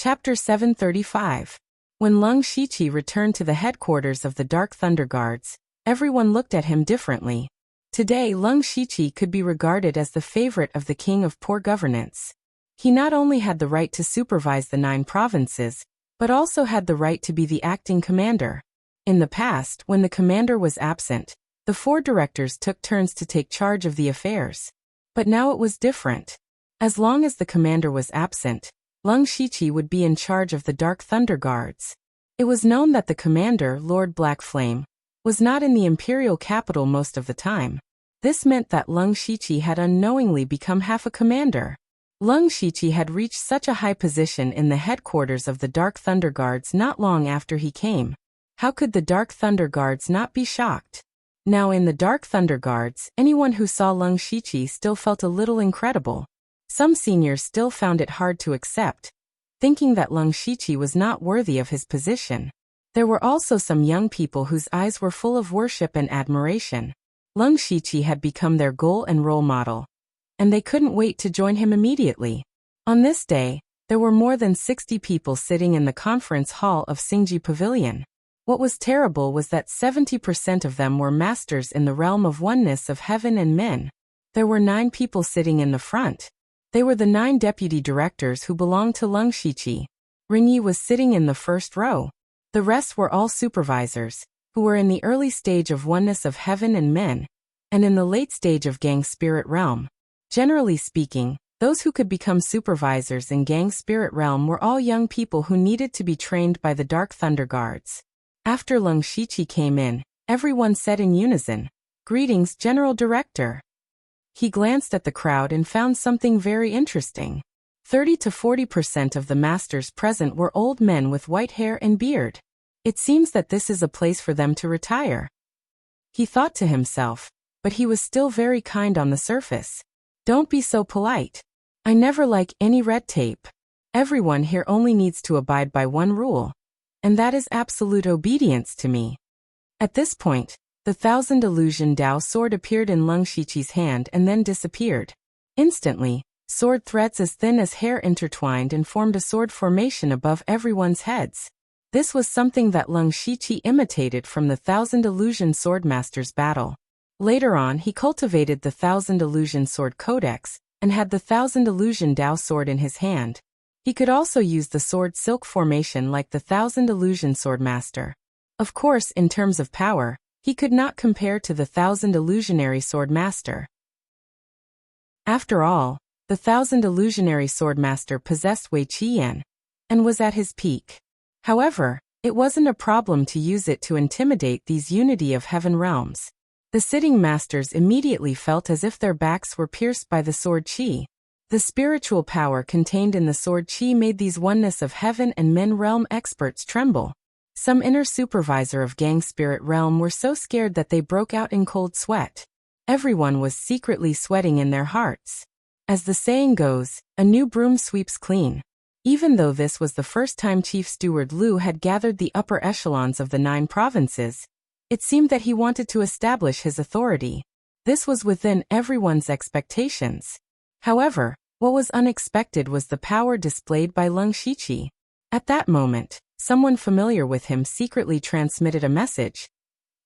Chapter 735. When Lung Shiqi returned to the headquarters of the Dark Thunder Guards, everyone looked at him differently. Today Lung Shiqi could be regarded as the favorite of the king of poor governance. He not only had the right to supervise the 9 provinces, but also had the right to be the acting commander. In the past, when the commander was absent, the 4 directors took turns to take charge of the affairs. But now it was different. As long as the commander was absent, Lung Shiqi would be in charge of the Dark Thunder Guards. It was known that the commander, Lord Black Flame, was not in the imperial capital most of the time. This meant that Lung Shiqi had unknowingly become half a commander. Lung Shiqi had reached such a high position in the headquarters of the Dark Thunder Guards not long after he came. How could the Dark Thunder Guards not be shocked? Now in the Dark Thunder Guards, anyone who saw Lung Shiqi still felt a little incredible. Some seniors still found it hard to accept, thinking that Lung Shiqi was not worthy of his position. There were also some young people whose eyes were full of worship and admiration. Lung Shiqi had become their goal and role model, and they couldn't wait to join him immediately. On this day, there were more than 60 people sitting in the conference hall of Xingji Pavilion. What was terrible was that 70% of them were masters in the realm of oneness of heaven and men. There were 9 people sitting in the front. They were the 9 deputy directors who belonged to Lung Shiqi. Ringyi was sitting in the first row. The rest were all supervisors, who were in the early stage of oneness of heaven and men, and in the late stage of Gang Spirit Realm. Generally speaking, those who could become supervisors in Gang Spirit Realm were all young people who needed to be trained by the Dark Thunder Guards. After Lung Shiqi came in, everyone said in unison, "Greetings, General Director." He glanced at the crowd and found something very interesting. 30 to 40% of the masters present were old men with white hair and beard. It seems that this is a place for them to retire. He thought to himself, but he was still very kind on the surface. Don't be so polite. I never like any red tape. Everyone here only needs to abide by one rule, and that is absolute obedience to me. At this point, the 1000 Illusion Dao sword appeared in Lung Shiqi's hand and then disappeared. Instantly, sword threads as thin as hair intertwined and formed a sword formation above everyone's heads. This was something that Lung Shiqi imitated from the 1000 Illusion Swordmaster's battle. Later on, he cultivated the 1000 Illusion Sword Codex and had the 1000 Illusion Dao sword in his hand. He could also use the sword silk formation like the 1000 Illusion Swordmaster. Of course, in terms of power, he could not compare to the 1000 Illusionary Swordmaster. After all, the 1000 Illusionary Swordmaster possessed Wei Qiyan and was at his peak. However, it wasn't a problem to use it to intimidate these Unity of Heaven realms. The sitting masters immediately felt as if their backs were pierced by the sword qi. The spiritual power contained in the sword qi made these oneness of heaven and men realm experts tremble. Some inner supervisor of Gang Spirit Realm were so scared that they broke out in cold sweat. Everyone was secretly sweating in their hearts. As the saying goes, a new broom sweeps clean. Even though this was the first time Chief Steward Liu had gathered the upper echelons of the 9 provinces, it seemed that he wanted to establish his authority. This was within everyone's expectations. However, what was unexpected was the power displayed by Lung Shiqi. At that moment, someone familiar with him secretly transmitted a message.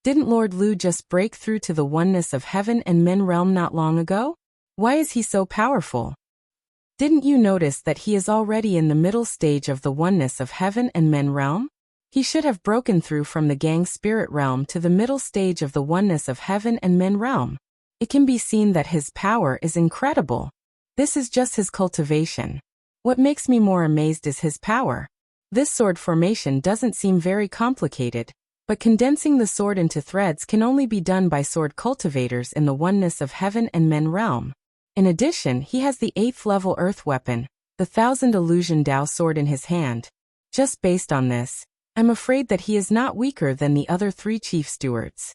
Didn't Lord Liu just break through to the oneness of heaven and men realm not long ago? Why is he so powerful? Didn't you notice that he is already in the middle stage of the oneness of heaven and men realm? He should have broken through from the Gang Spirit Realm to the middle stage of the oneness of heaven and men realm. It can be seen that his power is incredible. This is just his cultivation. What makes me more amazed is his power. This sword formation doesn't seem very complicated, but condensing the sword into threads can only be done by sword cultivators in the oneness of heaven and men realm. In addition, he has the 8th level earth weapon, the 1000 Illusion Dao sword in his hand. Just based on this, I'm afraid that he is not weaker than the other 3 chief stewards.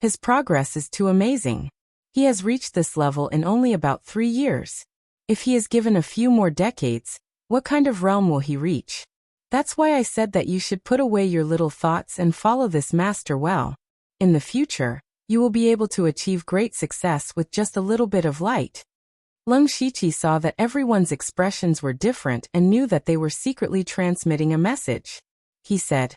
His progress is too amazing. He has reached this level in only about 3 years. If he is given a few more decades, what kind of realm will he reach? That's why I said that you should put away your little thoughts and follow this master well. In the future, you will be able to achieve great success with just a little bit of light. Lung Shiqi saw that everyone's expressions were different and knew that they were secretly transmitting a message. He said,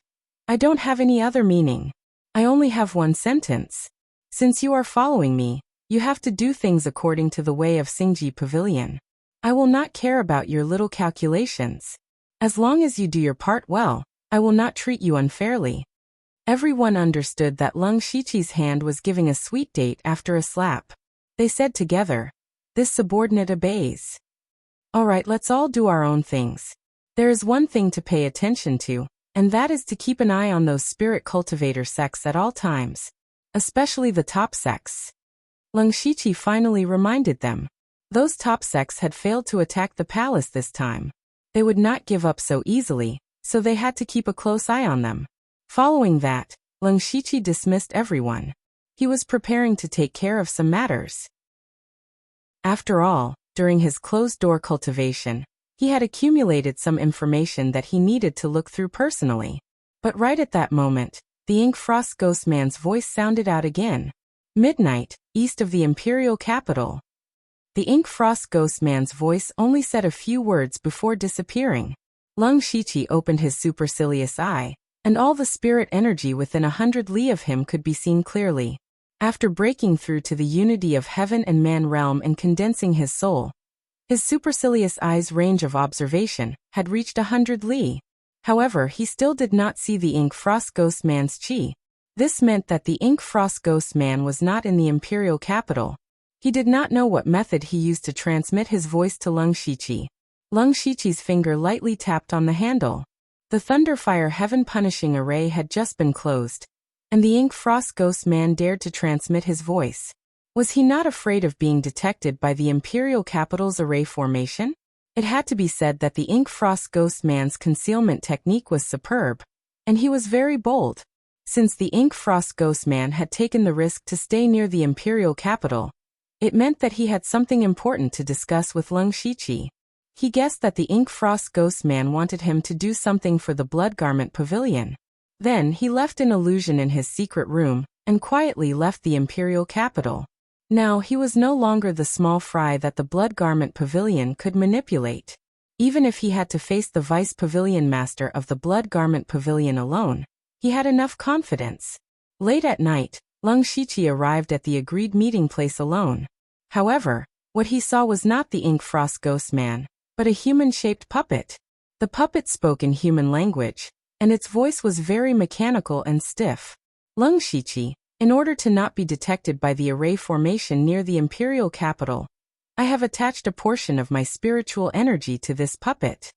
"I don't have any other meaning. I only have one sentence. Since you are following me, you have to do things according to the way of Xingji Pavilion. I will not care about your little calculations. As long as you do your part well, I will not treat you unfairly." Everyone understood that Lung Shiqi's hand was giving a sweet date after a slap. They said together, "This subordinate obeys. All right, let's all do our own things. There is one thing to pay attention to, and that is to keep an eye on those spirit cultivator sects at all times, especially the top sects." Lung Shiqi finally reminded them. Those top sects had failed to attack the palace this time. They would not give up so easily, so they had to keep a close eye on them. Following that, Lung Shiqi dismissed everyone. He was preparing to take care of some matters. After all, during his closed-door cultivation, he had accumulated some information that he needed to look through personally. But right at that moment, the Ink Frost Ghost Man's voice sounded out again. "Midnight, east of the imperial capital." The Ink Frost Ghost Man's voice only said a few words before disappearing. Lung Shiqi opened his supercilious eye, and all the spirit energy within 100 li of him could be seen clearly. After breaking through to the unity of heaven and man realm and condensing his soul, his supercilious eye's range of observation had reached 100 li. However, he still did not see the Ink Frost Ghost Man's chi. This meant that the Ink Frost Ghost Man was not in the imperial capital. He did not know what method he used to transmit his voice to Lung Shiqi. Lung Shiqi's finger lightly tapped on the handle. The Thunderfire Heaven Punishing Array had just been closed, and the Ink Frost Ghost Man dared to transmit his voice. Was he not afraid of being detected by the imperial capital's array formation? It had to be said that the Ink Frost Ghost Man's concealment technique was superb, and he was very bold. Since the Ink Frost Ghost Man had taken the risk to stay near the imperial capital, it meant that he had something important to discuss with Lung Shiqi. He guessed that the Ink Frost Ghost Man wanted him to do something for the Blood Garment Pavilion. Then he left an illusion in his secret room and quietly left the imperial capital. Now he was no longer the small fry that the Blood Garment Pavilion could manipulate. Even if he had to face the Vice Pavilion Master of the Blood Garment Pavilion alone, he had enough confidence. Late at night, Lung Shiqi arrived at the agreed meeting place alone. However, what he saw was not the Ink Frost Ghost Man, but a human-shaped puppet. The puppet spoke in human language, and its voice was very mechanical and stiff. "Lung Shiqi, in order to not be detected by the array formation near the imperial capital, I have attached a portion of my spiritual energy to this puppet."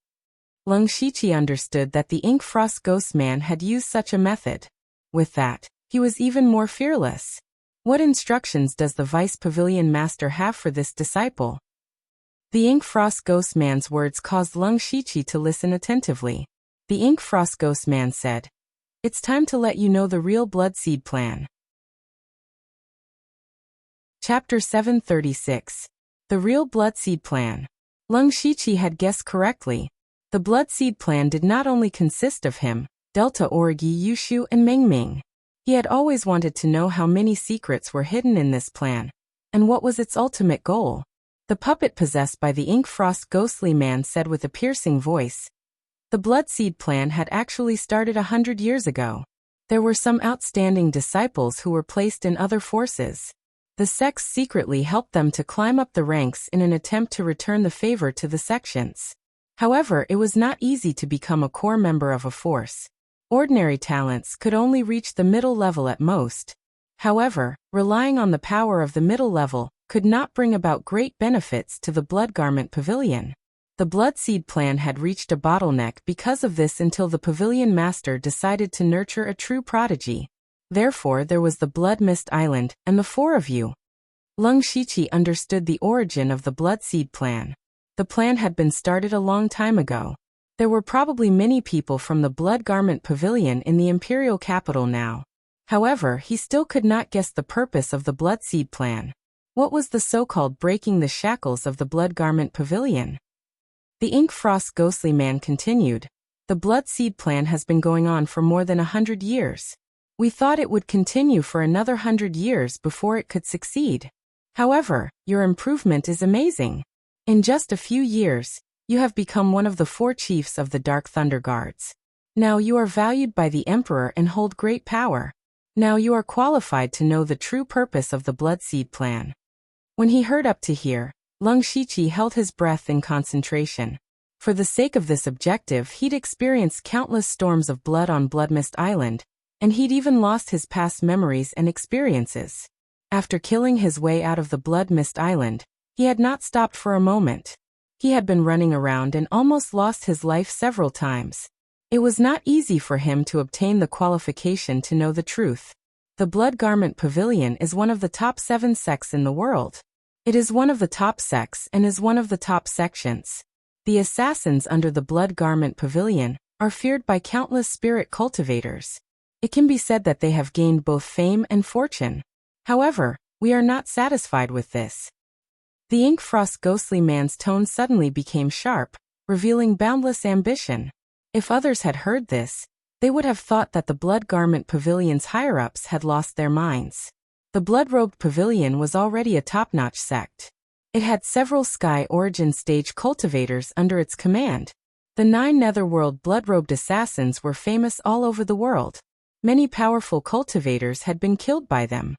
Lung Shiqi understood that the Ink Frost Ghost Man had used such a method. With that, he was even more fearless. What instructions does the Vice Pavilion Master have for this disciple? The Ink Frost Ghost Man's words caused Lung Shiqi to listen attentively. The Ink Frost Ghost Man said, "It's time to let you know the real Blood Seed Plan." Chapter 736. The Real Blood Seed Plan. Lung Shiqi had guessed correctly. The Blood Seed Plan did not only consist of him, Delta Origi Yushu and Ming Ming. He had always wanted to know how many secrets were hidden in this plan, and what was its ultimate goal. The puppet possessed by the Ink Frost Ghostly Man said with a piercing voice, "The Blood Seed Plan had actually started 100 years ago. There were some outstanding disciples who were placed in other forces. The sects secretly helped them to climb up the ranks in an attempt to return the favor to the sections. However, it was not easy to become a core member of a force. Ordinary talents could only reach the middle level at most. However, relying on the power of the middle level could not bring about great benefits to the Blood Garment Pavilion. The Blood Seed Plan had reached a bottleneck because of this until the Pavilion Master decided to nurture a true prodigy. Therefore there was the Blood Mist Island and the four of you. Lung Shiqi understood the origin of the Blood Seed Plan. The plan had been started a long time ago. There were probably many people from the Blood Garment Pavilion in the imperial capital now. However, he still could not guess the purpose of the Blood Seed Plan. What was the so-called breaking the shackles of the Blood Garment Pavilion? The Ink Frost Ghostly Man continued, "The Blood Seed Plan has been going on for more than 100 years. We thought it would continue for another 100 years before it could succeed. However, your improvement is amazing. In just a few years, you have become one of the 4 chiefs of the Dark Thunder Guards. Now you are valued by the Emperor and hold great power. Now you are qualified to know the true purpose of the Bloodseed plan. When he heard up to here, Lung Shiqi held his breath in concentration. For the sake of this objective, he'd experienced countless storms of blood on Bloodmist Island, and he'd even lost his past memories and experiences. After killing his way out of the Bloodmist Island, he had not stopped for a moment. He had been running around and almost lost his life several times. It was not easy for him to obtain the qualification to know the truth. The Blood Garment Pavilion is one of the top 7 sects in the world. It is one of the top sects and is one of the top sections. The assassins under the Blood Garment Pavilion are feared by countless spirit cultivators. It can be said that they have gained both fame and fortune. However, we are not satisfied with this. The Ink Frost ghostly man's tone suddenly became sharp, revealing boundless ambition. If others had heard this, they would have thought that the Blood Garment Pavilion's higher-ups had lost their minds. The Blood-Robed Pavilion was already a top-notch sect. It had several Sky Origin stage cultivators under its command. The 9 Netherworld Blood-Robed assassins were famous all over the world. Many powerful cultivators had been killed by them.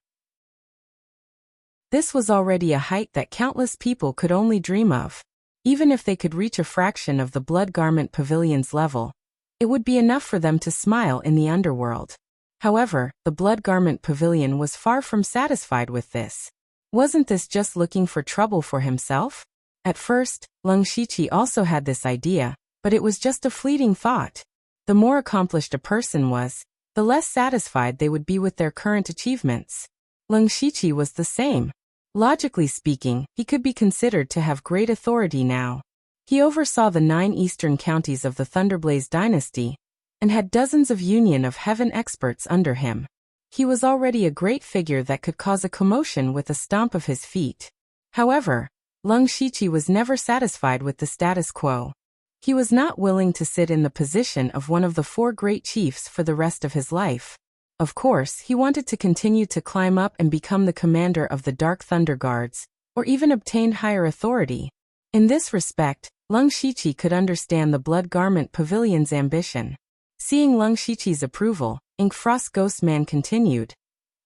This was already a height that countless people could only dream of. Even if they could reach a fraction of the Blood Garment Pavilion's level, it would be enough for them to smile in the underworld. However, the Blood Garment Pavilion was far from satisfied with this. Wasn't this just looking for trouble for himself? At first, Lung Shiqi also had this idea, but it was just a fleeting thought. The more accomplished a person was, the less satisfied they would be with their current achievements. Lung Shiqi was the same. Logically speaking, he could be considered to have great authority now. He oversaw the 9 eastern counties of the Thunderblaze dynasty, and had dozens of Union of Heaven experts under him. He was already a great figure that could cause a commotion with a stomp of his feet. However, Lung Shiqi was never satisfied with the status quo. He was not willing to sit in the position of one of the 4 great chiefs for the rest of his life. Of course, he wanted to continue to climb up and become the commander of the Dark Thunder Guards, or even obtain higher authority. In this respect, Lung Shiqi could understand the Blood Garment Pavilion's ambition. Seeing Lung Shiqi's approval, Ink Frost Ghostman continued.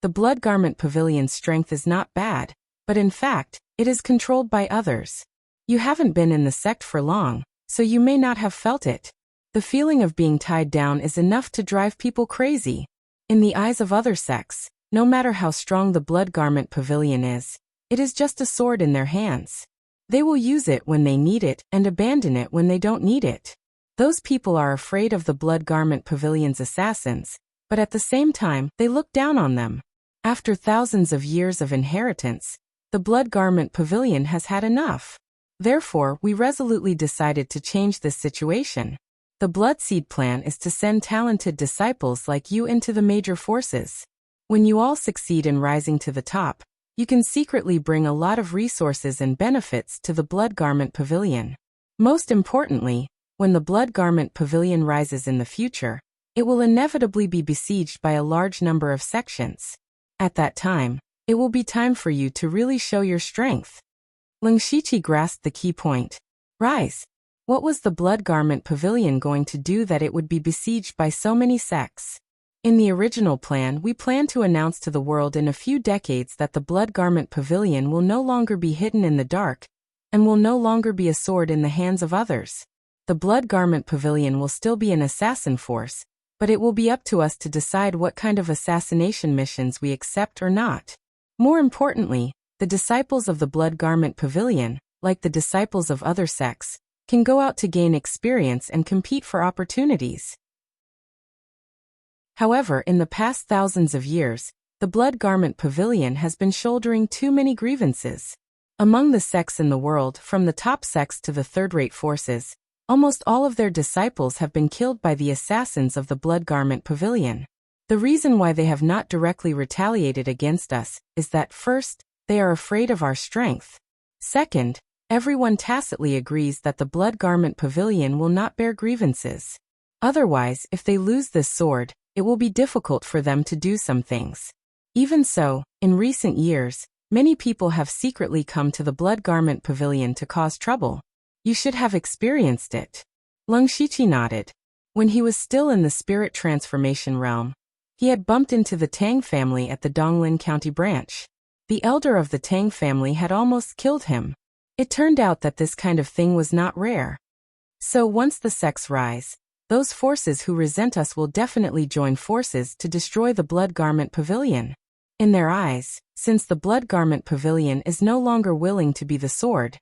The Blood Garment Pavilion's strength is not bad, but in fact, it is controlled by others. You haven't been in the sect for long, so you may not have felt it. The feeling of being tied down is enough to drive people crazy. In the eyes of other sects, no matter how strong the Blood Garment Pavilion is, it is just a sword in their hands. They will use it when they need it and abandon it when they don't need it. Those people are afraid of the Blood Garment Pavilion's assassins, but at the same time, they look down on them. After thousands of years of inheritance, the Blood Garment Pavilion has had enough. Therefore, we resolutely decided to change this situation. The Bloodseed plan is to send talented disciples like you into the major forces. When you all succeed in rising to the top, you can secretly bring a lot of resources and benefits to the Blood Garment Pavilion. Most importantly, when the Blood Garment Pavilion rises in the future, it will inevitably be besieged by a large number of sections. At that time, it will be time for you to really show your strength. Lung Shiqi grasped the key point. Rise. What was the Blood Garment Pavilion going to do that it would be besieged by so many sects? In the original plan, we planned to announce to the world in a few decades that the Blood Garment Pavilion will no longer be hidden in the dark, and will no longer be a sword in the hands of others. The Blood Garment Pavilion will still be an assassin force, but it will be up to us to decide what kind of assassination missions we accept or not. More importantly, the disciples of the Blood Garment Pavilion, like the disciples of other sects, can go out to gain experience and compete for opportunities. However, in the past thousands of years, the Blood Garment Pavilion has been shouldering too many grievances. Among the sects in the world, from the top sects to the third-rate forces, almost all of their disciples have been killed by the assassins of the Blood Garment Pavilion. The reason why they have not directly retaliated against us is that, first, they are afraid of our strength. Second, everyone tacitly agrees that the Blood Garment Pavilion will not bear grievances. Otherwise, if they lose this sword, it will be difficult for them to do some things. Even so, in recent years, Many people have secretly come to the Blood Garment Pavilion to cause trouble. You should have experienced it. Lung Shiqi nodded. When he was still in the spirit transformation realm, he had bumped into the Tang family at the Donglin County branch. The elder of the Tang family had almost killed him. It turned out that this kind of thing was not rare. So once the sects rise, those forces who resent us will definitely join forces to destroy the Blood Garment Pavilion. In their eyes, since the Blood Garment Pavilion is no longer willing to be the sword,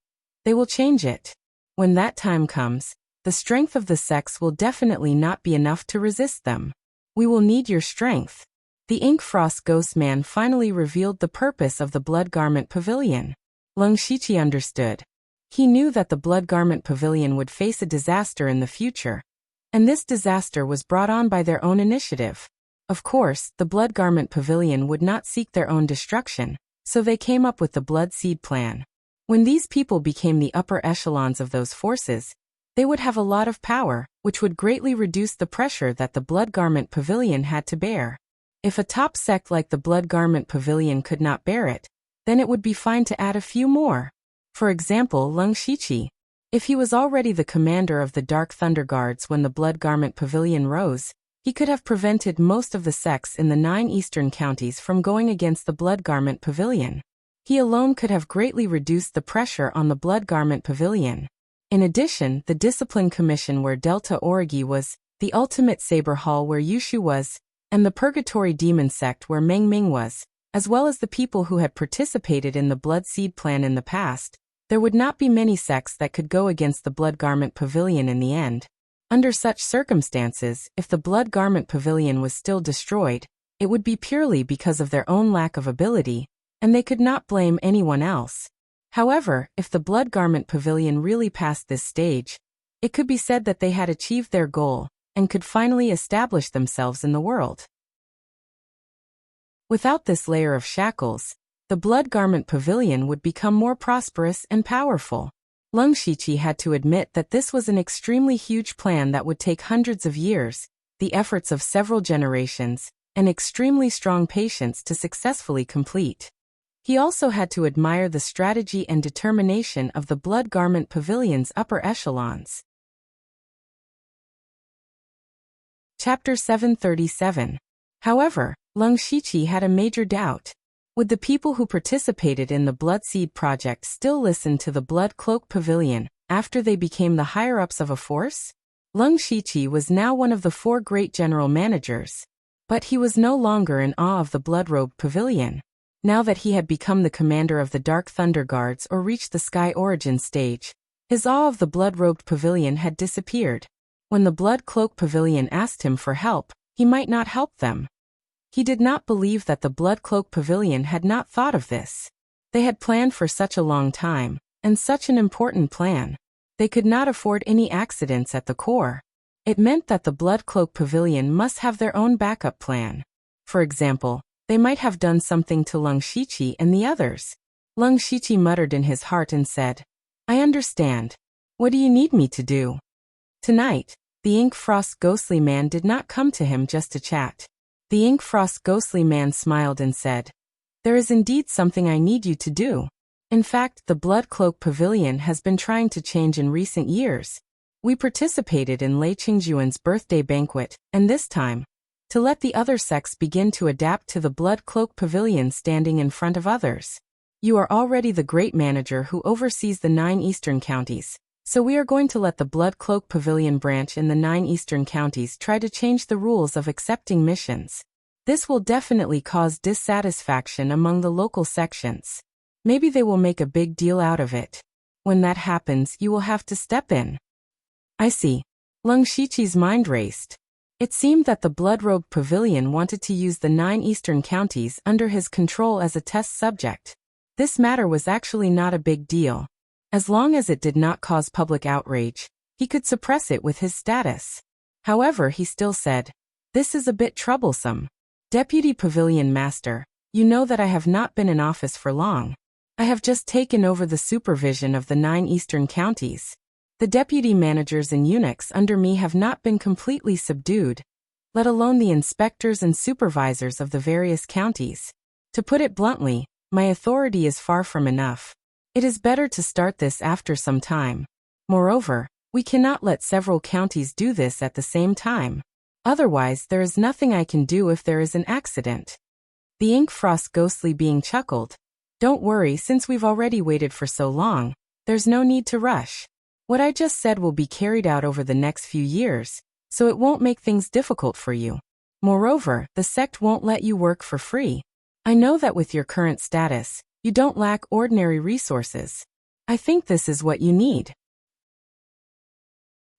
they will change it. When that time comes, the strength of the sects will definitely not be enough to resist them. We will need your strength. The Ink Frost Ghost Man finally revealed the purpose of the Blood Garment Pavilion. Lung Shiqi understood. He knew that the Blood Garment Pavilion would face a disaster in the future, and this disaster was brought on by their own initiative. Of course, the Blood Garment Pavilion would not seek their own destruction, so they came up with the Blood Seed Plan. When these people became the upper echelons of those forces, they would have a lot of power, which would greatly reduce the pressure that the Blood Garment Pavilion had to bear. If a top sect like the Blood Garment Pavilion could not bear it, then it would be fine to add a few more. For example, Lung Shiqi. If he was already the commander of the Dark Thunder Guards when the Blood Garment Pavilion rose, he could have prevented most of the sects in the 9 eastern counties from going against the Blood Garment Pavilion. He alone could have greatly reduced the pressure on the Blood Garment Pavilion. In addition, the Discipline Commission where Delta Origi was, the Ultimate Saber Hall where Yushu was, and the Purgatory Demon Sect where Meng Ming was, as well as the people who had participated in the Blood Seed Plan in the past, there would not be many sects that could go against the Blood Garment Pavilion in the end. Under such circumstances, if the Blood Garment Pavilion was still destroyed, it would be purely because of their own lack of ability, and they could not blame anyone else. However, if the Blood Garment Pavilion really passed this stage, it could be said that they had achieved their goal, and could finally establish themselves in the world. Without this layer of shackles, the Blood Garment Pavilion would become more prosperous and powerful. Lung Shiqi had to admit that this was an extremely huge plan that would take hundreds of years, the efforts of several generations, and extremely strong patience to successfully complete. He also had to admire the strategy and determination of the Blood Garment Pavilion's upper echelons. Chapter 737. However, Lung Shiqi had a major doubt. Would the people who participated in the Blood Seed project still listen to the Blood Cloak Pavilion after they became the higher-ups of a force? Lung Shiqi was now one of the 4 great general managers, but he was no longer in awe of the Blood-Robed Pavilion. Now that he had become the commander of the Dark Thunder Guards or reached the Sky Origin stage, his awe of the Blood-Robed Pavilion had disappeared. When the Blood Cloak Pavilion asked him for help, he might not help them. He did not believe that the Blood Cloak Pavilion had not thought of this. They had planned for such a long time, and such an important plan. They could not afford any accidents at the core. It meant that the Blood Cloak Pavilion must have their own backup plan. For example, they might have done something to Lung Shiqi and the others. Lung Shiqi muttered in his heart and said, "I understand. What do you need me to do?" Tonight, the Ink Frost Ghostly Man did not come to him just to chat. The Ink Frost Ghostly Man smiled and said, "There is indeed something I need you to do. In fact, the Blood Cloak Pavilion has been trying to change in recent years. We participated in Lei Qingjuan's birthday banquet, and this time, to let the other sects begin to adapt to the Blood Cloak Pavilion standing in front of others. You are already the great manager who oversees the 9 eastern counties, so we are going to let the Blood Cloak Pavilion branch in the 9 eastern counties try to change the rules of accepting missions. This will definitely cause dissatisfaction among the local sections. Maybe they will make a big deal out of it. When that happens, you will have to step in." "I see." Lung Shiqi's mind raced. It seemed that the Blood-Robed Pavilion wanted to use the 9 eastern counties under his control as a test subject. This matter was actually not a big deal. As long as it did not cause public outrage, he could suppress it with his status. However, he still said, "This is a bit troublesome. Deputy Pavilion Master, you know that I have not been in office for long. I have just taken over the supervision of the 9 eastern counties. The deputy managers and eunuchs under me have not been completely subdued, let alone the inspectors and supervisors of the various counties. To put it bluntly, My authority is far from enough. It is better to start this after some time. Moreover, we cannot let several counties do this at the same time. Otherwise, there is nothing I can do if there is an accident. The ink frost ghostly being chuckled. Don't worry, since we've already waited for so long, there's no need to rush. What I just said will be carried out over the next few years, so it won't make things difficult for you. Moreover, the sect won't let you work for free. I know that with your current status, you don't lack ordinary resources. I think this is what you need.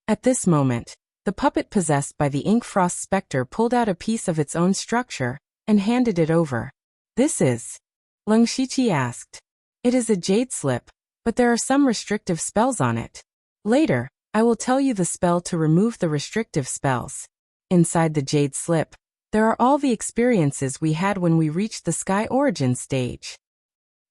At this moment, the puppet possessed by the ink frost specter pulled out a piece of its own structure and handed it over. This is? Lung Shiqi asked. It is a jade slip, but there are some restrictive spells on it. Later, I will tell you the spell to remove the restrictive spells. Inside the jade slip, there are all the experiences we had when we reached the Sky Origin stage.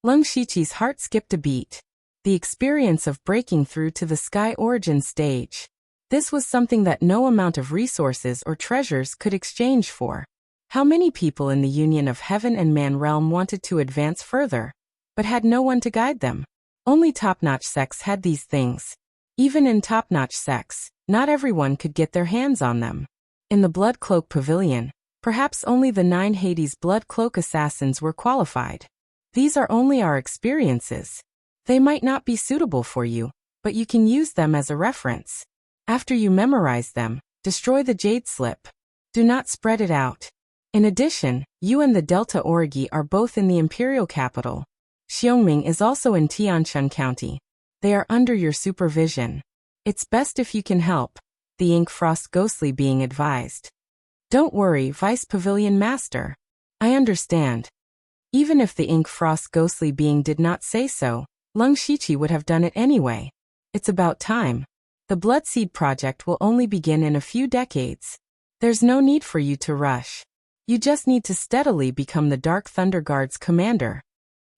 Lung Shiqi's heart skipped a beat. The experience of breaking through to the Sky Origin stage. This was something that no amount of resources or treasures could exchange for. How many people in the union of heaven and man realm wanted to advance further, but had no one to guide them? Only top-notch sects had these things. Even in top-notch sects, not everyone could get their hands on them. In the Blood Cloak Pavilion, perhaps only the 9 Hades Blood Cloak assassins were qualified. These are only our experiences. They might not be suitable for you, but you can use them as a reference. After you memorize them, destroy the jade slip. Do not spread it out. In addition, you and the Delta Origi are both in the imperial capital. Xiongming is also in Tianshun County. They are under your supervision. It's best if you can help, the ink frost ghostly being advised. Don't worry, Vice Pavilion Master. I understand. Even if the ink frost ghostly being did not say so, Lung Shiqi would have done it anyway. It's about time. The Bloodseed project will only begin in a few decades. There's no need for you to rush. You just need to steadily become the Dark Thunder Guard's commander.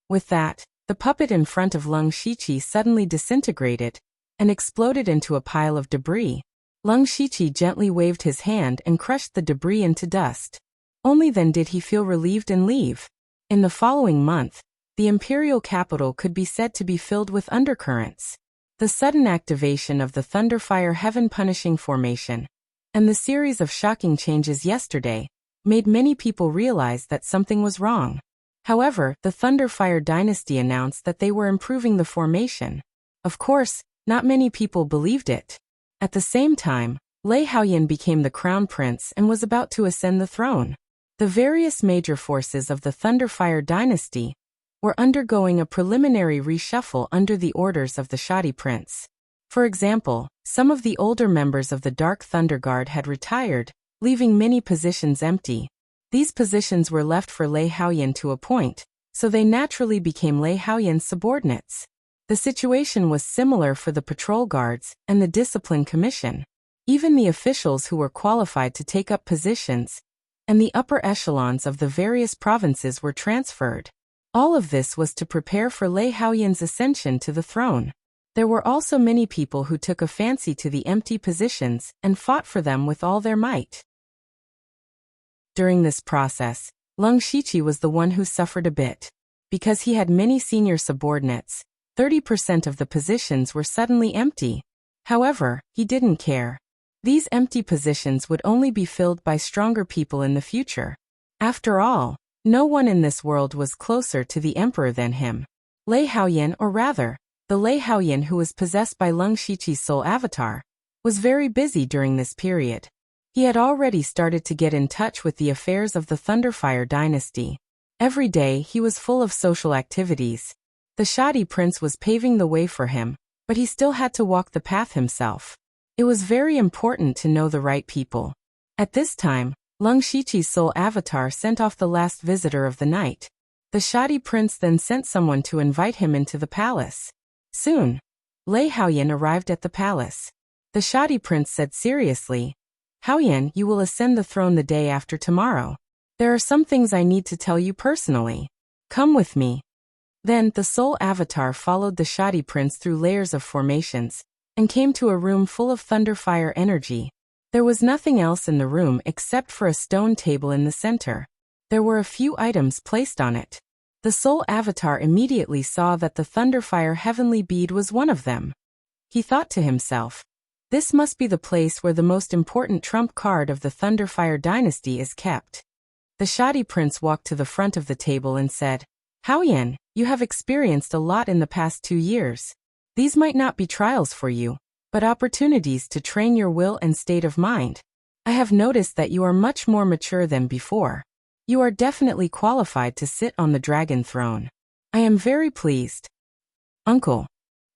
With that, the puppet in front of Lung Shiqi suddenly disintegrated and exploded into a pile of debris. Lung Shiqi gently waved his hand and crushed the debris into dust. Only then did he feel relieved and leave. In the following month, the imperial capital could be said to be filled with undercurrents. The sudden activation of the Thunderfire Heaven Punishing Formation and the series of shocking changes yesterday made many people realize that something was wrong. However, the Thunderfire dynasty announced that they were improving the formation. Of course, not many people believed it. At the same time, Lei Haoyan became the crown prince and was about to ascend the throne. The various major forces of the Thunderfire dynasty were undergoing a preliminary reshuffle under the orders of the Shoddy Prince. For example, some of the older members of the Dark Thunder Guard had retired, leaving many positions empty. These positions were left for Lei Haoyan to appoint, so they naturally became Lei Haoyan's subordinates. The situation was similar for the patrol guards and the discipline commission. Even the officials who were qualified to take up positions and the upper echelons of the various provinces were transferred. All of this was to prepare for Lei Haoyan's ascension to the throne. There were also many people who took a fancy to the empty positions and fought for them with all their might. During this process, Lung Shiqi was the one who suffered a bit. Because he had many senior subordinates, 30% of the positions were suddenly empty. However, he didn't care. These empty positions would only be filled by stronger people in the future. After all, no one in this world was closer to the emperor than him. Lei Haoyan, or rather, the Lei Haoyan who was possessed by Lung Shiqi's soul avatar, was very busy during this period. He had already started to get in touch with the affairs of the Thunderfire dynasty. Every day he was full of social activities. The Shoddy Prince was paving the way for him, but he still had to walk the path himself. It was very important to know the right people. At this time, Lung Shiqi's soul avatar sent off the last visitor of the night. The Shoddy Prince then sent someone to invite him into the palace. Soon, Lei Haoyan arrived at the palace. The Shoddy Prince said seriously, "Haoyan, you will ascend the throne the day after tomorrow. There are some things I need to tell you personally. Come with me." Then the soul avatar followed the Shoddy Prince through layers of formations and came to a room full of Thunderfire energy. There was nothing else in the room except for a stone table in the center. There were a few items placed on it. The soul avatar immediately saw that the Thunderfire heavenly bead was one of them. He thought to himself, this must be the place where the most important trump card of the Thunderfire dynasty is kept. The shoddy prince walked to the front of the table and said, Haoyan, you have experienced a lot in the past 2 years. These might not be trials for you, but opportunities to train your will and state of mind. I have noticed that you are much more mature than before. You are definitely qualified to sit on the dragon throne. I am very pleased. Uncle.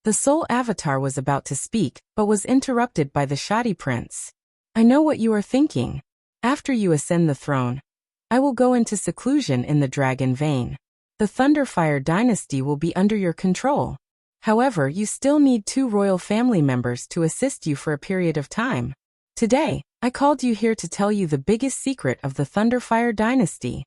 The soul avatar was about to speak, but was interrupted by the shoddy prince. I know what you are thinking. After you ascend the throne, I will go into seclusion in the dragon vein. The Thunderfire dynasty will be under your control. However, you still need 2 royal family members to assist you for a period of time. Today, I called you here to tell you the biggest secret of the Thunderfire dynasty.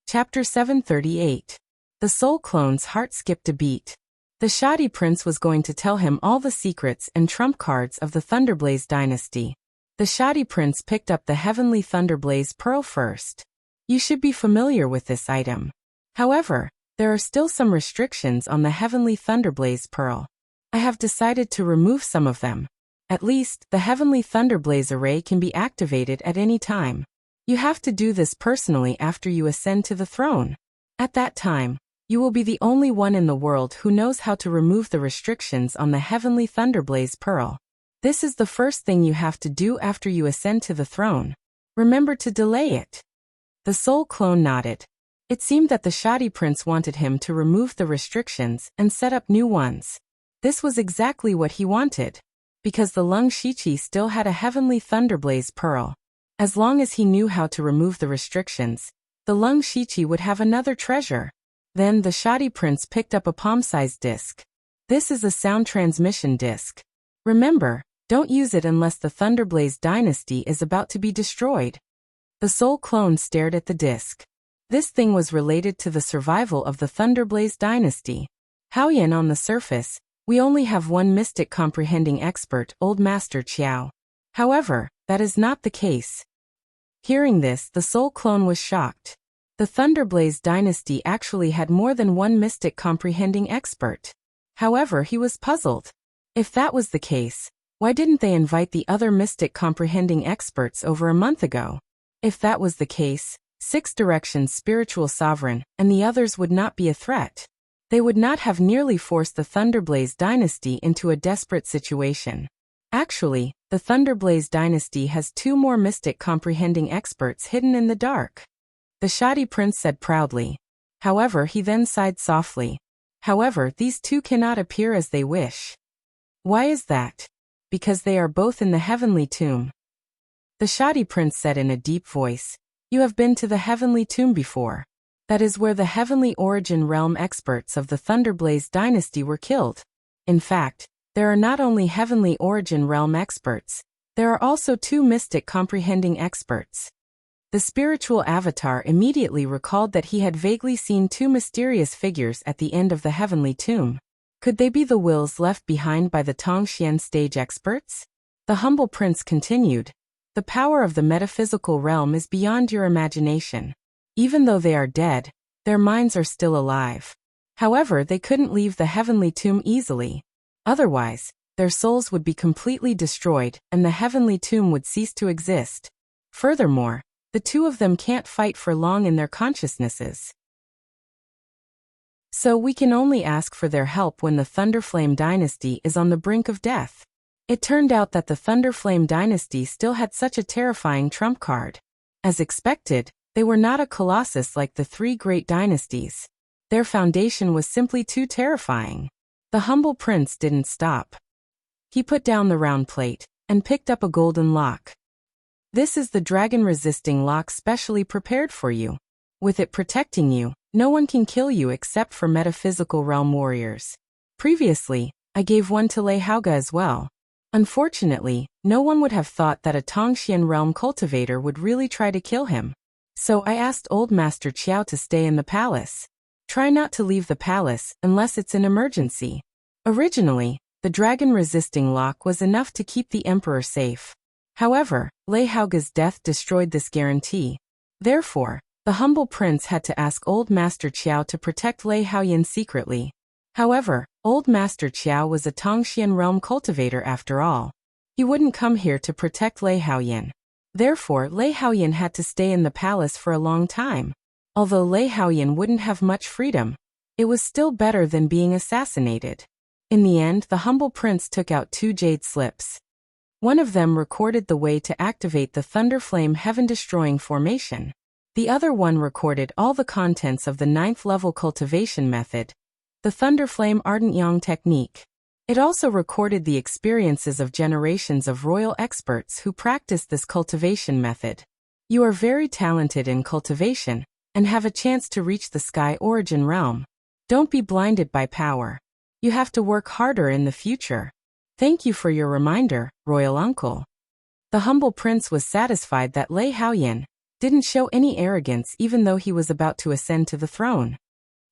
Chapter 738. The soul clone's heart skipped a beat. The shoddy prince was going to tell him all the secrets and trump cards of the Thunderblaze dynasty. The shoddy prince picked up the heavenly Thunderblaze pearl first. You should be familiar with this item. However, there are still some restrictions on the heavenly Thunderblaze pearl. I have decided to remove some of them. At least, the heavenly Thunderblaze array can be activated at any time. You have to do this personally after you ascend to the throne. At that time, you will be the only one in the world who knows how to remove the restrictions on the heavenly Thunderblaze pearl. This is the first thing you have to do after you ascend to the throne. Remember to delay it. The soul clone nodded. It seemed that the shoddy prince wanted him to remove the restrictions and set up new ones. This was exactly what he wanted. Because the Lung Shiqi still had a heavenly Thunderblaze pearl. As long as he knew how to remove the restrictions, the Lung Shiqi would have another treasure. Then the shoddy prince picked up a palm-sized disc. This is a sound transmission disc. Remember, don't use it unless the Thunderblaze dynasty is about to be destroyed. The soul clone stared at the disc. This thing was related to the survival of the Thunderblaze dynasty. Haoyan on the surface, we only have one mystic comprehending expert, Old Master Qiao. However, that is not the case. Hearing this, the soul clone was shocked. The Thunderblaze dynasty actually had more than one mystic comprehending expert. However, he was puzzled. If that was the case, why didn't they invite the other mystic comprehending experts over a month ago? If that was the case, 6 Directions Spiritual Sovereign and the others would not be a threat. They would not have nearly forced the Thunderblaze dynasty into a desperate situation. Actually, the Thunderblaze dynasty has 2 more mystic comprehending experts hidden in the dark. The shoddy prince said proudly. However, he then sighed softly. However, these 2 cannot appear as they wish. Why is that? Because they are both in the heavenly tomb. The shoddy prince said in a deep voice, You have been to the heavenly tomb before. That is where the heavenly origin realm experts of the Thunderblaze dynasty were killed. In fact, there are not only heavenly origin realm experts, there are also 2 mystic comprehending experts. The spiritual avatar immediately recalled that he had vaguely seen 2 mysterious figures at the end of the heavenly tomb. Could they be the wills left behind by the Tongxian stage experts? The humble prince continued. The power of the metaphysical realm is beyond your imagination. Even though they are dead, their minds are still alive. However, they couldn't leave the heavenly tomb easily. Otherwise, their souls would be completely destroyed and the heavenly tomb would cease to exist. Furthermore, the 2 of them can't fight for long in their consciousnesses. So we can only ask for their help when the Thunderflame dynasty is on the brink of death. It turned out that the Thunderflame dynasty still had such a terrifying trump card. As expected, they were not a colossus like the 3 great dynasties. Their foundation was simply too terrifying. The humble prince didn't stop. He put down the round plate and picked up a golden lock. This is the dragon-resisting lock specially prepared for you. With it protecting you, no one can kill you except for metaphysical realm warriors. Previously, I gave one to Lei Haoga as well. Unfortunately, no one would have thought that a Tongxian realm cultivator would really try to kill him. So I asked Old Master Qiao to stay in the palace. Try not to leave the palace unless it's an emergency. Originally, the dragon-resisting lock was enough to keep the emperor safe. However, Lei Haoga's death destroyed this guarantee. Therefore, The humble prince had to ask Old Master Qiao to protect Lei Haoyan secretly. However, Old Master Qiao was a Tongxian realm cultivator after all. He wouldn't come here to protect Lei Haoyan. Therefore, Lei Haoyan had to stay in the palace for a long time. Although Lei Haoyan wouldn't have much freedom, it was still better than being assassinated. In the end, the humble prince took out 2 jade slips. One of them recorded the way to activate the Thunderflame heaven-destroying formation. The other one recorded all the contents of the 9th level cultivation method, the Thunderflame Ardent Yang technique. It also recorded the experiences of generations of royal experts who practiced this cultivation method. You are very talented in cultivation, and have a chance to reach the Sky Origin realm. Don't be blinded by power. You have to work harder in the future. Thank you for your reminder, royal uncle. The humble prince was satisfied that Lei Haoyan didn't show any arrogance even though he was about to ascend to the throne.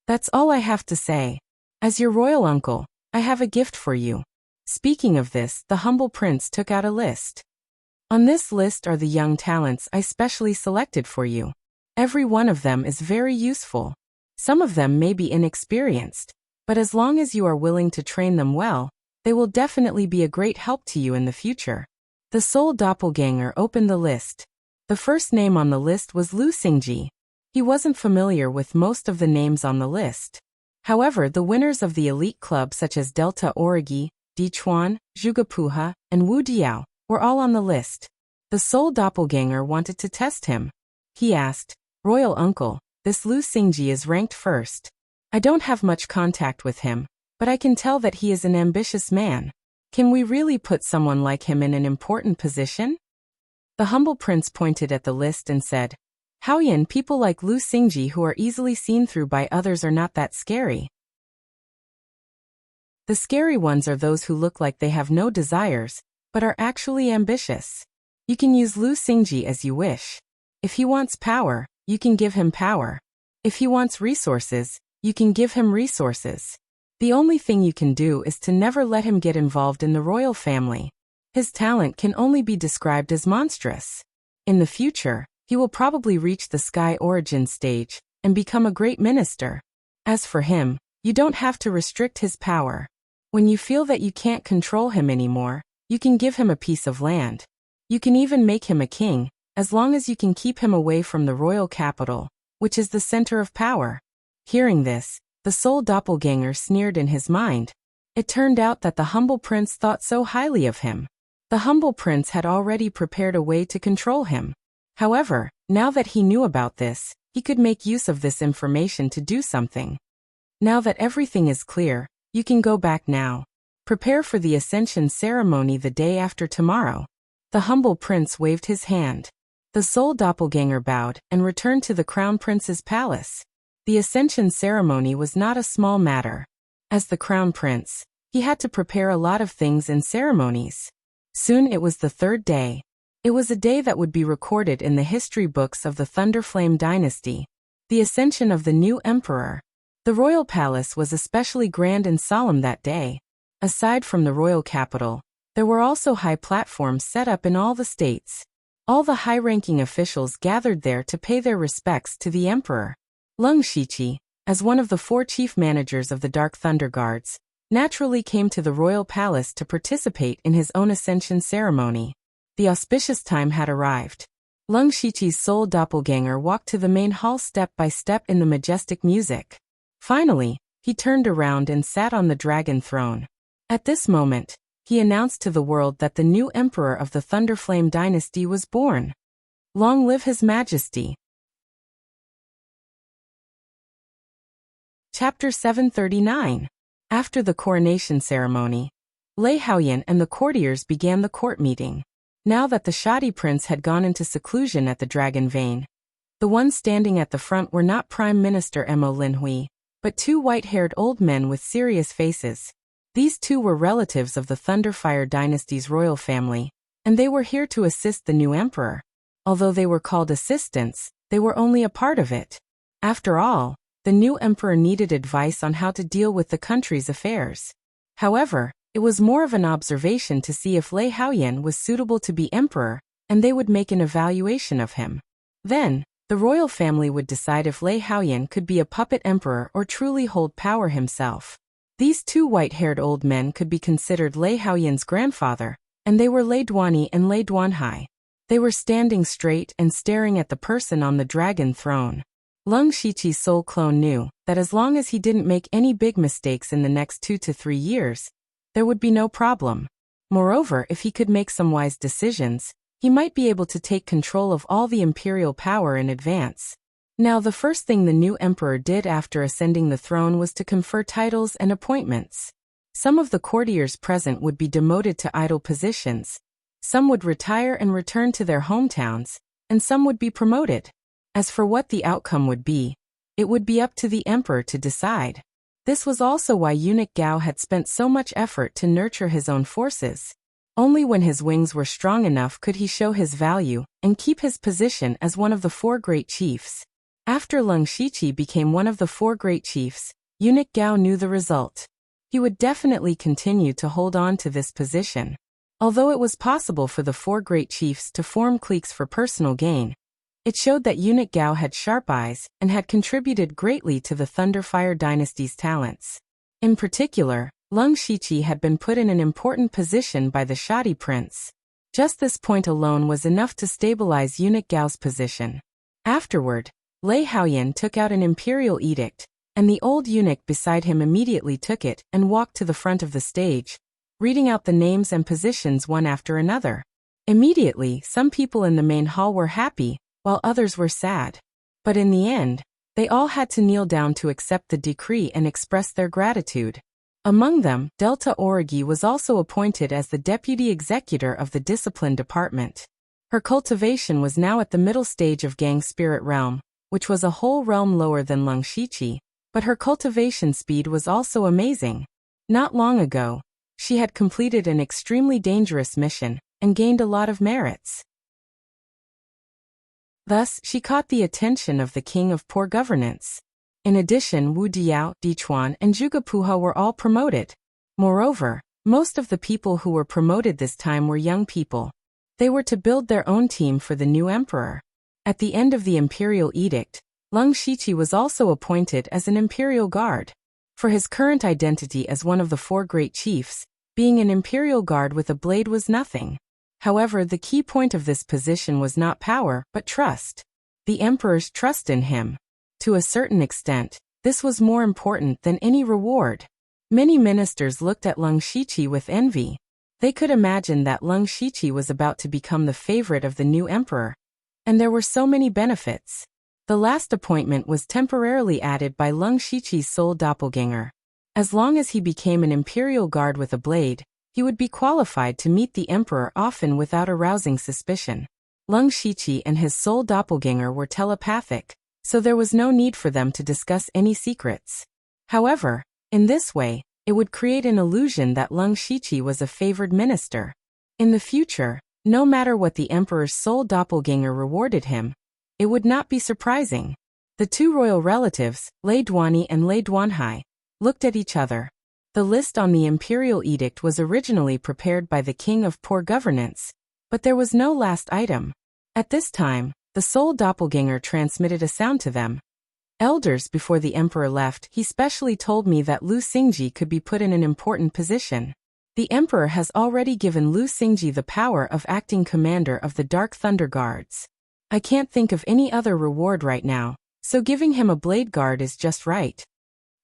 That's all I have to say. As your royal uncle, I have a gift for you. Speaking of this, the humble prince took out a list. On this list are the young talents I specially selected for you. Every one of them is very useful. Some of them may be inexperienced, but as long as you are willing to train them well, they will definitely be a great help to you in the future. The soul doppelganger opened the list. The first name on the list was Lu Xingji. He wasn't familiar with most of the names on the list. However, the winners of the elite club such as Delta Origi, Di Chuan, Zhugapuha, and Wu Diao were all on the list. The soul doppelganger wanted to test him. He asked, "Royal uncle, this Lu Xingji is ranked first. I don't have much contact with him, but I can tell that he is an ambitious man. Can we really put someone like him in an important position?" The humble prince pointed at the list and said, "Haoyan, people like Lu Xingji who are easily seen through by others are not that scary. The scary ones are those who look like they have no desires, but are actually ambitious. You can use Lu Xingji as you wish. If he wants power, you can give him power. If he wants resources, you can give him resources. The only thing you can do is to never let him get involved in the royal family. His talent can only be described as monstrous. In the future, he will probably reach the Sky Origin stage and become a great minister. As for him, you don't have to restrict his power. When you feel that you can't control him anymore, you can give him a piece of land. You can even make him a king, as long as you can keep him away from the royal capital, which is the center of power." Hearing this, the soul doppelganger sneered in his mind. It turned out that the humble prince thought so highly of him. The humble prince had already prepared a way to control him. However, now that he knew about this, he could make use of this information to do something. Now that everything is clear, you can go back now. Prepare for the ascension ceremony the day after tomorrow. The humble prince waved his hand. The soul doppelganger bowed and returned to the crown prince's palace. The ascension ceremony was not a small matter. As the crown prince, he had to prepare a lot of things and ceremonies. Soon it was the 3rd day. It was a day that would be recorded in the history books of the Thunderflame dynasty. The ascension of the new emperor. The royal palace was especially grand and solemn that day. Aside from the royal capital, there were also high platforms set up in all the states. All the high-ranking officials gathered there to pay their respects to the emperor. Lung Shiqi, as one of the 4 chief managers of the Dark Thunder Guards, naturally came to the royal palace to participate in his own ascension ceremony. The auspicious time had arrived. Lung Shiqi's soul doppelganger walked to the main hall step by step in the majestic music. Finally, he turned around and sat on the dragon throne. At this moment, he announced to the world that the new emperor of the Thunderflame dynasty was born. Long live His Majesty. Chapter 739. After the coronation ceremony, Lei Haoyan and the courtiers began the court meeting. Now that the shoddy prince had gone into seclusion at the Dragon Vein, the ones standing at the front were not Prime Minister Mo Linhui, but 2 white-haired old men with serious faces. These 2 were relatives of the Thunderfire dynasty's royal family, and they were here to assist the new emperor. Although they were called assistants, they were only a part of it. After all, the new emperor needed advice on how to deal with the country's affairs. However, it was more of an observation to see if Lei Haoyan was suitable to be emperor, and they would make an evaluation of him. Then, The royal family would decide if Lei Haoyan could be a puppet emperor or truly hold power himself. These two white-haired old men could be considered Lei Haoyan's grandfather, and they were Lei Duanyi and Lei Duanhai. They were standing straight and staring at the person on the dragon throne. Leng Shiqi's soul clone knew that as long as he didn't make any big mistakes in the next 2 to 3 years, there would be no problem. Moreover, if he could make some wise decisions, he might be able to take control of all the imperial power in advance. Now, the first thing the new emperor did after ascending the throne was to confer titles and appointments. Some of the courtiers present would be demoted to idle positions, some would retire and return to their hometowns, and some would be promoted. As for what the outcome would be, it would be up to the emperor to decide. This was also why eunuch Gao had spent so much effort to nurture his own forces. Only when his wings were strong enough could he show his value and keep his position as one of the 4 great chiefs. After Leng Shiqi became one of the 4 great chiefs, eunuch Gao knew the result. He would definitely continue to hold on to this position. Although it was possible for the 4 great chiefs to form cliques for personal gain, it showed that eunuch Gao had sharp eyes and had contributed greatly to the Thunderfire dynasty's talents. In particular, Leng Shiqi had been put in an important position by the Shadi prince. Just this point alone was enough to stabilize eunuch Gao's position. Afterward, Lei Haoyan took out an imperial edict, and the old eunuch beside him immediately took it and walked to the front of the stage, reading out the names and positions one after another. Immediately, some people in the main hall were happy, while others were sad. But in the end, they all had to kneel down to accept the decree and express their gratitude. Among them, Delta Origi was also appointed as the deputy executor of the discipline department. Her cultivation was now at the middle stage of Gang Spirit Realm, which was a whole realm lower than Leng Shiqi, but her cultivation speed was also amazing. Not long ago, she had completed an extremely dangerous mission and gained a lot of merits. Thus, she caught the attention of the king of poor governance. In addition, Wu Diao, Dichuan, and Zhuge Puha were all promoted. Moreover, most of the people who were promoted this time were young people. They were to build their own team for the new emperor. At the end of the imperial edict, Leng Shiqi was also appointed as an imperial guard. For his current identity as one of the 4 great chiefs, being an imperial guard with a blade was nothing. However, the key point of this position was not power, but trust. The emperor's trust in him. To a certain extent, this was more important than any reward. Many ministers looked at Leng Shiqi with envy. They could imagine that Leng Shiqi was about to become the favorite of the new emperor. And there were so many benefits. The last appointment was temporarily added by Leng Shiqi's soul doppelganger. As long as he became an imperial guard with a blade, he would be qualified to meet the emperor often without arousing suspicion. Leng Shiqi and his soul doppelganger were telepathic, so there was no need for them to discuss any secrets. However, in this way, it would create an illusion that Leng Shiqi was a favored minister. In the future, no matter what the emperor's soul doppelganger rewarded him, it would not be surprising. The 2 royal relatives, Lei Duanyi and Lei Duanhai, looked at each other. The list on the imperial edict was originally prepared by the king of poor governance, but there was no last item. At this time, the soul doppelganger transmitted a sound to them. Elders, before the emperor left, he specially told me that Lu Xingji could be put in an important position. The emperor has already given Lu Xingji the power of acting commander of the Dark Thunder Guards. I can't think of any other reward right now, so giving him a blade guard is just right.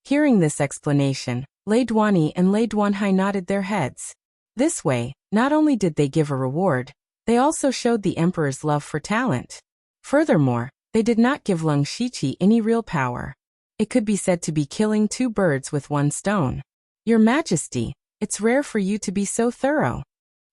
Hearing this explanation, Lei Duanyi and Lei Duanhai nodded their heads. This way, not only did they give a reward, they also showed the emperor's love for talent. Furthermore, they did not give Leng Shiqi any real power. It could be said to be killing 2 birds with 1 stone. Your Majesty, it's rare for you to be so thorough.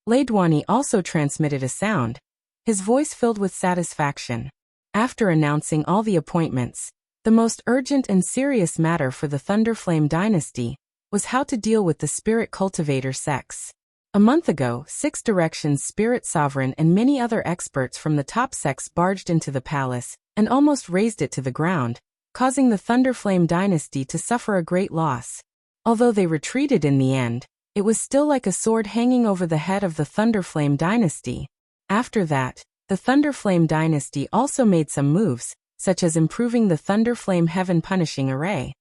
Lei Duanyi also transmitted a sound, his voice filled with satisfaction. After announcing all the appointments, the most urgent and serious matter for the Thunderflame dynasty was how to deal with the spirit cultivator sects. A month ago, 6 Directions Spirit Sovereign and many other experts from the top sects barged into the palace and almost razed it to the ground, causing the Thunderflame dynasty to suffer a great loss. Although they retreated in the end, it was still like a sword hanging over the head of the Thunderflame dynasty. After that, the Thunderflame dynasty also made some moves, such as improving the Thunder Flame Heaven Punishing Array.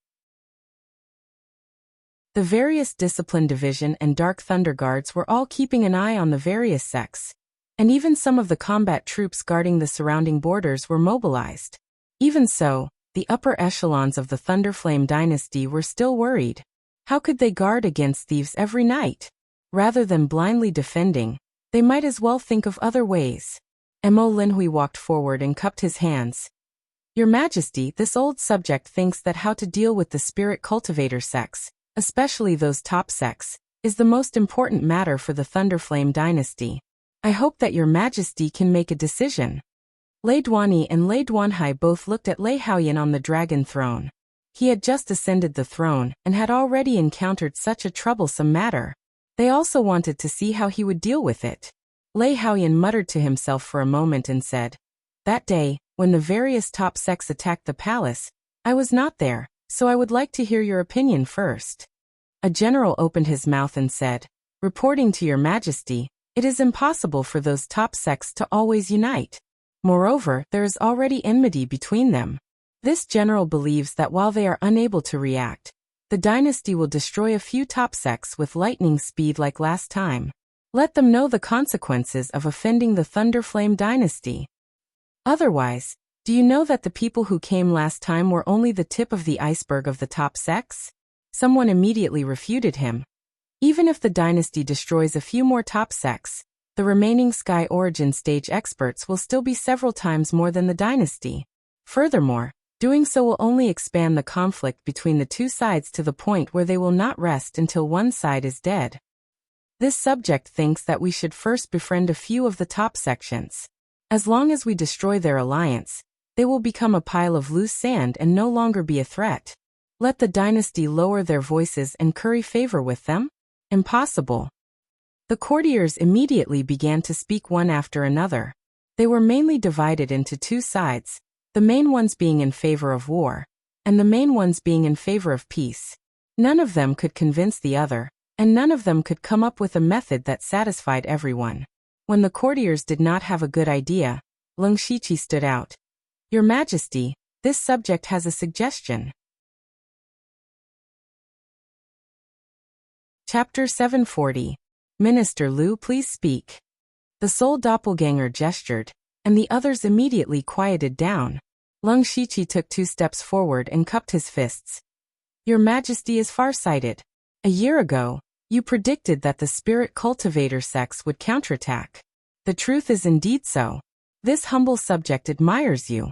The various Discipline Division and Dark Thunder Guards were all keeping an eye on the various sects, and even some of the combat troops guarding the surrounding borders were mobilized. Even so, the upper echelons of the Thunderflame dynasty were still worried. How could they guard against thieves every night? Rather than blindly defending, they might as well think of other ways. Mo Linhui walked forward and cupped his hands. Your Majesty, this old subject thinks that how to deal with the spirit cultivator sects, especially those top sects, is the most important matter for the Thunderflame dynasty. I hope that Your Majesty can make a decision. Lei Duani and Lei Duanhai both looked at Lei Haoyan on the dragon throne. He had just ascended the throne and had already encountered such a troublesome matter. They also wanted to see how he would deal with it. Lei Haoyan muttered to himself for a moment and said, "That day, when the various top sects attacked the palace, I was not there, so I would like to hear your opinion first." A general opened his mouth and said, "Reporting to Your Majesty, it is impossible for those top sects to always unite. Moreover, there is already enmity between them. This general believes that while they are unable to react, the dynasty will destroy a few top sects with lightning speed like last time. Let them know the consequences of offending the Thunderflame dynasty. Otherwise, do you know that the people who came last time were only the tip of the iceberg of the top sects?" Someone immediately refuted him. Even if the dynasty destroys a few more top sects, the remaining Sky Origin stage experts will still be several times more than the dynasty. Furthermore, doing so will only expand the conflict between the two sides to the point where they will not rest until one side is dead. This subject thinks that we should first befriend a few of the top sections. As long as we destroy their alliance, they will become a pile of loose sand and no longer be a threat. Let the dynasty lower their voices and curry favor with them? Impossible. The courtiers immediately began to speak one after another. They were mainly divided into two sides, the main ones being in favor of war, and the main ones being in favor of peace. None of them could convince the other, and none of them could come up with a method that satisfied everyone. When the courtiers did not have a good idea, Leng Shiqi stood out. "Your Majesty, this subject has a suggestion." Chapter 740. Minister Liu, please speak. The Soul Doppelganger gestured, and the others immediately quieted down. Leng Shiqi took 2 steps forward and cupped his fists. "Your Majesty is farsighted. A year ago, you predicted that the spirit cultivator sects would counterattack. The truth is indeed so. This humble subject admires you."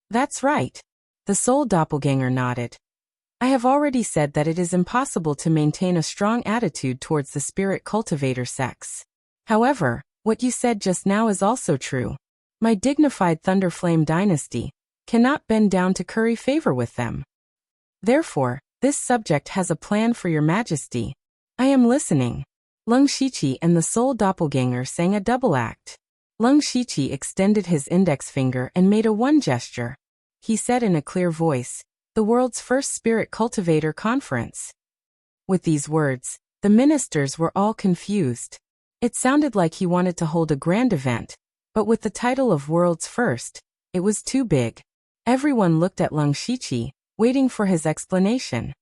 "That's right." The Soul Doppelganger nodded. "I have already said that it is impossible to maintain a strong attitude towards the spirit cultivator sects. However, what you said just now is also true. My dignified Thunderflame dynasty cannot bend down to curry favor with them. Therefore, this subject has a plan for Your Majesty. I am listening." Leng Shiqi and the Soul Doppelganger sang a double act. Leng Shiqi extended his index finger and made a 1 gesture. He said in a clear voice, "The world's first spirit cultivator conference." With these words, the ministers were all confused. It sounded like he wanted to hold a grand event, but with the title of world's first, it was too big. Everyone looked at Leng Shiqi, waiting for his explanation.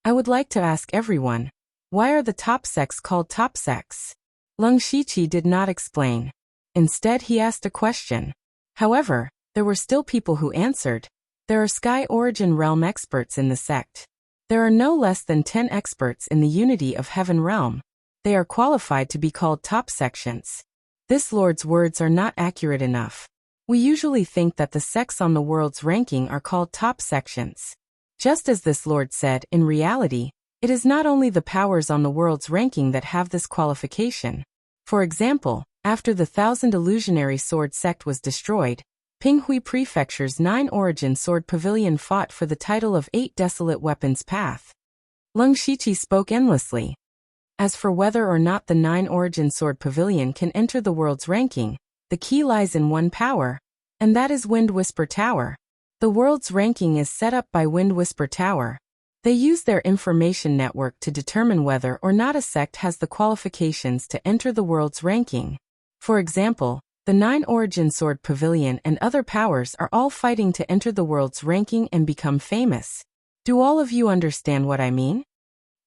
"I would like to ask everyone, why are the top sects called top sects?" Leng Shiqi did not explain. Instead, he asked a question. However, there were still people who answered. There are Sky Origin Realm experts in the sect. There are no less than 10 experts in the Unity of Heaven Realm. They are qualified to be called top sections. This Lord's words are not accurate enough. We usually think that the sects on the world's ranking are called top sections. Just as this Lord said, in reality, it is not only the powers on the world's ranking that have this qualification. For example, after the 1000 Illusionary Sword sect was destroyed, Pinghui Prefecture's 9 Origin Sword Pavilion fought for the title of 8 Desolate Weapons Path. Leng Shiqi spoke endlessly. As for whether or not the 9 Origin Sword Pavilion can enter the world's ranking, the key lies in one power, and that is Wind Whisper Tower. The world's ranking is set up by Wind Whisper Tower. They use their information network to determine whether or not a sect has the qualifications to enter the world's ranking. For example, The 9 Origin Sword Pavilion and other powers are all fighting to enter the world's ranking and become famous. Do all of you understand what I mean?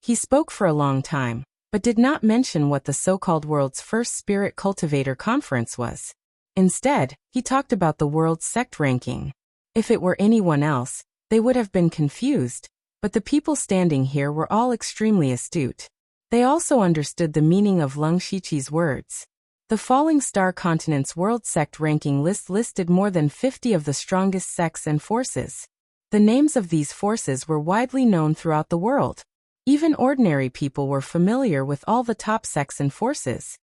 He spoke for a long time, but did not mention what the so-called world's first spirit cultivator conference was. Instead, he talked about the world's sect ranking. If it were anyone else, they would have been confused, but the people standing here were all extremely astute. They also understood the meaning of Lung Shiqi's words. The Falling Star Continent's World Sect Ranking list listed more than 50 of the strongest sects and forces. The names of these forces were widely known throughout the world. Even ordinary people were familiar with all the top sects and forces.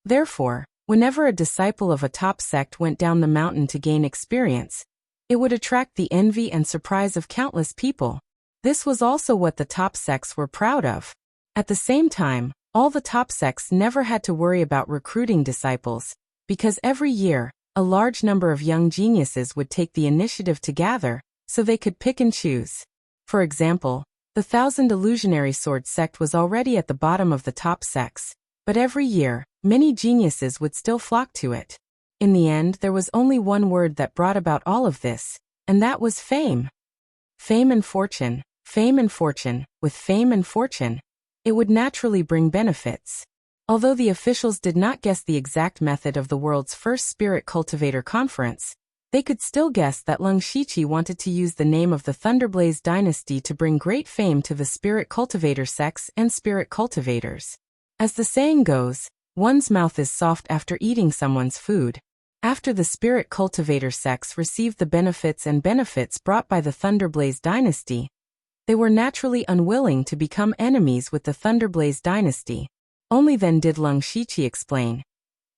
Therefore, whenever a disciple of a top sect went down the mountain to gain experience, it would attract the envy and surprise of countless people. This was also what the top sects were proud of. At the same time, all the top sects never had to worry about recruiting disciples, because every year, a large number of young geniuses would take the initiative to gather, so they could pick and choose. For example, the Thousand Illusionary Sword sect was already at the bottom of the top sects, but every year, many geniuses would still flock to it. In the end, there was only one word that brought about all of this, and that was fame. Fame and fortune, with fame and fortune, it would naturally bring benefits. Although the officials did not guess the exact method of the world's first spirit cultivator conference, they could still guess that Lung Shiqi wanted to use the name of the Thunderblaze dynasty to bring great fame to the spirit cultivator sects and spirit cultivators. As the saying goes, one's mouth is soft after eating someone's food. After the spirit cultivator sects received the benefits brought by the Thunderblaze dynasty, they were naturally unwilling to become enemies with the Thunderblaze dynasty. Only then did Lung Shiqi explain,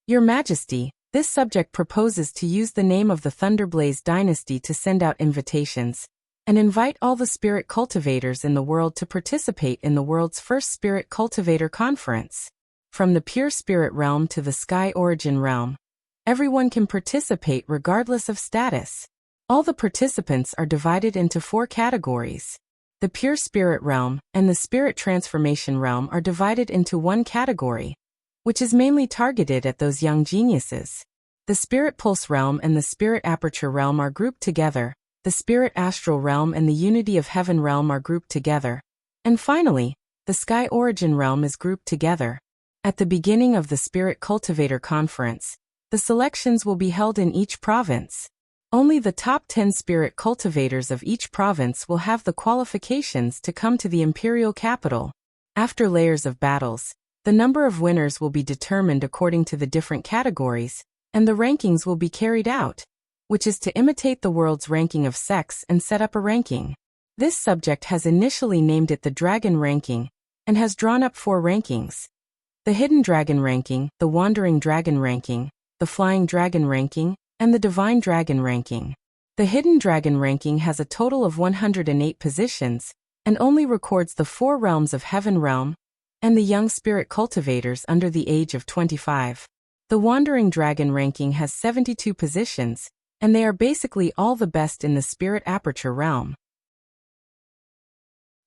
"Your Majesty, this subject proposes to use the name of the Thunderblaze dynasty to send out invitations and invite all the spirit cultivators in the world to participate in the world's first spirit cultivator conference. From the pure spirit realm to the sky origin realm, everyone can participate regardless of status. All the participants are divided into 4 categories. The pure spirit realm and the spirit transformation realm are divided into 1 category, which is mainly targeted at those young geniuses. The spirit pulse realm and the spirit aperture realm are grouped together, the spirit astral realm and the unity of heaven realm are grouped together, and finally, the sky origin realm is grouped together. At the beginning of the spirit cultivator conference, the selections will be held in each province. Only the top 10 spirit cultivators of each province will have the qualifications to come to the imperial capital. After layers of battles, the number of winners will be determined according to the different categories, and the rankings will be carried out, which is to imitate the world's ranking of sects and set up a ranking. This subject has initially named it the Dragon Ranking, and has drawn up 4 rankings. The Hidden Dragon Ranking, the Wandering Dragon Ranking, the Flying Dragon Ranking, and the Divine Dragon Ranking. The Hidden Dragon Ranking has a total of 108 positions, and only records the 4 realms of Heaven Realm, and the young spirit cultivators under the age of 25. The Wandering Dragon Ranking has 72 positions, and they are basically all the best in the Spirit Aperture realm.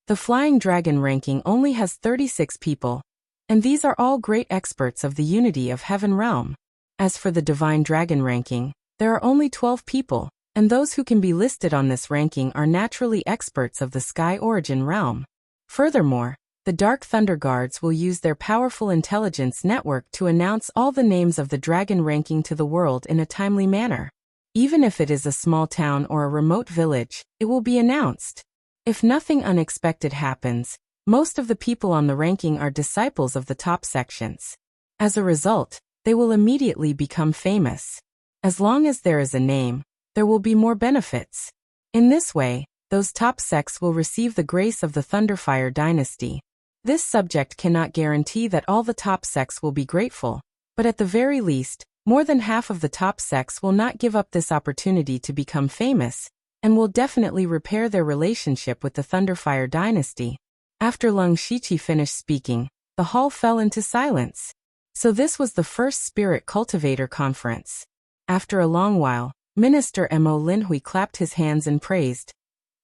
The Flying Dragon Ranking only has 36 people, and these are all great experts of the unity of Heaven Realm. As for the Divine Dragon Ranking, there are only 12 people, and those who can be listed on this ranking are naturally experts of the Sky Origin realm. Furthermore, the Dark Thunder Guards will use their powerful intelligence network to announce all the names of the dragon ranking to the world in a timely manner. Even if it is a small town or a remote village, it will be announced. If nothing unexpected happens, most of the people on the ranking are disciples of the top sections. As a result, they will immediately become famous. As long as there is a name, there will be more benefits. In this way, those top sects will receive the grace of the Thunderfire dynasty. This subject cannot guarantee that all the top sects will be grateful, but at the very least, more than half of the top sects will not give up this opportunity to become famous, and will definitely repair their relationship with the Thunderfire dynasty. After Lung Shiqi finished speaking, the hall fell into silence. So this was the first Spirit Cultivator Conference. After a long while, Minister Mo Linhui clapped his hands and praised.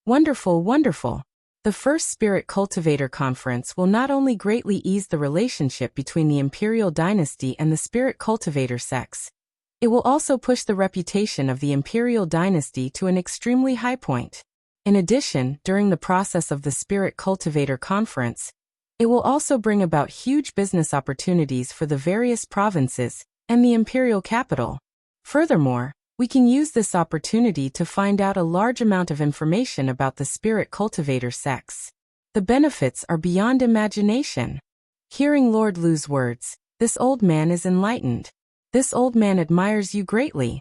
Wonderful, wonderful. The The first Spirit Cultivator Conference will not only greatly ease the relationship between the Imperial Dynasty and the Spirit Cultivator sects, it will also push the reputation of the Imperial Dynasty to an extremely high point. In addition, during the process of the Spirit Cultivator Conference, it will also bring about huge business opportunities for the various provinces and the imperial capital. Furthermore, we can use this opportunity to find out a large amount of information about the Spirit Cultivator sects. The benefits are beyond imagination. Hearing Lord Lu's words, this old man is enlightened. This old man admires you greatly.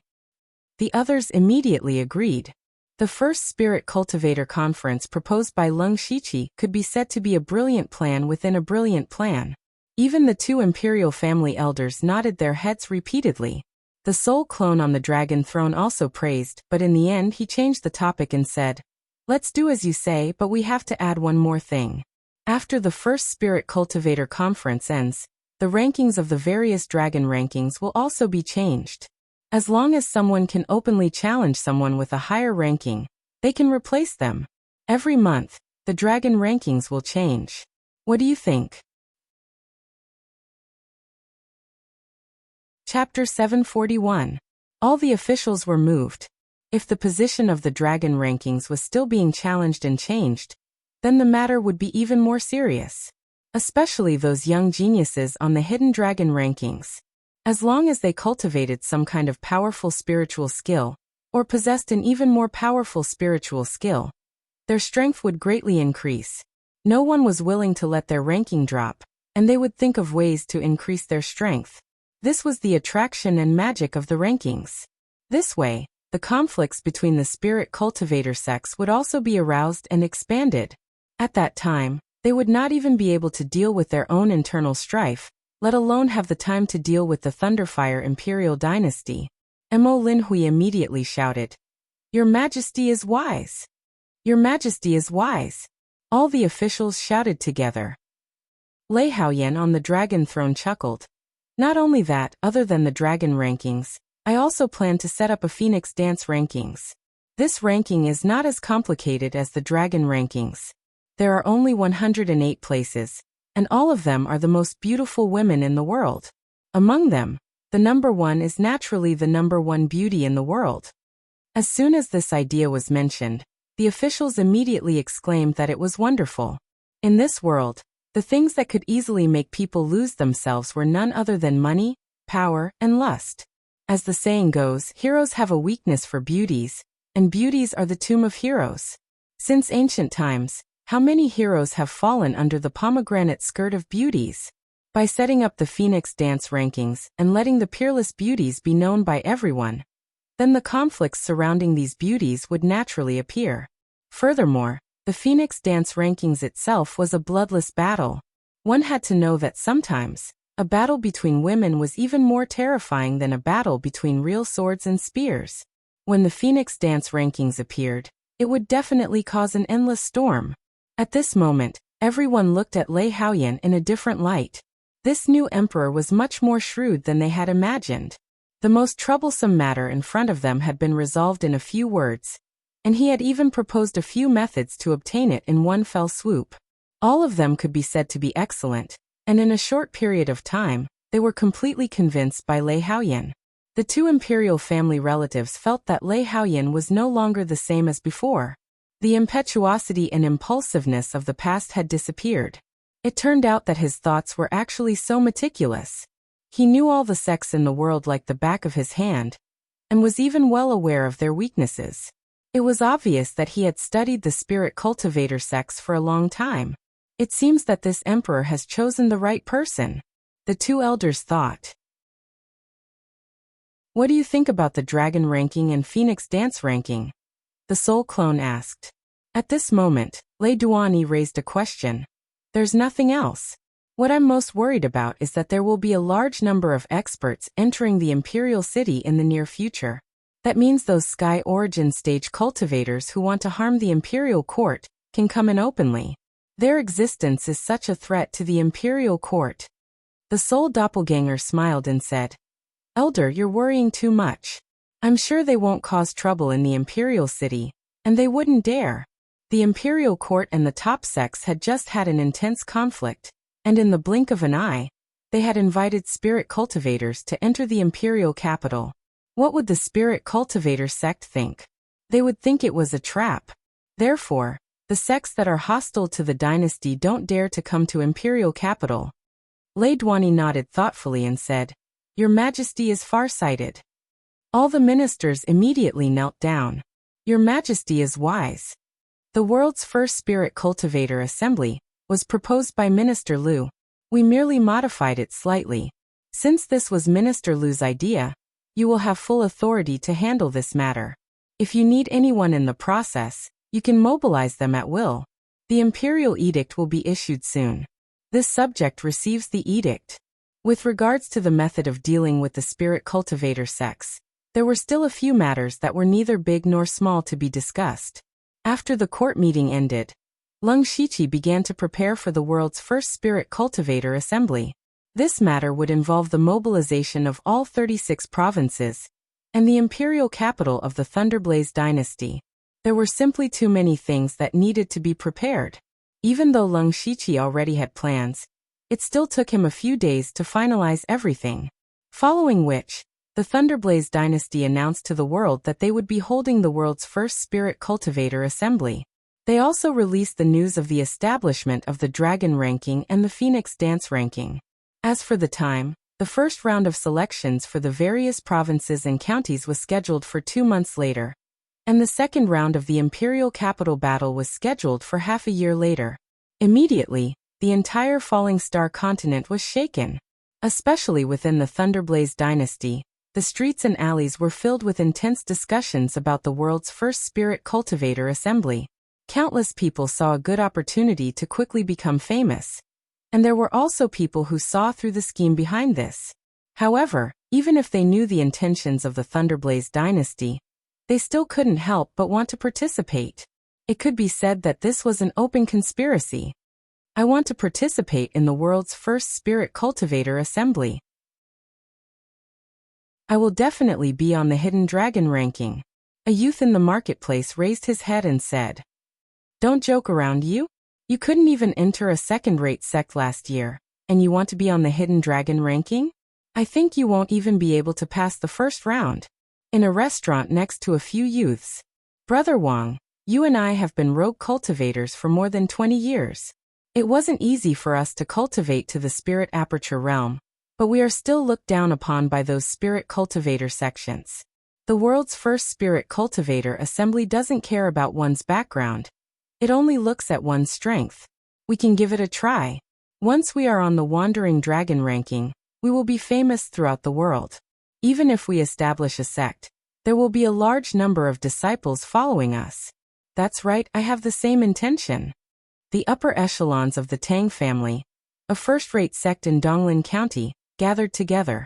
The others immediately agreed. The first Spirit Cultivator Conference proposed by Lung Shiqi could be said to be a brilliant plan within a brilliant plan. Even the two imperial family elders nodded their heads repeatedly. The soul clone on the dragon throne also praised, but in the end he changed the topic and said, "Let's do as you say, but we have to add one more thing. After the first Spirit Cultivator Conference ends, the rankings of the various dragon rankings will also be changed. As long as someone can openly challenge someone with a higher ranking, they can replace them. Every month, the dragon rankings will change. What do you think?" Chapter 741. All the officials were moved. If the position of the dragon rankings was still being challenged and changed, then the matter would be even more serious. Especially those young geniuses on the hidden dragon rankings. As long as they cultivated some kind of powerful spiritual skill, or possessed an even more powerful spiritual skill, their strength would greatly increase. No one was willing to let their ranking drop, and they would think of ways to increase their strength. This was the attraction and magic of the rankings. This way, the conflicts between the Spirit Cultivator sects would also be aroused and expanded. At that time, they would not even be able to deal with their own internal strife, let alone have the time to deal with the Thunderfire Imperial Dynasty. Mo Linhui immediately shouted, "Your Majesty is wise! Your Majesty is wise!" All the officials shouted together. Lei Haoyan on the dragon throne chuckled. "Not only that, other than the dragon rankings, I also plan to set up a Phoenix Dance rankings. This ranking is not as complicated as the dragon rankings. There are only 108 places, and all of them are the most beautiful women in the world. Among them, the number one is naturally the number one beauty in the world." As soon as this idea was mentioned, the officials immediately exclaimed that it was wonderful. In this world, the things that could easily make people lose themselves were none other than money, power, and lust. As the saying goes, heroes have a weakness for beauties, and beauties are the tomb of heroes. Since ancient times, how many heroes have fallen under the pomegranate skirt of beauties? By setting up the Phoenix Dance rankings and letting the peerless beauties be known by everyone, then the conflicts surrounding these beauties would naturally appear. Furthermore, the Phoenix Dance rankings itself was a bloodless battle. One had to know that sometimes, a battle between women was even more terrifying than a battle between real swords and spears. When the Phoenix Dance rankings appeared, it would definitely cause an endless storm. At this moment, everyone looked at Lei Haoyan in a different light. This new emperor was much more shrewd than they had imagined. The most troublesome matter in front of them had been resolved in a few words, and he had even proposed a few methods to obtain it in one fell swoop. All of them could be said to be excellent, and in a short period of time, they were completely convinced by Lei Haoyan. The two imperial family relatives felt that Lei Haoyan was no longer the same as before. The impetuosity and impulsiveness of the past had disappeared. It turned out that his thoughts were actually so meticulous. He knew all the sects in the world like the back of his hand, and was even well aware of their weaknesses. It was obvious that he had studied the Spirit Cultivator sects for a long time. It seems that this emperor has chosen the right person, the two elders thought. "What do you think about the dragon ranking and Phoenix Dance ranking?" the soul clone asked. At this moment, Lei Duani raised a question. "There's nothing else. What I'm most worried about is that there will be a large number of experts entering the Imperial City in the near future. That means those Sky Origin stage cultivators who want to harm the Imperial Court can come in openly. Their existence is such a threat to the Imperial Court." The soul doppelganger smiled and said, "Elder, you're worrying too much. I'm sure they won't cause trouble in the Imperial City, and they wouldn't dare. The imperial court and the top sects had just had an intense conflict, and in the blink of an eye, they had invited spirit cultivators to enter the imperial capital. What would the spirit cultivator sect think? They would think it was a trap. Therefore, the sects that are hostile to the dynasty don't dare to come to imperial capital. Lei Duani nodded thoughtfully and said, "Your Majesty is far-sighted." All the ministers immediately knelt down. "Your Majesty is wise." The world's first spirit cultivator assembly was proposed by Minister Liu. We merely modified it slightly. Since this was Minister Liu's idea, you will have full authority to handle this matter. If you need anyone in the process, you can mobilize them at will. The imperial edict will be issued soon. This subject receives the edict. With regards to the method of dealing with the spirit cultivator sects, there were still a few matters that were neither big nor small to be discussed. After the court meeting ended, Lung Shiqi began to prepare for the world's first spirit cultivator assembly. This matter would involve the mobilization of all 36 provinces and the imperial capital of the Thunderblaze dynasty. There were simply too many things that needed to be prepared. Even though Lung Shiqi already had plans, it still took him a few days to finalize everything. Following which, the Thunderblaze dynasty announced to the world that they would be holding the world's first spirit cultivator assembly. They also released the news of the establishment of the Dragon ranking and the Phoenix Dance ranking. As for the time, the first round of selections for the various provinces and counties was scheduled for 2 months later, and the second round of the Imperial Capital battle was scheduled for half a year later. Immediately, the entire Falling Star continent was shaken. Especially within the Thunderblaze dynasty, the streets and alleys were filled with intense discussions about the world's first spirit cultivator assembly. Countless people saw a good opportunity to quickly become famous. And there were also people who saw through the scheme behind this. However, even if they knew the intentions of the Thunderblaze dynasty, they still couldn't help but want to participate. It could be said that this was an open conspiracy. I want to participate in the world's first spirit cultivator assembly. I will definitely be on the Hidden Dragon ranking. A youth in the marketplace raised his head and said, "Don't joke around, you? You couldn't even enter a second-rate sect last year, and you want to be on the Hidden Dragon ranking? I think you won't even be able to pass the first round." In a restaurant next to a few youths, "Brother Wang, you and I have been rogue cultivators for more than 20 years. It wasn't easy for us to cultivate to the spirit aperture realm, but we are still looked down upon by those spirit cultivator sections. The world's first spirit cultivator assembly doesn't care about one's background. It only looks at one's strength. We can give it a try. Once we are on the Wandering Dragon ranking, we will be famous throughout the world. Even if we establish a sect, there will be a large number of disciples following us." "That's right, I have the same intention." The upper echelons of the Tang family, a first-rate sect in Donglin County, gathered together.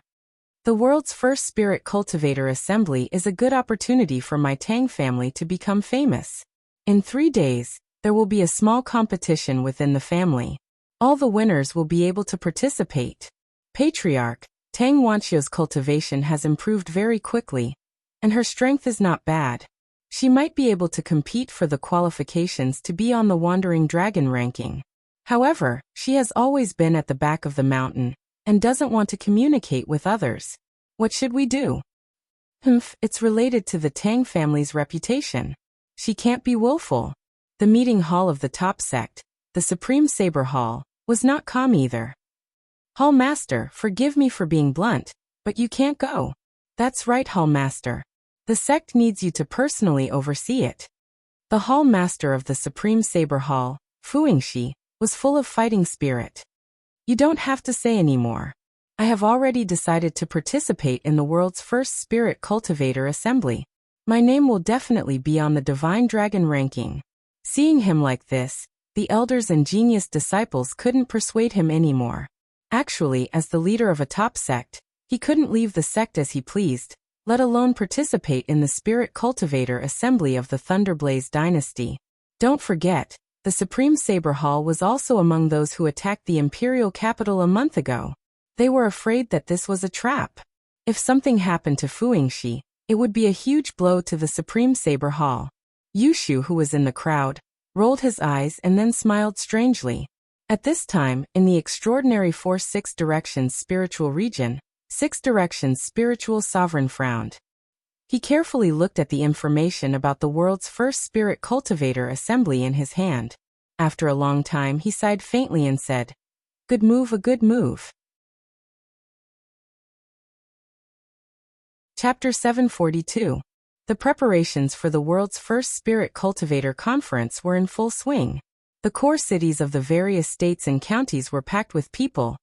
"The world's first spirit cultivator assembly is a good opportunity for my Tang family to become famous. In 3 days, there will be a small competition within the family. All the winners will be able to participate. Patriarch, Tang Wanqiu's cultivation has improved very quickly, and her strength is not bad. She might be able to compete for the qualifications to be on the Wandering Dragon ranking. However, she has always been at the back of the mountain, and doesn't want to communicate with others. What should we do?" It's related to the Tang family's reputation. She can't be willful." The meeting hall of the top sect, the Supreme Saber Hall, was not calm either. "Hall Master, forgive me for being blunt, but you can't go." "That's right, Hall Master. The sect needs you to personally oversee it." The Hall Master of the Supreme Saber Hall, Fuingxi, was full of fighting spirit. "You don't have to say anymore. I have already decided to participate in the world's first spirit cultivator assembly. My name will definitely be on the Divine Dragon ranking." Seeing him like this, the elders and genius disciples couldn't persuade him anymore. Actually, as the leader of a top sect, he couldn't leave the sect as he pleased, let alone participate in the spirit cultivator assembly of the Thunderblaze dynasty. Don't forget, the Supreme Saber Hall was also among those who attacked the imperial capital a month ago. They were afraid that this was a trap. If something happened to Fuingxi, it would be a huge blow to the Supreme Saber Hall. Yushu, who was in the crowd, rolled his eyes and then smiled strangely. At this time, in the extraordinary Force 6 Directions spiritual region, 6 Directions spiritual sovereign frowned. He carefully looked at the information about the world's first spirit cultivator assembly in his hand. After a long time he sighed faintly and said, "Good move, a good move." Chapter 742. The preparations for the world's first spirit cultivator conference were in full swing. The core cities of the various states and counties were packed with people,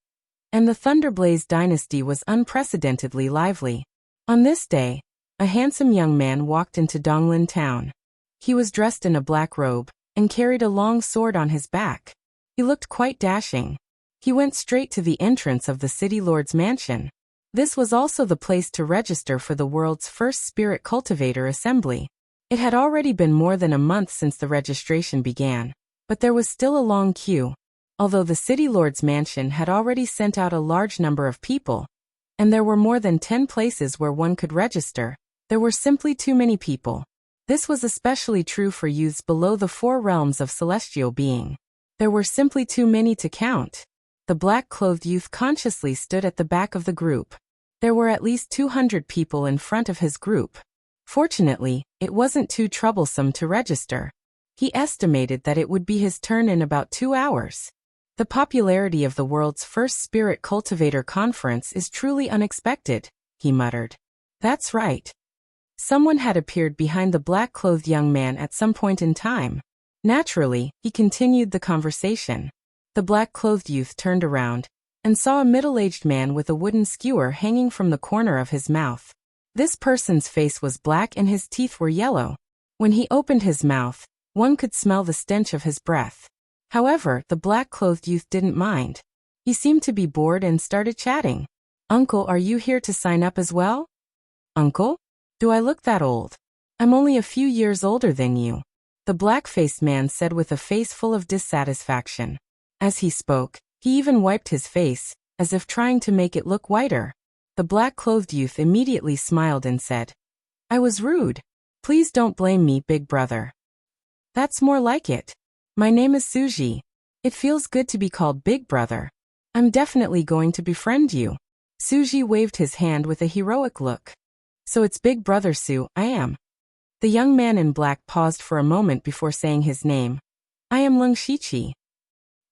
and the Thunderblaze dynasty was unprecedentedly lively. On this day, a handsome young man walked into Donglin town. He was dressed in a black robe and carried a long sword on his back. He looked quite dashing. He went straight to the entrance of the city lord's mansion. This was also the place to register for the world's first spirit cultivator assembly. It had already been more than a month since the registration began, but there was still a long queue. Although the city lord's mansion had already sent out a large number of people, and there were more than 10 places where one could register, there were simply too many people. This was especially true for youths below the 4 realms of celestial being. There were simply too many to count. The black-clothed youth consciously stood at the back of the group. There were at least 200 people in front of his group. Fortunately, it wasn't too troublesome to register. He estimated that it would be his turn in about 2 hours. The popularity of the world's first spirit cultivator conference is truly unexpected, he muttered. That's right. Someone had appeared behind the black-clothed young man at some point in time. Naturally, he continued the conversation. The black-clothed youth turned around and saw a middle-aged man with a wooden skewer hanging from the corner of his mouth. This person's face was black and his teeth were yellow. When he opened his mouth, one could smell the stench of his breath. However, the black-clothed youth didn't mind. He seemed to be bored and started chatting. "Uncle, are you here to sign up as well?" "Uncle? Do I look that old? I'm only a few years older than you," the black-faced man said with a face full of dissatisfaction. As he spoke, he even wiped his face, as if trying to make it look whiter. The black-clothed youth immediately smiled and said, "I was rude. Please don't blame me, big brother." "That's more like it. My name is Suji. It feels good to be called big brother. I'm definitely going to befriend you." Suji waved his hand with a heroic look. "So it's Big Brother Su, I am." The young man in black paused for a moment before saying his name. "I am Lung Shichi."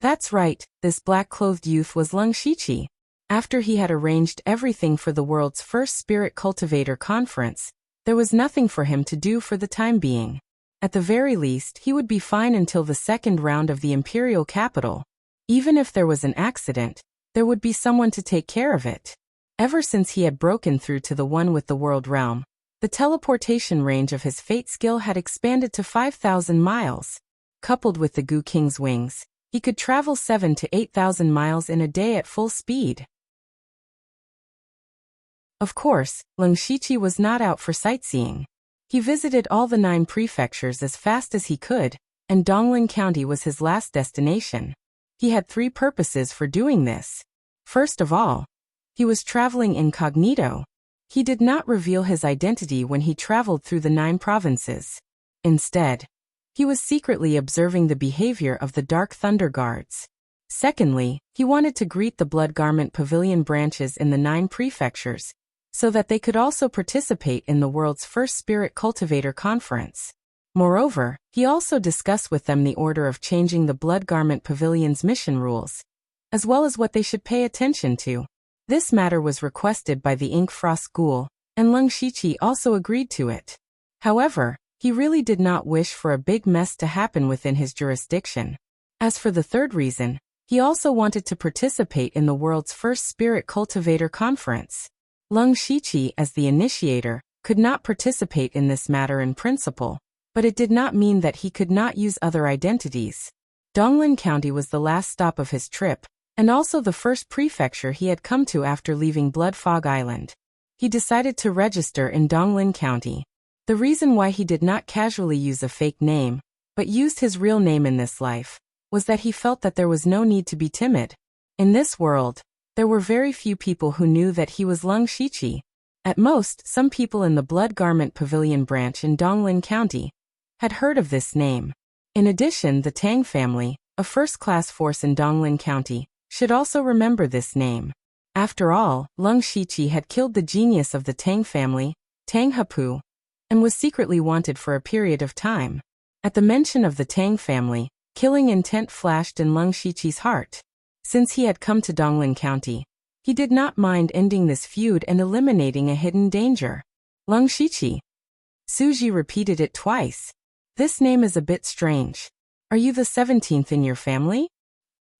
That's right, this black-clothed youth was Lung Shichi. After he had arranged everything for the world's first spirit cultivator conference, there was nothing for him to do for the time being. At the very least, he would be fine until the second round of the imperial capital. Even if there was an accident, there would be someone to take care of it. Ever since he had broken through to the one with the world realm, the teleportation range of his fate skill had expanded to 5,000 miles. Coupled with the Goo King's wings, he could travel 7,000 to 8,000 miles in a day at full speed. Of course, Lung Shichi was not out for sightseeing. He visited all the 9 prefectures as fast as he could, and Donglin County was his last destination. He had 3 purposes for doing this. First of all, he was traveling incognito. He did not reveal his identity when he traveled through the 9 provinces. Instead, he was secretly observing the behavior of the Dark Thunder Guards. Secondly, he wanted to greet the Blood Garment Pavilion branches in the 9 prefectures, so that they could also participate in the world's first Spirit Cultivator Conference. Moreover, he also discussed with them the order of changing the Blood Garment Pavilion's mission rules, as well as what they should pay attention to. This matter was requested by the Ink Frost Ghoul, and Lung Shichi also agreed to it. However, he really did not wish for a big mess to happen within his jurisdiction. As for the third reason, he also wanted to participate in the world's first Spirit Cultivator Conference. Lung Shichi, as the initiator, could not participate in this matter in principle, but it did not mean that he could not use other identities. Donglin County was the last stop of his trip, and also the first prefecture he had come to after leaving Blood Fog Island. He decided to register in Donglin County. The reason why he did not casually use a fake name, but used his real name in this life, was that he felt that there was no need to be timid. In this world, there were very few people who knew that he was Lung Shichi. At most, some people in the Blood Garment Pavilion branch in Donglin County had heard of this name. In addition, the Tang family, a first-class force in Donglin County, should also remember this name. After all, Leng Shiqi had killed the genius of the Tang family, Tang Hepu, and was secretly wanted for a period of time. At the mention of the Tang family, killing intent flashed in Leng Shiqi's heart. Since he had come to Donglin County, he did not mind ending this feud and eliminating a hidden danger. Leng Shiqi. Suji repeated it twice. This name is a bit strange. Are you the 17th in your family?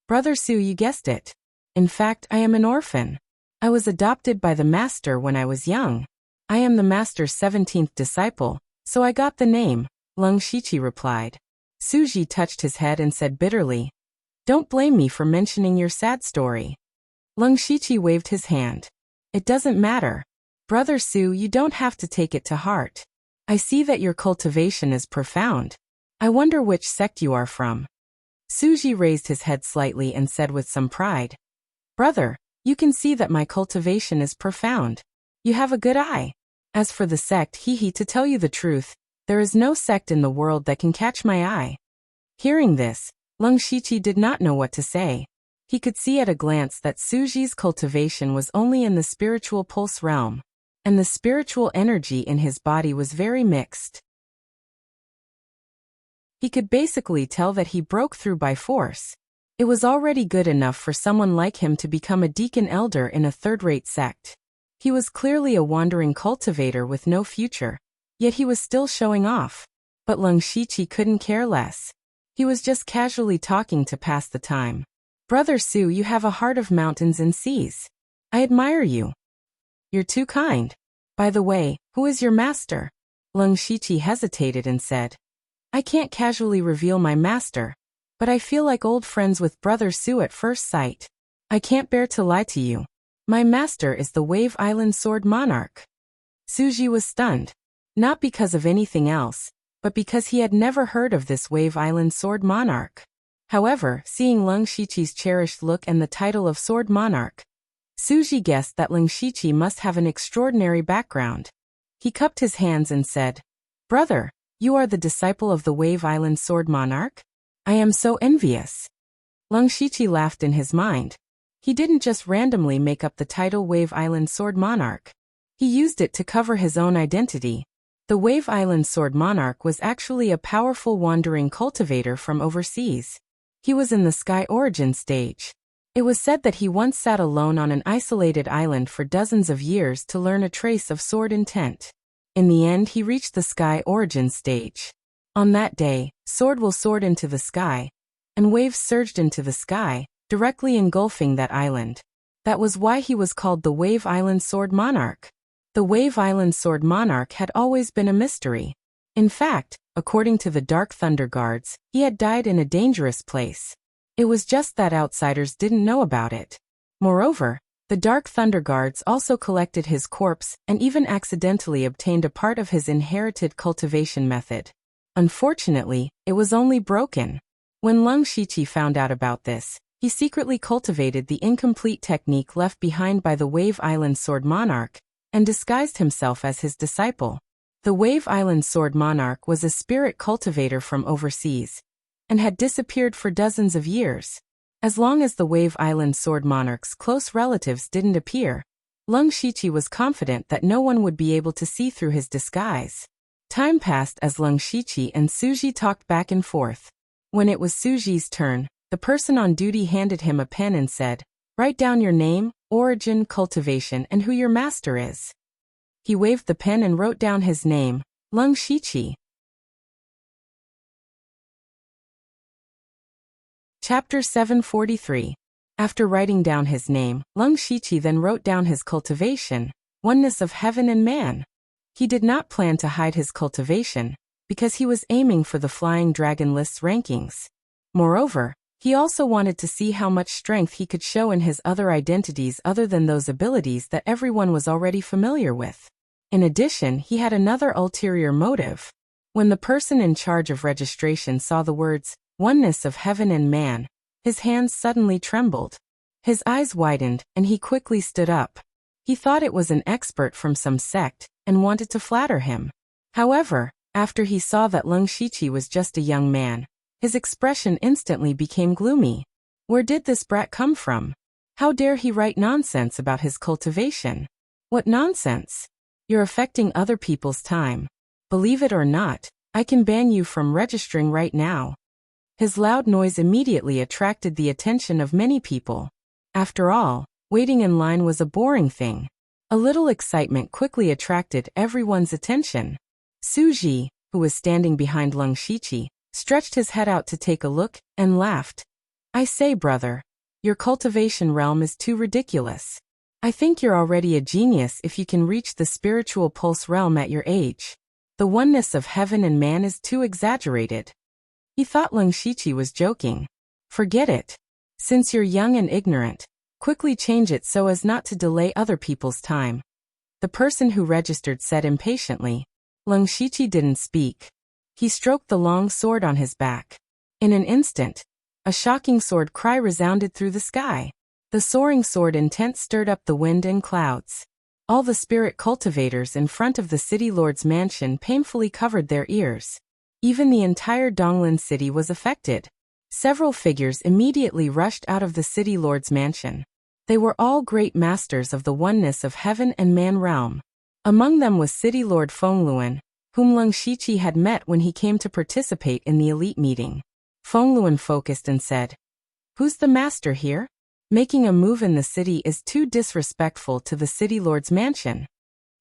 Brother Su, you guessed it. In fact, I am an orphan. I was adopted by the master when I was young. I am the master's 17th disciple, so I got the name, Leng Shiqi replied. Suji touched his head and said bitterly, "Don't blame me for mentioning your sad story." Leng Shiqi waved his hand. "It doesn't matter. Brother Su, you don't have to take it to heart. I see that your cultivation is profound. I wonder which sect you are from." Suji raised his head slightly and said with some pride, "Brother, you can see that my cultivation is profound. You have a good eye. As for the sect, to tell you the truth, there is no sect in the world that can catch my eye." Hearing this, Leng Shiqi did not know what to say. He could see at a glance that Suji's cultivation was only in the spiritual pulse realm, and the spiritual energy in his body was very mixed. He could basically tell that he broke through by force. It was already good enough for someone like him to become a deacon elder in a third-rate sect. He was clearly a wandering cultivator with no future, yet he was still showing off. But Leng Shiqi couldn't care less. He was just casually talking to pass the time. "Brother Su, you have a heart of mountains and seas. I admire you. You're too kind. By the way, who is your master?" Leng Shiqi hesitated and said, "I can't casually reveal my master, but I feel like old friends with Brother Su at first sight. I can't bear to lie to you. My master is the Wave Island Sword Monarch." Suji was stunned, not because of anything else, but because he had never heard of this Wave Island Sword Monarch. However, seeing Leng Shiqi's cherished look and the title of Sword Monarch, Suji guessed that Leng Shiqi must have an extraordinary background. He cupped his hands and said, "Brother, you are the disciple of the Wave Island Sword Monarch? I am so envious." Leng Shiqi laughed in his mind. He didn't just randomly make up the title Wave Island Sword Monarch. He used it to cover his own identity. The Wave Island Sword Monarch was actually a powerful wandering cultivator from overseas. He was in the Sky Origin stage. It was said that he once sat alone on an isolated island for dozens of years to learn a trace of sword intent. In the end, he reached the Sky Origin stage. On that day, sword will soared into the sky, and waves surged into the sky, directly engulfing that island. That was why he was called the Wave Island Sword Monarch. The Wave Island Sword Monarch had always been a mystery. In fact, according to the Dark Thunder Guards, he had died in a dangerous place. It was just that outsiders didn't know about it. Moreover, the Dark Thunder Guards also collected his corpse and even accidentally obtained a part of his inherited cultivation method. Unfortunately, it was only broken. When Leng Shiqi found out about this, he secretly cultivated the incomplete technique left behind by the Wave Island Sword Monarch, and disguised himself as his disciple. The Wave Island Sword Monarch was a spirit cultivator from overseas, and had disappeared for dozens of years. As long as the Wave Island Sword Monarch's close relatives didn't appear, Leng Shiqi was confident that no one would be able to see through his disguise. Time passed as Leng Shiqi and Suji talked back and forth. When it was Suji's turn, the person on duty handed him a pen and said, "Write down your name, origin, cultivation, and who your master is." He waved the pen and wrote down his name, Leng Shiqi. Chapter 743. After writing down his name, Leng Shiqi then wrote down his cultivation, oneness of heaven and man. He did not plan to hide his cultivation, because he was aiming for the Flying Dragon list's rankings. Moreover, he also wanted to see how much strength he could show in his other identities other than those abilities that everyone was already familiar with. In addition, he had another ulterior motive. When the person in charge of registration saw the words, oneness of heaven and man, his hands suddenly trembled. His eyes widened, and he quickly stood up. He thought it was an expert from some sect, and wanted to flatter him. However, after he saw that Leng Shiqi was just a young man, His expression instantly became gloomy. Where did this brat come from? How dare he write nonsense about his cultivation? What nonsense? You're affecting other people's time. Believe it or not, I can ban you from registering right now. His loud noise immediately attracted the attention of many people. After all, waiting in line was a boring thing. A little excitement quickly attracted everyone's attention. Suji, who was standing behind Lung Shiqi, stretched his head out to take a look, and laughed. I say, brother, your cultivation realm is too ridiculous. I think you're already a genius if you can reach the spiritual pulse realm at your age. The oneness of heaven and man is too exaggerated. He thought Lung Shiqi was joking. Forget it. Since you're young and ignorant, quickly change it so as not to delay other people's time. The person who registered said impatiently. Lung Shiqi didn't speak. He stroked the long sword on his back. In an instant, a shocking sword cry resounded through the sky. The soaring sword intent stirred up the wind and clouds. All the spirit cultivators in front of the city lord's mansion painfully covered their ears. Even the entire Donglin city was affected. Several figures immediately rushed out of the city lord's mansion. They were all great masters of the oneness of heaven and man realm. Among them was City Lord Fengluan, whom Lung Shiqi had met when he came to participate in the elite meeting. Fengluan focused and said, "Who's the master here? Making a move in the city is too disrespectful to the city lord's mansion."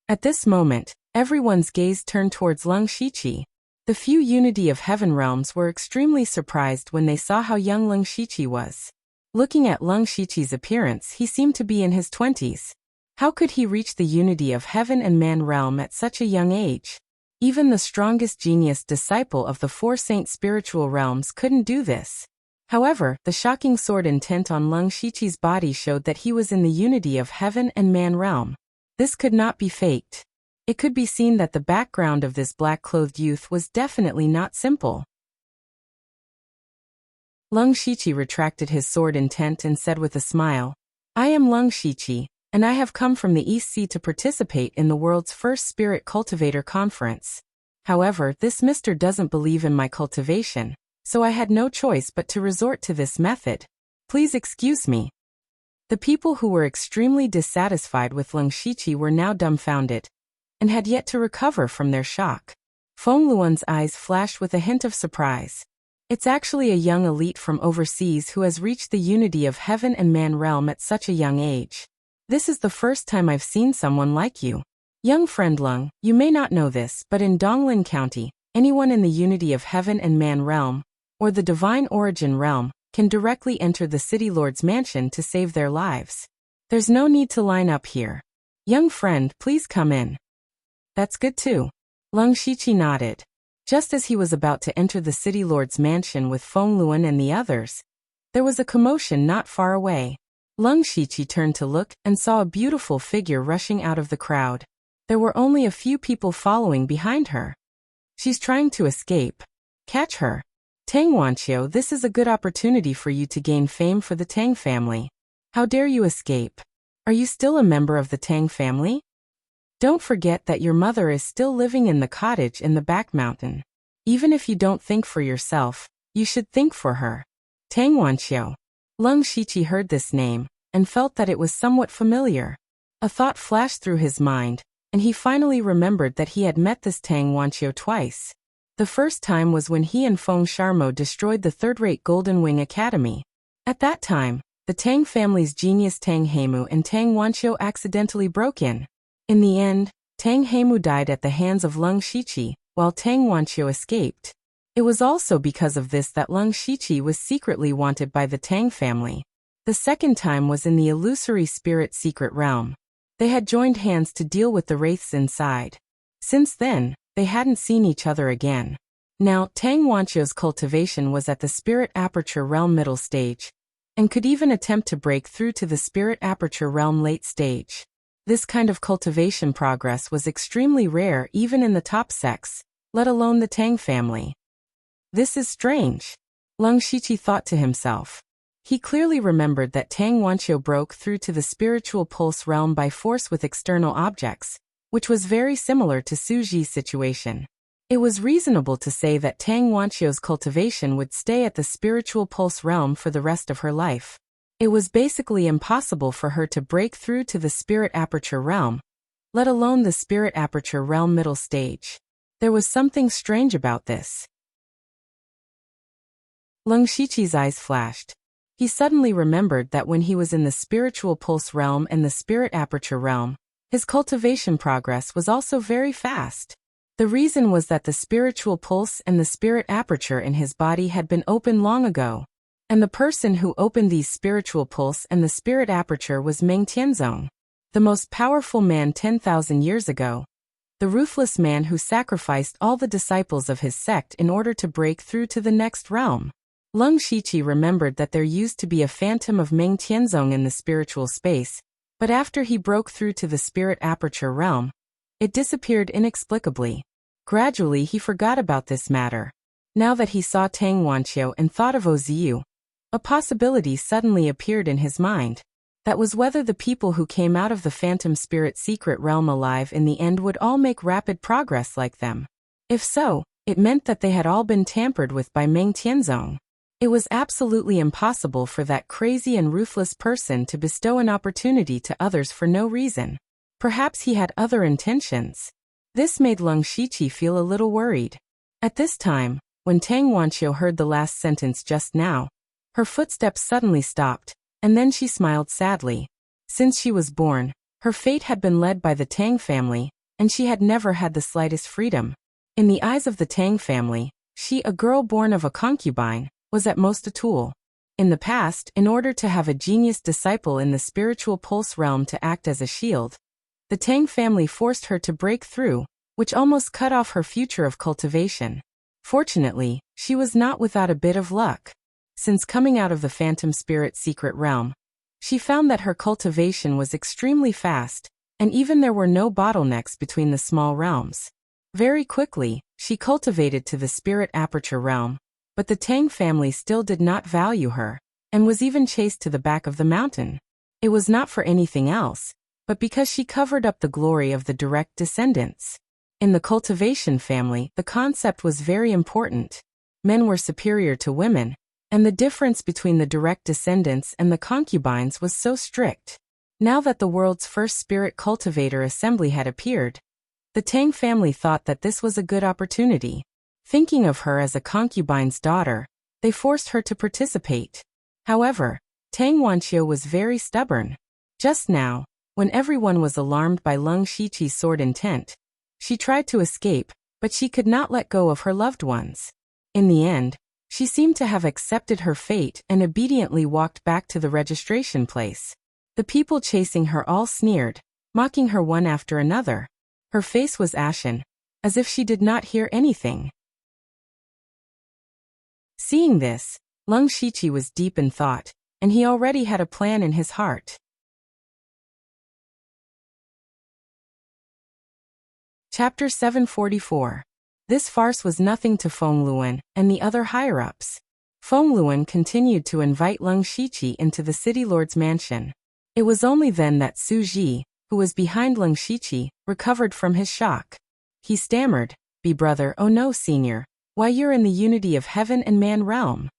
At this moment, everyone's gaze turned towards Lung Shiqi. The few Unity of Heaven realms were extremely surprised when they saw how young Lung Shiqi was. Looking at Lung Shiqi's appearance, he seemed to be in his 20s. How could he reach the Unity of Heaven and Man realm at such a young age? Even the strongest genius disciple of the four saint spiritual realms couldn't do this. However, the shocking sword intent on Lung Shiqi's body showed that he was in the Unity of Heaven and Man realm. This could not be faked. It could be seen that the background of this black-clothed youth was definitely not simple. Lung Shiqi retracted his sword intent and said with a smile, "I am Lung Shiqi, and I have come from the East Sea to participate in the world's first Spirit Cultivator Conference. However, this mister doesn't believe in my cultivation, so I had no choice but to resort to this method. Please excuse me." The people who were extremely dissatisfied with Lung Shiqi were now dumbfounded, and had yet to recover from their shock. Fengluan's eyes flashed with a hint of surprise. It's actually a young elite from overseas who has reached the Unity of Heaven and Man realm at such a young age. This is the first time I've seen someone like you. Young friend Lung, you may not know this, but in Donglin County, anyone in the Unity of Heaven and Man realm, or the Divine Origin realm, can directly enter the City Lord's mansion to save their lives. There's no need to line up here. Young friend, please come in. That's good too. Lung Shiqi nodded. Just as he was about to enter the City Lord's mansion with Fengluan and the others, there was a commotion not far away. Lung Shiqi turned to look and saw a beautiful figure rushing out of the crowd. There were only a few people following behind her. She's trying to escape. Catch her. Tang Wanqiu, this is a good opportunity for you to gain fame for the Tang family. How dare you escape? Are you still a member of the Tang family? Don't forget that your mother is still living in the cottage in the back mountain. Even if you don't think for yourself, you should think for her. Tang Wanqiu. Lung Shiqi heard this name, and felt that it was somewhat familiar. A thought flashed through his mind, and he finally remembered that he had met this Tang Wanqiu twice. The first time was when he and Feng Sharmo destroyed the third-rate Golden Wing Academy. At that time, the Tang family's genius Tang Heimu and Tang Wanqiu accidentally broke in. In the end, Tang Heimu died at the hands of Lung Shiqi, while Tang Wanqiu escaped. It was also because of this that Lung Shiqi was secretly wanted by the Tang family. The second time was in the illusory spirit secret realm. They had joined hands to deal with the wraiths inside. Since then, they hadn't seen each other again. Now, Tang Wanqiu's cultivation was at the spirit aperture realm middle stage, and could even attempt to break through to the spirit aperture realm late stage. This kind of cultivation progress was extremely rare even in the top sects, let alone the Tang family. This is strange. Lung Shiqi thought to himself. He clearly remembered that Tang Wanqiu broke through to the spiritual pulse realm by force with external objects, which was very similar to Suji's situation. It was reasonable to say that Tang Wanqiu's cultivation would stay at the spiritual pulse realm for the rest of her life. It was basically impossible for her to break through to the spirit aperture realm, let alone the spirit aperture realm middle stage. There was something strange about this. Leng Shiqi's eyes flashed. He suddenly remembered that when he was in the spiritual pulse realm and the spirit aperture realm, his cultivation progress was also very fast. The reason was that the spiritual pulse and the spirit aperture in his body had been opened long ago, and the person who opened these spiritual pulse and the spirit aperture was Meng Tianzong, the most powerful man 10,000 years ago, the ruthless man who sacrificed all the disciples of his sect in order to break through to the next realm. Leng Shiqi remembered that there used to be a phantom of Meng Tianzong in the spiritual space, but after he broke through to the spirit aperture realm, it disappeared inexplicably. Gradually he forgot about this matter. Now that he saw Tang Wanqiu and thought of Oziu, a possibility suddenly appeared in his mind. That was whether the people who came out of the phantom spirit secret realm alive in the end would all make rapid progress like them. If so, it meant that they had all been tampered with by Meng Tianzong. It was absolutely impossible for that crazy and ruthless person to bestow an opportunity to others for no reason. Perhaps he had other intentions. This made Leng Shiqi feel a little worried. At this time, when Tang Wanqiu heard the last sentence just now, her footsteps suddenly stopped, and then she smiled sadly. Since she was born, her fate had been led by the Tang family, and she had never had the slightest freedom. In the eyes of the Tang family, she, a girl born of a concubine, was at most a tool. In the past, in order to have a genius disciple in the spiritual pulse realm to act as a shield, the Tang family forced her to break through, which almost cut off her future of cultivation. Fortunately, she was not without a bit of luck. Since coming out of the phantom spirit secret realm, she found that her cultivation was extremely fast, and even there were no bottlenecks between the small realms. Very quickly, she cultivated to the spirit aperture realm, but the Tang family still did not value her, and was even chased to the back of the mountain. It was not for anything else, but because she covered up the glory of the direct descendants. In the cultivation family, the concept was very important. Men were superior to women, and the difference between the direct descendants and the concubines was so strict. Now that the world's first spirit cultivator assembly had appeared, the Tang family thought that this was a good opportunity. Thinking of her as a concubine's daughter, they forced her to participate. However, Tang Wanqiu was very stubborn. Just now, when everyone was alarmed by Leng Shiqi's sword intent, she tried to escape, but she could not let go of her loved ones. In the end, she seemed to have accepted her fate and obediently walked back to the registration place. The people chasing her all sneered, mocking her one after another. Her face was ashen, as if she did not hear anything. Seeing this, Leng Shiqi was deep in thought, and he already had a plan in his heart. Chapter 744. This farce was nothing to Feng Luan and the other higher-ups. Feng Luan continued to invite Leng Shiqi into the city lord's mansion. It was only then that Su Ji, who was behind Leng Shiqi, recovered from his shock. He stammered, "Be brother, oh no, senior. Why, you're in the unity of heaven and man realm.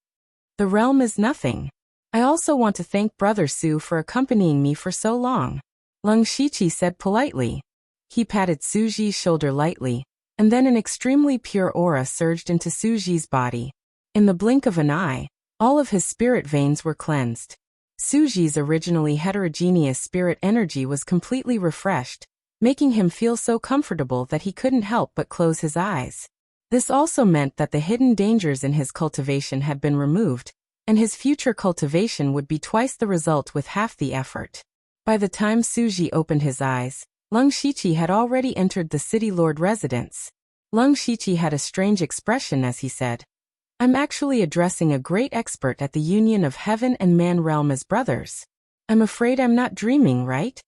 The realm is nothing. I also want to thank brother Su for accompanying me for so long," Leng Shiqi said politely. He patted Su Ji's shoulder lightly, and then an extremely pure aura surged into Su Ji's body. In the blink of an eye, all of his spirit veins were cleansed. Su Ji's originally heterogeneous spirit energy was completely refreshed, making him feel so comfortable that he couldn't help but close his eyes. This also meant that the hidden dangers in his cultivation had been removed, and his future cultivation would be twice the result with half the effort. By the time Su Ji opened his eyes, Leng Shiqi had already entered the city lord residence. Leng Shiqi had a strange expression as he said, "I'm actually addressing a great expert at the union of heaven and man realm as brothers. I'm afraid I'm not dreaming, right?"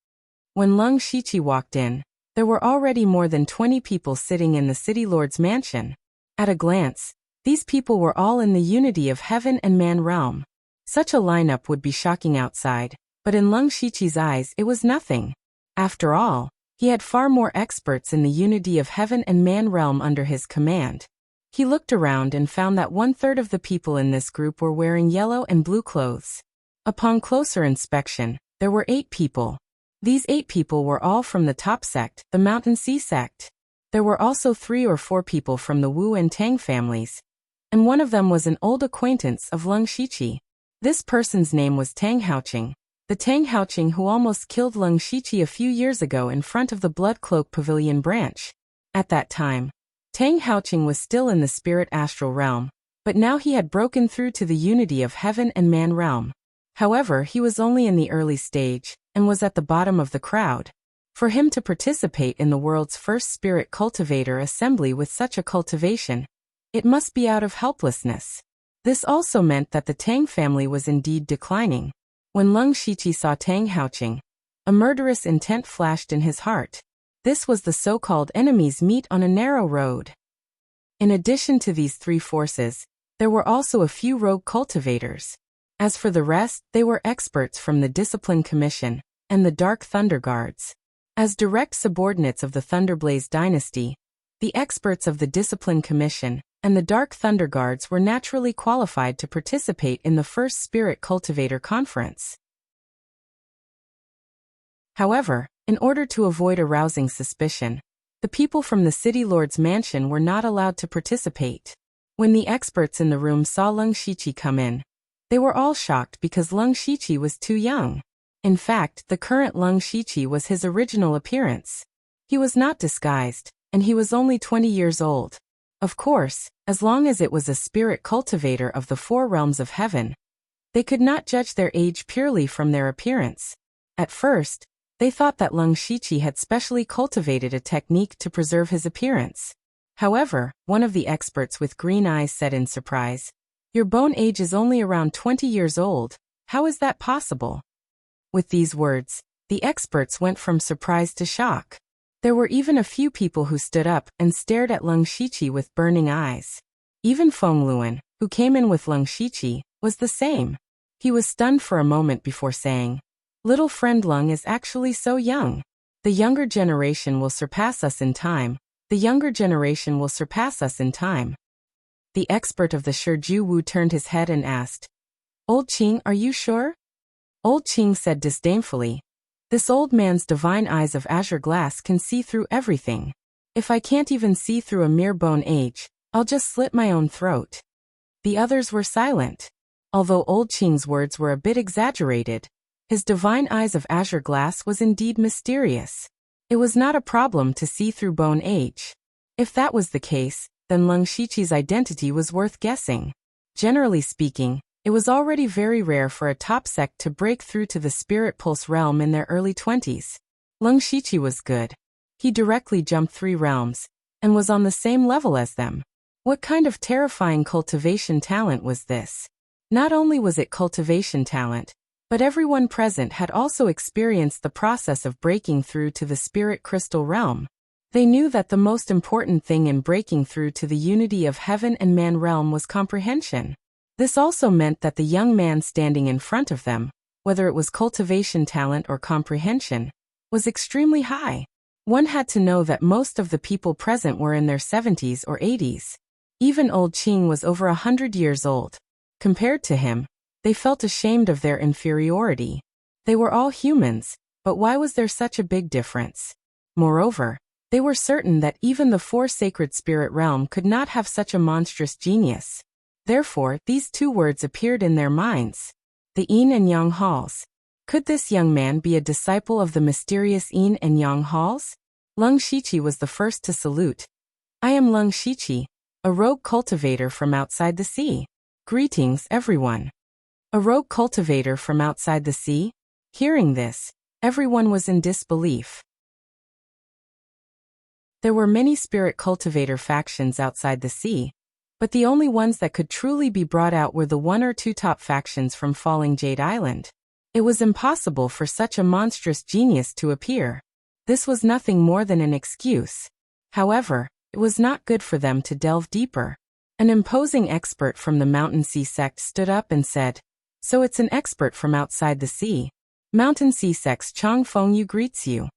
When Leng Shiqi walked in, there were already more than 20 people sitting in the city lord's mansion. At a glance, these people were all in the unity of heaven and man realm. Such a lineup would be shocking outside, but in Leng Shiqi's eyes it was nothing. After all, He had far more experts in the unity of heaven and man realm under his command. He looked around and found that 1/3 of the people in this group were wearing yellow and blue clothes. Upon closer inspection, there were 8 people. These 8 people were all from the top sect, the Mountain Sea sect. There were also 3 or 4 people from the Wu and Tang families, and one of them was an old acquaintance of Leng Shiqi. This person's name was Tang Haoqing, the Tang Haoqing who almost killed Leng Shiqi a few years ago in front of the Blood Cloak Pavilion branch. At that time, Tang Haoqing was still in the spirit astral realm, but now he had broken through to the unity of heaven and man realm. However, he was only in the early stage, and was at the bottom of the crowd. For him to participate in the world's first spirit cultivator assembly with such a cultivation, it must be out of helplessness. This also meant that the Tang family was indeed declining. When Leng Shiqi saw Tang Haoqing, a murderous intent flashed in his heart. This was the so-called enemies meet on a narrow road. In addition to these 3 forces, there were also a few rogue cultivators. As for the rest, they were experts from the Discipline Commission and the Dark Thunder Guards. As direct subordinates of the Thunderblaze dynasty, the experts of the Discipline Commission and the Dark Thunder Guards were naturally qualified to participate in the first Spirit Cultivator Conference. However, in order to avoid arousing suspicion, the people from the City Lord's mansion were not allowed to participate. When the experts in the room saw Leng Shiqi come in, they were all shocked because Leng Shiqi was too young. In fact, the current Leng Shiqi was his original appearance. He was not disguised, and he was only 20 years old. Of course, as long as it was a spirit cultivator of the 4 realms of heaven, they could not judge their age purely from their appearance. At first, they thought that Leng Shiqi had specially cultivated a technique to preserve his appearance. However, one of the experts with green eyes said in surprise, "Your bone age is only around 20 years old. How is that possible?" With these words, the experts went from surprise to shock. There were even a few people who stood up and stared at Leng Shiqi with burning eyes. Even Feng Luan, who came in with Leng Shiqi, was the same. He was stunned for a moment before saying, "Little friend Leng is actually so young. The younger generation will surpass us in time. The younger generation will surpass us in time." The expert of the Shiju Wu turned his head and asked, "Old Qing, are you sure?" Old Qing said disdainfully, "This old man's divine eyes of azure glass can see through everything. If I can't even see through a mere bone age, I'll just slit my own throat." The others were silent. Although Old Qing's words were a bit exaggerated, his divine eyes of azure glass was indeed mysterious. It was not a problem to see through bone age. If that was the case, then Leng Shiqi's identity was worth guessing. Generally speaking, it was already very rare for a top sect to break through to the spirit pulse realm in their early 20s. Leng Shiqi was good. He directly jumped 3 realms, and was on the same level as them. What kind of terrifying cultivation talent was this? Not only was it cultivation talent, but everyone present had also experienced the process of breaking through to the spirit crystal realm. They knew that the most important thing in breaking through to the unity of heaven and man realm was comprehension. This also meant that the young man standing in front of them, whether it was cultivation talent or comprehension, was extremely high. One had to know that most of the people present were in their 70s or 80s. Even Old Qing was over 100 years old. Compared to him, they felt ashamed of their inferiority. They were all humans, but why was there such a big difference? Moreover, they were certain that even the 4 sacred spirit realm could not have such a monstrous genius. Therefore, these 2 words appeared in their minds. The Yin and Yang Halls. Could this young man be a disciple of the mysterious Yin and Yang Halls? Leng Shiqi was the first to salute. "I am Leng Shiqi, a rogue cultivator from outside the sea. Greetings, everyone." A rogue cultivator from outside the sea? Hearing this, everyone was in disbelief. There were many spirit cultivator factions outside the sea, but the only ones that could truly be brought out were the 1 or 2 top factions from Falling Jade Island. It was impossible for such a monstrous genius to appear. This was nothing more than an excuse. However, it was not good for them to delve deeper. An imposing expert from the Mountain Sea sect stood up and said, "So it's an expert from outside the sea. Mountain Sea sect's Chang Feng Yu greets you."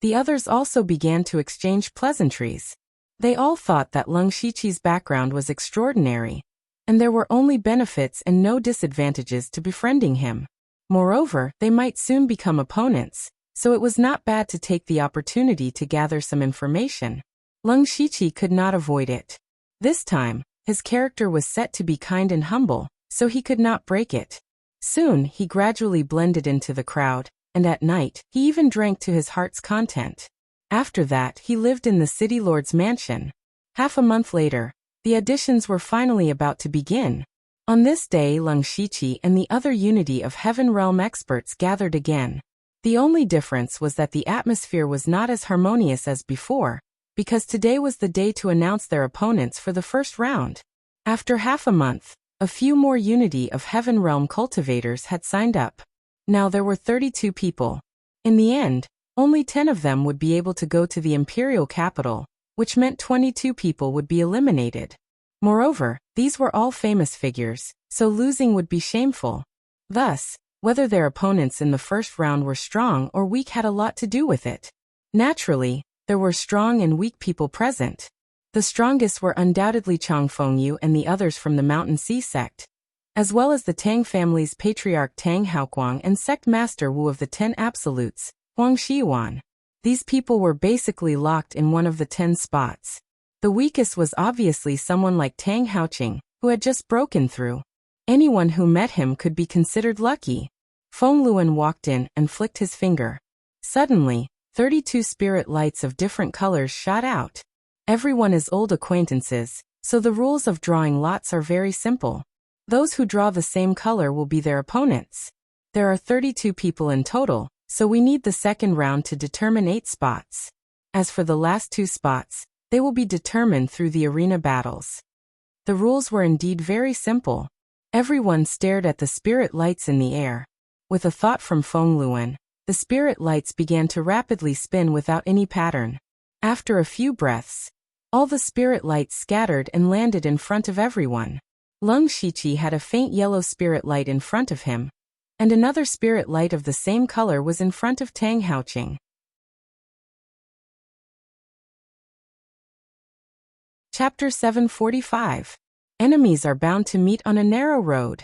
The others also began to exchange pleasantries. They all thought that Lung Shiqi's background was extraordinary, and there were only benefits and no disadvantages to befriending him. Moreover, they might soon become opponents, so it was not bad to take the opportunity to gather some information. Lung Shiqi could not avoid it. This time, his character was set to be kind and humble, so he could not break it. Soon, he gradually blended into the crowd, and at night, he even drank to his heart's content. After that, he lived in the city lord's mansion. Half a month later, the auditions were finally about to begin. On this day, Lung Shiqi and the other Unity of Heaven Realm experts gathered again. The only difference was that the atmosphere was not as harmonious as before, because today was the day to announce their opponents for the first round. After half a month, a few more Unity of Heaven Realm cultivators had signed up. Now there were 32 people. In the end, only 10 of them would be able to go to the imperial capital, which meant 22 people would be eliminated. Moreover, these were all famous figures, so losing would be shameful. Thus, whether their opponents in the first round were strong or weak had a lot to do with it. Naturally, there were strong and weak people present. The strongest were undoubtedly Chang Fengyu and the others from the Mountain Sea sect, as well as the Tang family's patriarch Tang Haoguang and sect master Wu of the 10 Absolutes, Huang Shiyuan. These people were basically locked in one of the 10 spots. The weakest was obviously someone like Tang Haoqing, who had just broken through. Anyone who met him could be considered lucky. Feng Luan walked in and flicked his finger. Suddenly, 32 spirit lights of different colors shot out. Everyone is old acquaintances, so the rules of drawing lots are very simple. Those who draw the same color will be their opponents. There are 32 people in total, so we need the second round to determine 8 spots. As for the last 2 spots, they will be determined through the arena battles. The rules were indeed very simple. Everyone stared at the spirit lights in the air. With a thought from Feng Luan, the spirit lights began to rapidly spin without any pattern. After a few breaths, all the spirit lights scattered and landed in front of everyone. Lung Shiqi had a faint yellow spirit light in front of him, and another spirit light of the same color was in front of Tang Haoqing. Chapter 745. Enemies are bound to meet on a narrow road.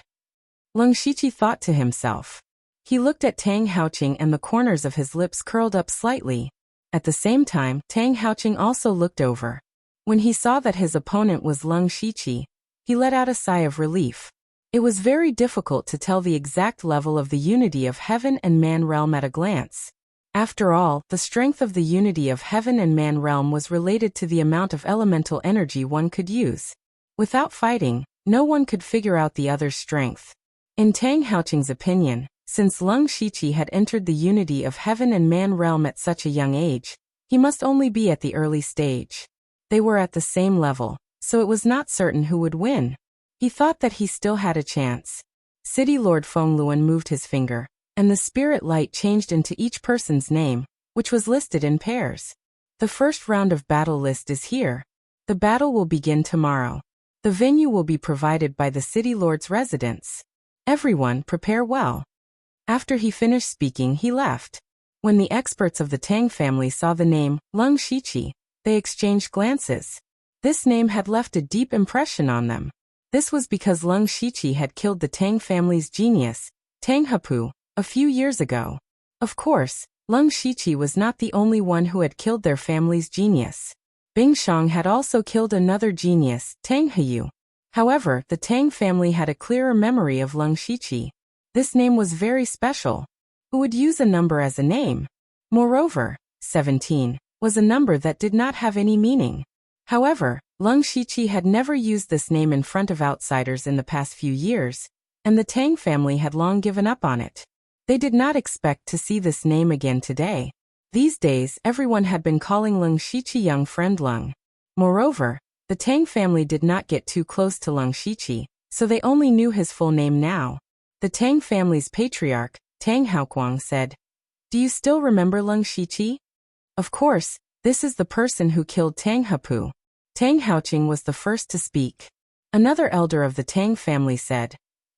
Lung Shiqi thought to himself. He looked at Tang Haoqing and the corners of his lips curled up slightly. At the same time, Tang Haoqing also looked over. When he saw that his opponent was Lung Shiqi, he let out a sigh of relief. It was very difficult to tell the exact level of the unity of heaven and man realm at a glance. After all, the strength of the unity of heaven and man realm was related to the amount of elemental energy one could use. Without fighting, no one could figure out the other's strength. In Tang Haoqing's opinion, since Lung Shiqi had entered the unity of heaven and man realm at such a young age, he must only be at the early stage. They were at the same level, so it was not certain who would win. He thought that he still had a chance. City Lord Feng Luan moved his finger, and the spirit light changed into each person's name, which was listed in pairs. The first round of battle list is here. The battle will begin tomorrow. The venue will be provided by the City Lord's residence. Everyone prepare well. After he finished speaking, he left. When the experts of the Tang family saw the name, Lung Shiqi, they exchanged glances. This name had left a deep impression on them. This was because Lung Shiqi had killed the Tang family's genius, Tang Hepu, a few years ago. Of course, Lung Shiqi was not the only one who had killed their family's genius. Bing Shang had also killed another genius, Tang Heyu. However, the Tang family had a clearer memory of Lung Shiqi. This name was very special. Who would use a number as a name? Moreover, 17 was a number that did not have any meaning. However, Lung Shiqi had never used this name in front of outsiders in the past few years, and the Tang family had long given up on it. They did not expect to see this name again today. These days, everyone had been calling Lung Shiqi young friend Lung. Moreover, the Tang family did not get too close to Lung Shiqi, so they only knew his full name now. The Tang family's patriarch, Tang Haoguang, said, "Do you still remember Lung Shiqi?" Of course, this is the person who killed Tang Hepu. Tang Haoqing was the first to speak. Another elder of the Tang family said,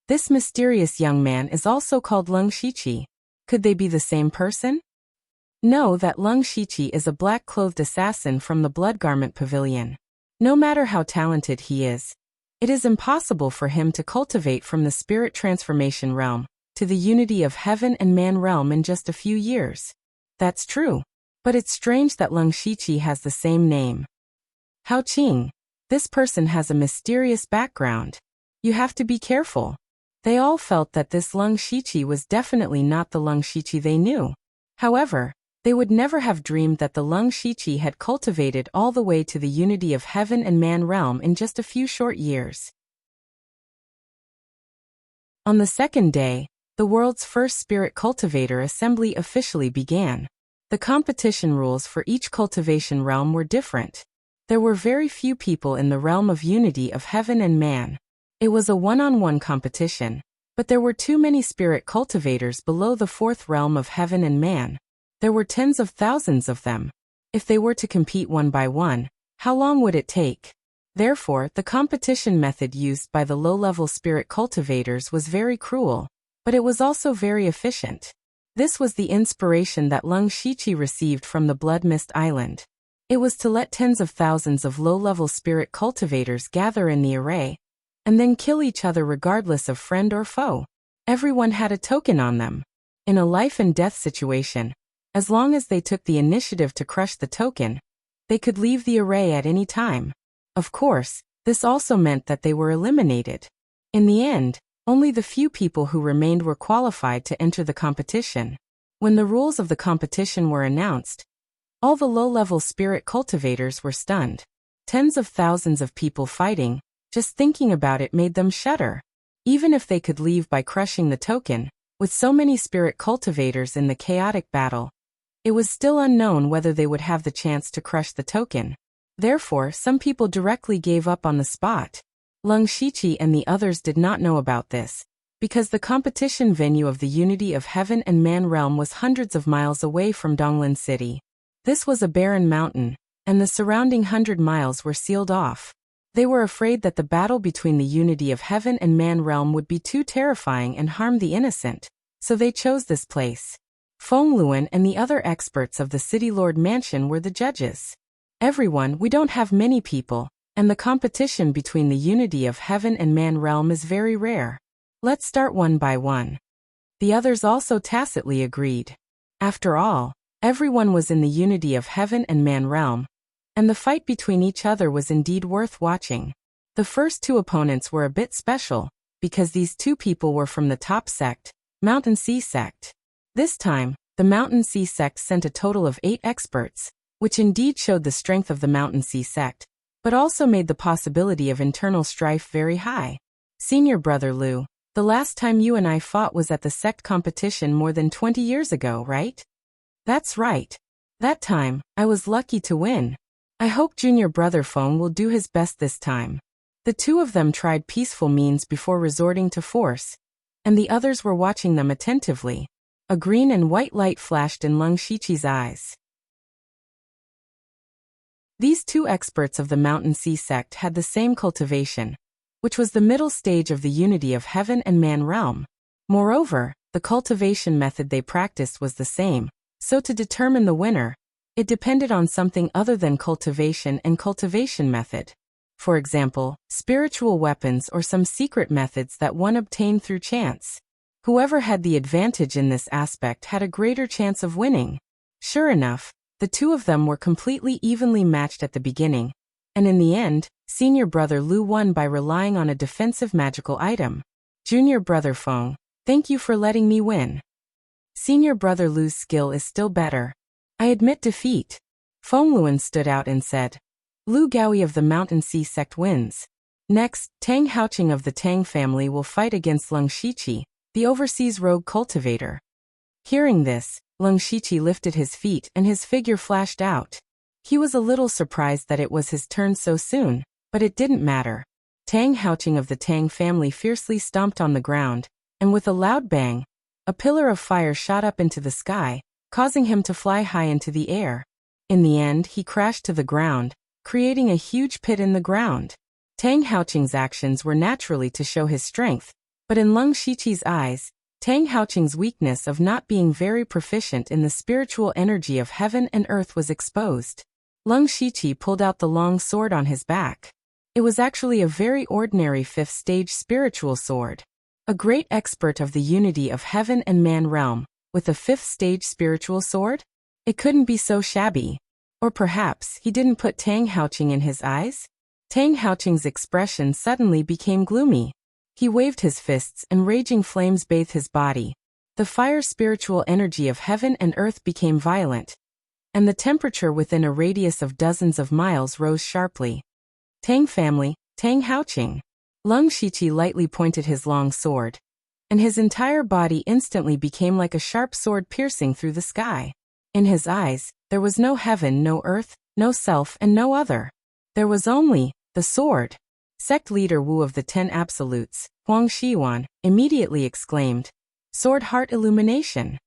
"This mysterious young man is also called Lung Shiqi. Could they be the same person?" Know that Lung Shiqi is a black-clothed assassin from the Blood Garment Pavilion. No matter how talented he is, it is impossible for him to cultivate from the spirit transformation realm to the unity of heaven and man realm in just a few years. That's true. But it's strange that Lung Shiqi has the same name. Hao Qing. This person has a mysterious background. You have to be careful. They all felt that this Lung Shiqi was definitely not the Lung Shiqi they knew. However, they would never have dreamed that the Lung Shiqi had cultivated all the way to the unity of heaven and man realm in just a few short years. On the second day, the world's first spirit cultivator assembly officially began. The competition rules for each cultivation realm were different. There were very few people in the realm of unity of heaven and man. It was a one-on-one competition, but there were too many spirit cultivators below the fourth realm of heaven and man. There were tens of thousands of them. If they were to compete one by one, how long would it take? Therefore, the competition method used by the low-level spirit cultivators was very cruel, but it was also very efficient. This was the inspiration that Lung Shiqi received from the Blood Mist Island. It was to let tens of thousands of low-level spirit cultivators gather in the array, and then kill each other regardless of friend or foe. Everyone had a token on them. In a life-and-death situation, as long as they took the initiative to crush the token, they could leave the array at any time. Of course, this also meant that they were eliminated. In the end, only the few people who remained were qualified to enter the competition. When the rules of the competition were announced, all the low-level spirit cultivators were stunned. Tens of thousands of people fighting, just thinking about it made them shudder. Even if they could leave by crushing the token, with so many spirit cultivators in the chaotic battle, it was still unknown whether they would have the chance to crush the token. Therefore, some people directly gave up on the spot. Lung Shiqi and the others did not know about this, because the competition venue of the unity of heaven and man realm was hundreds of miles away from Donglin City. This was a barren mountain, and the surrounding 100 miles were sealed off. They were afraid that the battle between the unity of heaven and man realm would be too terrifying and harm the innocent, so they chose this place. Feng Luan and the other experts of the City Lord Mansion were the judges. Everyone, we don't have many people, and the competition between the unity of heaven and man realm is very rare. Let's start one by one. The others also tacitly agreed. After all, everyone was in the unity of heaven and man realm, and the fight between each other was indeed worth watching. The first two opponents were a bit special, because these two people were from the top sect, Mountain Sea Sect. This time, the Mountain Sea Sect sent a total of 8 experts, which indeed showed the strength of the Mountain Sea Sect, but also made the possibility of internal strife very high. Senior Brother Lu, the last time you and I fought was at the sect competition more than 20 years ago, right? That's right. That time, I was lucky to win. I hope Junior Brother Feng will do his best this time. The two of them tried peaceful means before resorting to force, and the others were watching them attentively. A green and white light flashed in Lung Shiqi's eyes. These two experts of the Mountain Sea Sect had the same cultivation, which was the middle stage of the unity of heaven and man realm. Moreover, the cultivation method they practiced was the same, so to determine the winner, it depended on something other than cultivation and cultivation method. For example, spiritual weapons or some secret methods that one obtained through chance. Whoever had the advantage in this aspect had a greater chance of winning. Sure enough, the two of them were completely evenly matched at the beginning, and in the end, Senior Brother Lu won by relying on a defensive magical item. Junior Brother Feng, thank you for letting me win. Senior Brother Lu's skill is still better. I admit defeat. Feng Luan stood out and said, Lu Gaoi of the Mountain Sea Sect wins. Next, Tang Haoqing of the Tang family will fight against Lung Shiqi, the overseas rogue cultivator. Hearing this, Lung Shiqi lifted his feet and his figure flashed out. He was a little surprised that it was his turn so soon, but it didn't matter. Tang Haoqing of the Tang family fiercely stomped on the ground, and with a loud bang, a pillar of fire shot up into the sky, causing him to fly high into the air. In the end, he crashed to the ground, creating a huge pit in the ground. Tang Haoqing's actions were naturally to show his strength, but in Lung Shiqi's eyes, Tang Haoqing's weakness of not being very proficient in the spiritual energy of heaven and earth was exposed. Leng Shiqi pulled out the long sword on his back. It was actually a very ordinary 5th stage spiritual sword. A great expert of the unity of heaven and man realm, with a 5th stage spiritual sword? It couldn't be so shabby. Or perhaps he didn't put Tang Haoqing in his eyes? Tang Haoqing's expression suddenly became gloomy. He waved his fists and raging flames bathed his body. The fire spiritual energy of heaven and earth became violent, and the temperature within a radius of dozens of miles rose sharply. Tang family, Tang Haoqing. Leng Shiqi lightly pointed his long sword, and his entire body instantly became like a sharp sword piercing through the sky. In his eyes, there was no heaven, no earth, no self, and no other. There was only the sword. Sect leader Wu of the 10 Absolutes, Huang Xiwan, immediately exclaimed, "Sword heart illumination."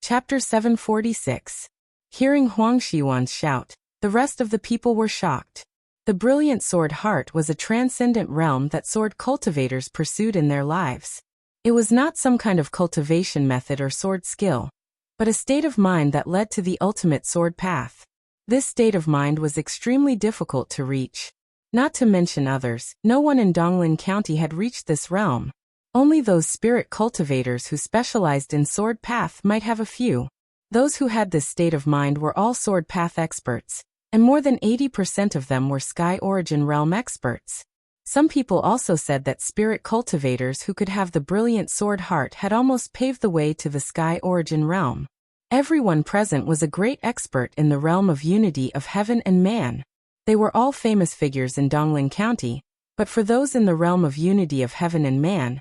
Chapter 746. Hearing Huang Xiwan's shout, the rest of the people were shocked. The brilliant sword heart was a transcendent realm that sword cultivators pursued in their lives. It was not some kind of cultivation method or sword skill, but a state of mind that led to the ultimate sword path. This state of mind was extremely difficult to reach. Not to mention others, no one in Donglin County had reached this realm. Only those spirit cultivators who specialized in sword path might have a few. Those who had this state of mind were all sword path experts, and more than 80% of them were Sky Origin realm experts. Some people also said that spirit cultivators who could have the brilliant sword heart had almost paved the way to the Sky Origin realm. Everyone present was a great expert in the realm of unity of heaven and man. They were all famous figures in Donglin County, but for those in the realm of unity of heaven and man,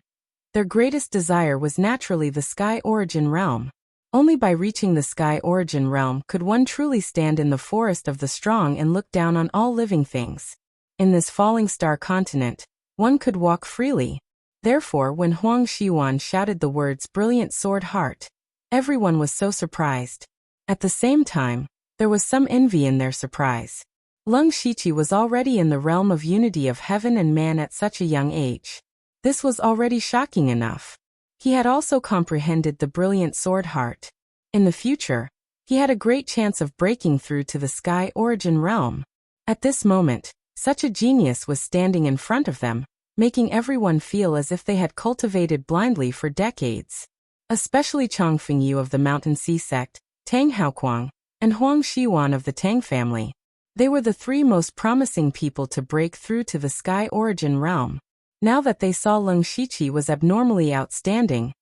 their greatest desire was naturally the Sky Origin realm. Only by reaching the Sky Origin realm could one truly stand in the forest of the strong and look down on all living things. In this falling star continent, one could walk freely. Therefore, when Huang Xiwan shouted the words "brilliant sword heart," everyone was so surprised. At the same time, there was some envy in their surprise. Leng Shiqi was already in the realm of unity of heaven and man at such a young age. This was already shocking enough. He had also comprehended the brilliant sword heart. In the future, he had a great chance of breaking through to the Sky Origin realm. At this moment, such a genius was standing in front of them, making everyone feel as if they had cultivated blindly for decades. Especially Chang Fengyu of the Mountain Sea sect, Tang Haoquang, and Huang Xiwan of the Tang family. They were the 3 most promising people to break through to the Sky Origin realm. Now that they saw Leng Shiqi was abnormally outstanding,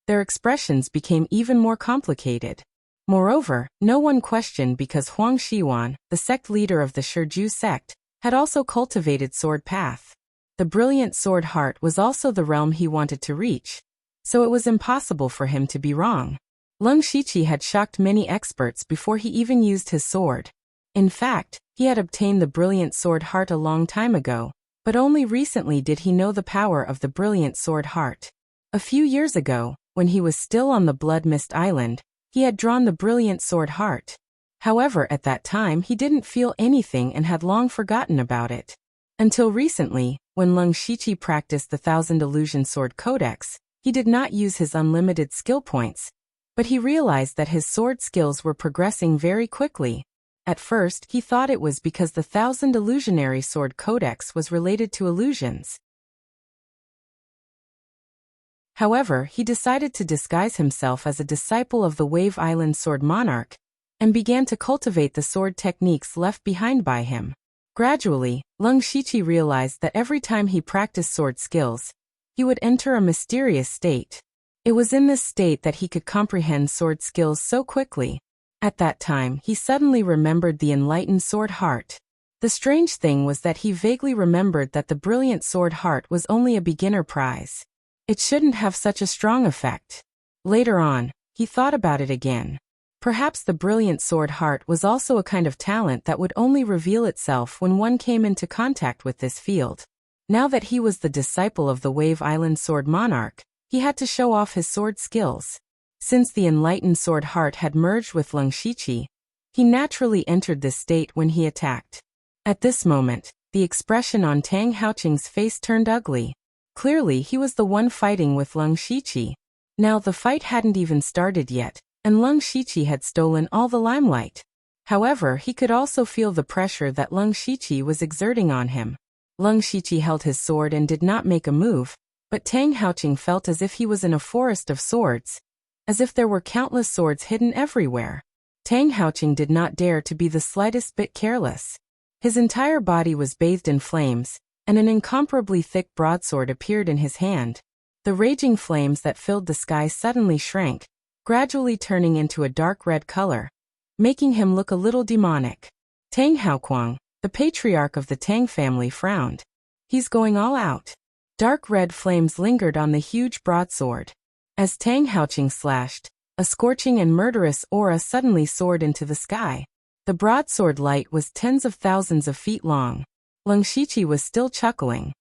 their expressions became even more complicated. Moreover, no one questioned because Huang Xiwan, the sect leader of the Shiju sect, had also cultivated sword path. The brilliant sword heart was also the realm he wanted to reach, so it was impossible for him to be wrong. Leng Shiqi had shocked many experts before he even used his sword. In fact, he had obtained the brilliant sword heart a long time ago, but only recently did he know the power of the brilliant sword heart. A few years ago, when he was still on the Blood Mist Island, he had drawn the brilliant sword heart. However, at that time he didn't feel anything and had long forgotten about it. Until recently, when Leng Shiqi practiced the 1000 Illusion Sword Codex, he did not use his unlimited skill points, but he realized that his sword skills were progressing very quickly. At first, he thought it was because the 1000 Illusionary Sword Codex was related to illusions. However, he decided to disguise himself as a disciple of the Wave Island Sword Monarch, and began to cultivate the sword techniques left behind by him. Gradually, Leng Shiqi realized that every time he practiced sword skills, he would enter a mysterious state. It was in this state that he could comprehend sword skills so quickly. At that time, he suddenly remembered the enlightened sword heart. The strange thing was that he vaguely remembered that the brilliant sword heart was only a beginner prize. It shouldn't have such a strong effect. Later on, he thought about it again. Perhaps the brilliant sword heart was also a kind of talent that would only reveal itself when one came into contact with this field. Now that he was the disciple of the Wave Island Sword Monarch, he had to show off his sword skills. Since the enlightened sword heart had merged with Leng Shiqi, he naturally entered this state when he attacked. At this moment, The expression on Tang Haoqing's face turned ugly. Clearly, he was the one fighting with Leng Shiqi. Now, the fight hadn't even started yet, and Leng Shiqi had stolen all the limelight. However, he could also feel the pressure that Leng Shiqi was exerting on him. Leng Shiqi held his sword and did not make a move, but Tang Haoqing felt as if he was in a forest of swords, as if there were countless swords hidden everywhere. Tang Haoqing did not dare to be the slightest bit careless. His entire body was bathed in flames, and an incomparably thick broadsword appeared in his hand. The raging flames that filled the sky suddenly shrank, gradually turning into a dark red color, making him look a little demonic. Tang Haoquang, the patriarch of the Tang family, frowned. He's going all out. Dark red flames lingered on the huge broadsword. As Tang Haoqing slashed, a scorching and murderous aura suddenly soared into the sky. The broadsword light was tens of thousands of feet long. Leng Shiqi was still chuckling.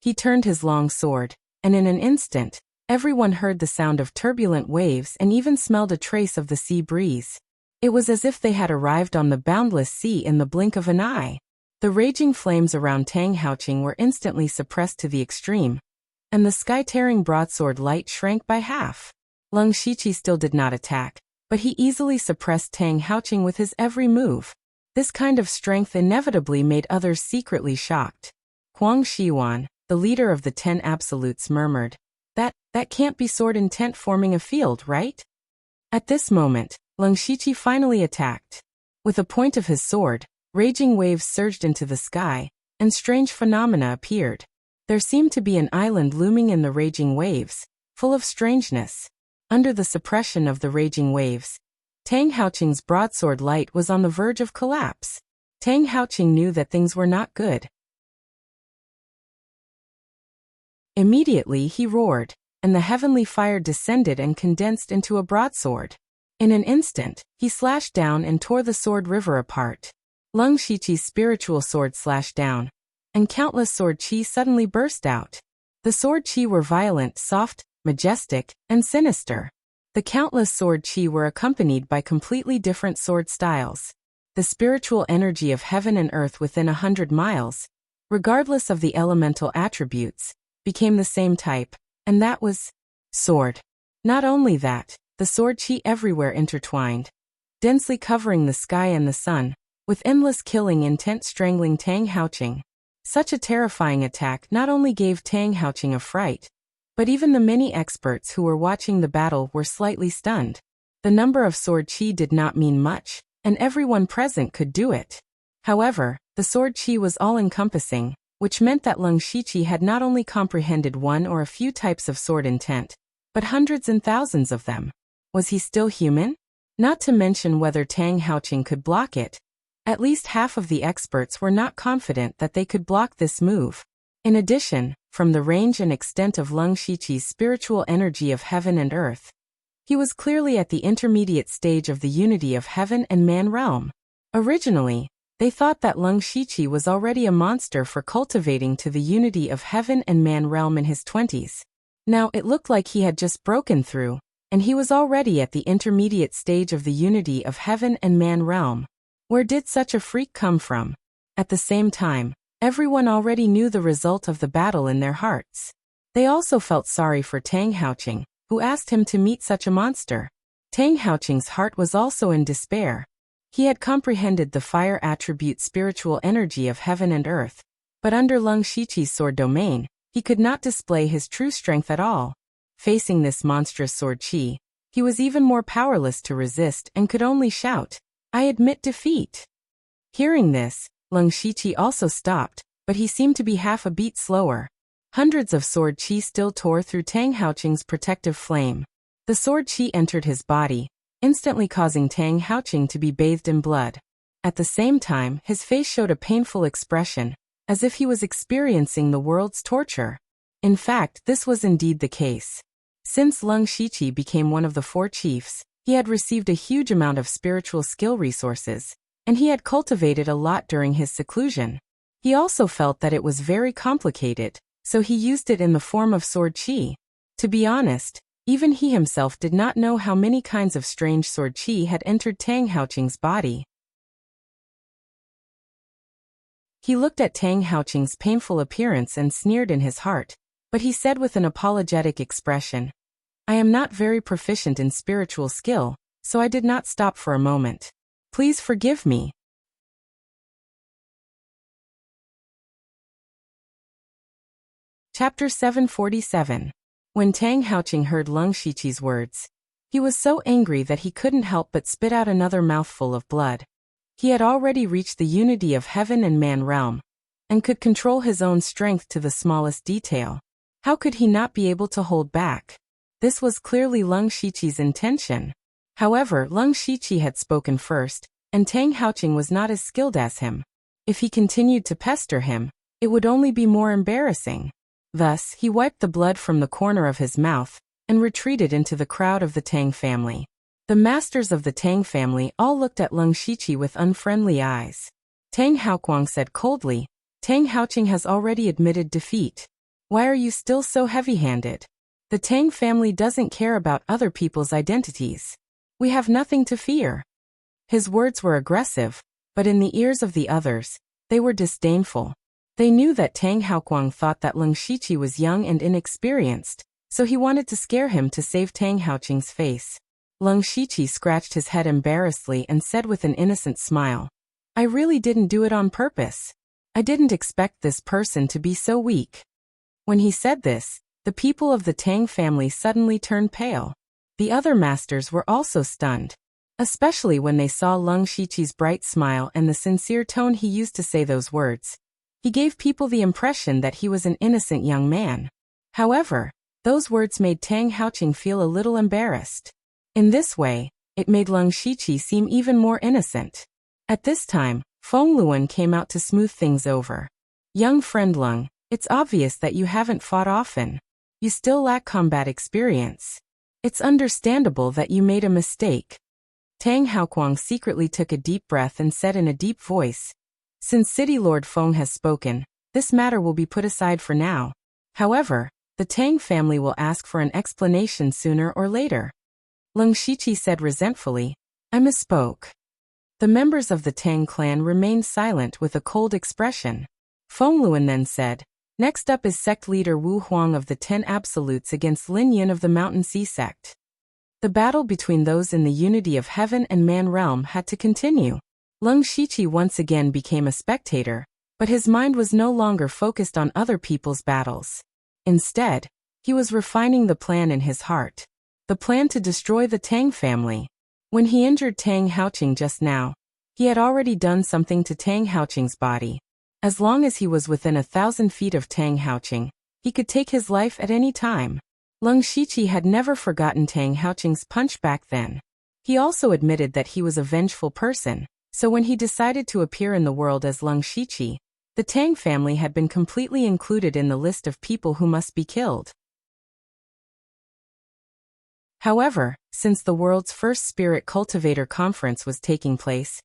He turned his long sword, and in an instant, everyone heard the sound of turbulent waves and even smelled a trace of the sea breeze. It was as if they had arrived on the boundless sea in the blink of an eye. The raging flames around Tang Haoqing were instantly suppressed to the extreme, and the sky-tearing broadsword light shrank by half. Leng Shiqi still did not attack, but he easily suppressed Tang Haoqing with his every move. This kind of strength inevitably made others secretly shocked. Huang Shiwan, the leader of the 10 Absolutes, murmured, That can't be sword intent forming a field, right? At this moment, Leng Shiqi finally attacked. With the point of his sword, raging waves surged into the sky, and strange phenomena appeared. There seemed to be an island looming in the raging waves, full of strangeness. Under the suppression of the raging waves, Tang Haoqing's broadsword light was on the verge of collapse. Tang Haoqing knew that things were not good. Immediately he roared, and the heavenly fire descended and condensed into a broadsword. In an instant, he slashed down and tore the sword river apart. Leng Shiqi's spiritual sword slashed down, and countless sword chi suddenly burst out. The sword chi were violent, soft, majestic, and sinister. The countless sword chi were accompanied by completely different sword styles. The spiritual energy of heaven and earth within 100 miles, regardless of the elemental attributes, became the same type, and that was sword. Not only that, the sword chi everywhere intertwined, densely covering the sky and the sun, with endless killing intent strangling Tang Haoqing. Such a terrifying attack not only gave Tang Haoqing a fright, but even the many experts who were watching the battle were slightly stunned. The number of sword chi did not mean much, and everyone present could do it. However, the sword chi was all-encompassing, which meant that Leng Shiqi had not only comprehended one or a few types of sword intent, but hundreds and thousands of them. Was he still human? Not to mention whether Tang Haoqing could block it. At least half of the experts were not confident that they could block this move. In addition, from the range and extent of Leng Shiqi's spiritual energy of heaven and earth, he was clearly at the intermediate stage of the unity of heaven and man realm. Originally, they thought that Leng Shiqi was already a monster for cultivating to the unity of heaven and man realm in his 20s. Now it looked like he had just broken through, and he was already at the intermediate stage of the unity of heaven and man realm. Where did such a freak come from? At the same time, everyone already knew the result of the battle in their hearts. They also felt sorry for Tang Haoqing, who asked him to meet such a monster. Tang Haoqing's heart was also in despair. He had comprehended the fire attribute spiritual energy of heaven and earth, but under Leng Shiqi's sword domain, he could not display his true strength at all. Facing this monstrous sword chi, he was even more powerless to resist and could only shout, "I admit defeat." Hearing this, Leng Shiqi also stopped, but he seemed to be half a beat slower. Hundreds of sword chi still tore through Tang Haoqing's protective flame. The sword chi entered his body, instantly causing Tang Haoqing to be bathed in blood. At the same time, his face showed a painful expression, as if he was experiencing the world's torture. In fact, this was indeed the case. Since Leng Shiqi became one of the 4 chiefs, he had received a huge amount of spiritual skill resources, and he had cultivated a lot during his seclusion. He also felt that it was very complicated, so he used it in the form of sword chi. To be honest, even he himself did not know how many kinds of strange sword chi had entered Tang Haoqing's body. He looked at Tang Haoqing's painful appearance and sneered in his heart, but he said with an apologetic expression, "I am not very proficient in spiritual skill, so I did not stop for a moment. Please forgive me." Chapter 747. When Tang Haoqing heard Leng Shiqi's words, he was so angry that he couldn't help but spit out another mouthful of blood. He had already reached the unity of heaven and man realm, and could control his own strength to the smallest detail. How could he not be able to hold back? This was clearly Leng Shiqi's intention. However, Leng Shiqi had spoken first, and Tang Haoqing was not as skilled as him. If he continued to pester him, it would only be more embarrassing. Thus, he wiped the blood from the corner of his mouth and retreated into the crowd of the Tang family. The masters of the Tang family all looked at Leng Shiqi with unfriendly eyes. Tang Haoquang said coldly, "Tang Haoqing has already admitted defeat. Why are you still so heavy-handed? The Tang family doesn't care about other people's identities. We have nothing to fear." His words were aggressive, but in the ears of the others, they were disdainful. They knew that Tang Haoquang thought that Leng Shiqi was young and inexperienced, so he wanted to scare him to save Tang Haoqing's face. Leng Shiqi scratched his head embarrassedly and said with an innocent smile, "I really didn't do it on purpose. I didn't expect this person to be so weak." When he said this, the people of the Tang family suddenly turned pale. The other masters were also stunned, especially when they saw Leng Shiqi's bright smile and the sincere tone he used to say those words. He gave people the impression that he was an innocent young man. However, those words made Tang Haoqing feel a little embarrassed. In this way, it made Leng Shiqi seem even more innocent. At this time, Feng Luan came out to smooth things over. "Young friend Leng, it's obvious that you haven't fought often. You still lack combat experience. It's understandable that you made a mistake." Tang Haoquang secretly took a deep breath and said in a deep voice, "Since City Lord Feng has spoken, this matter will be put aside for now. However, the Tang family will ask for an explanation sooner or later." Leng Shiqi said resentfully, "I misspoke." The members of the Tang clan remained silent with a cold expression. Feng Luan then said, "Next up is sect leader Wu Huang of the 10 Absolutes against Lin Yin of the Mountain Sea sect." The battle between those in the unity of heaven and man realm had to continue. Leng Shiqi once again became a spectator, but his mind was no longer focused on other people's battles. Instead, he was refining the plan in his heart. The plan to destroy the Tang family. When he injured Tang Haoqing just now, he had already done something to Tang Haoqing's body. As long as he was within 1,000 feet of Tang Haoqing, he could take his life at any time. Leng Shiqi had never forgotten Tang Haoqing's punch back then. He also admitted that he was a vengeful person, so when he decided to appear in the world as Leng Shiqi, the Tang family had been completely included in the list of people who must be killed. However, since the world's first spirit cultivator conference was taking place,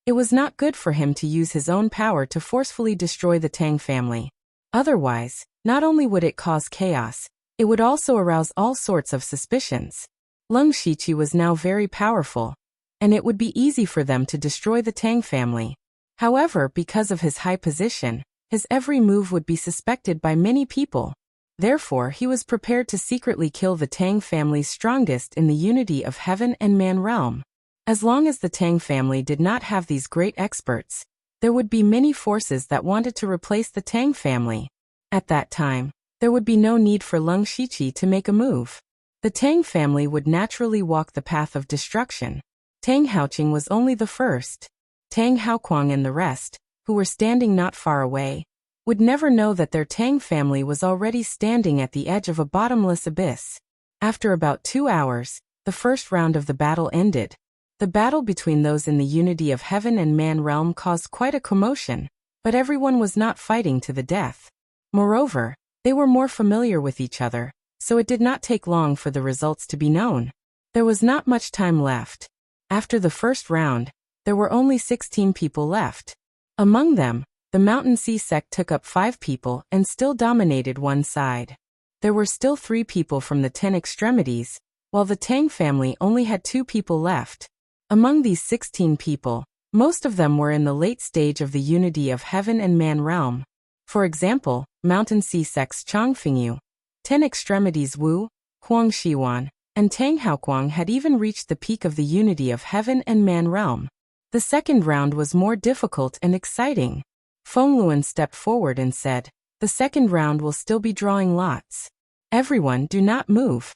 it was not good for him to use his own power to forcefully destroy the Tang family. Otherwise, not only would it cause chaos, it would also arouse all sorts of suspicions. Leng Shiqi was now very powerful, and it would be easy for them to destroy the Tang family. However, because of his high position, his every move would be suspected by many people. Therefore, he was prepared to secretly kill the Tang family's strongest in the unity of heaven and man realm. As long as the Tang family did not have these great experts, there would be many forces that wanted to replace the Tang family. At that time, there would be no need for Leng Shiqi to make a move. The Tang family would naturally walk the path of destruction. Tang Haoqing was only the first. Tang Haoquang and the rest, who were standing not far away, would never know that their Tang family was already standing at the edge of a bottomless abyss. After about 2 hours, the first round of the battle ended. The battle between those in the unity of heaven and man realm caused quite a commotion, but everyone was not fighting to the death. Moreover, they were more familiar with each other, so it did not take long for the results to be known. There was not much time left. After the first round, there were only 16 people left. Among them, the Mountain Sea sect took up 5 people and still dominated one side. There were still 3 people from the 10 extremities, while the Tang family only had 2 people left. Among these 16 people, Most of them were in the late stage of the unity of heaven and man realm. For example, Mountain Sea Sex Changfengyu, 10 Extremities Wu, Huang Shiwan, and Tang Haoquang had even reached the peak of the unity of heaven and man realm. The second round was more difficult and exciting. Feng Luan stepped forward and said, "The second round will still be drawing lots. Everyone do not move."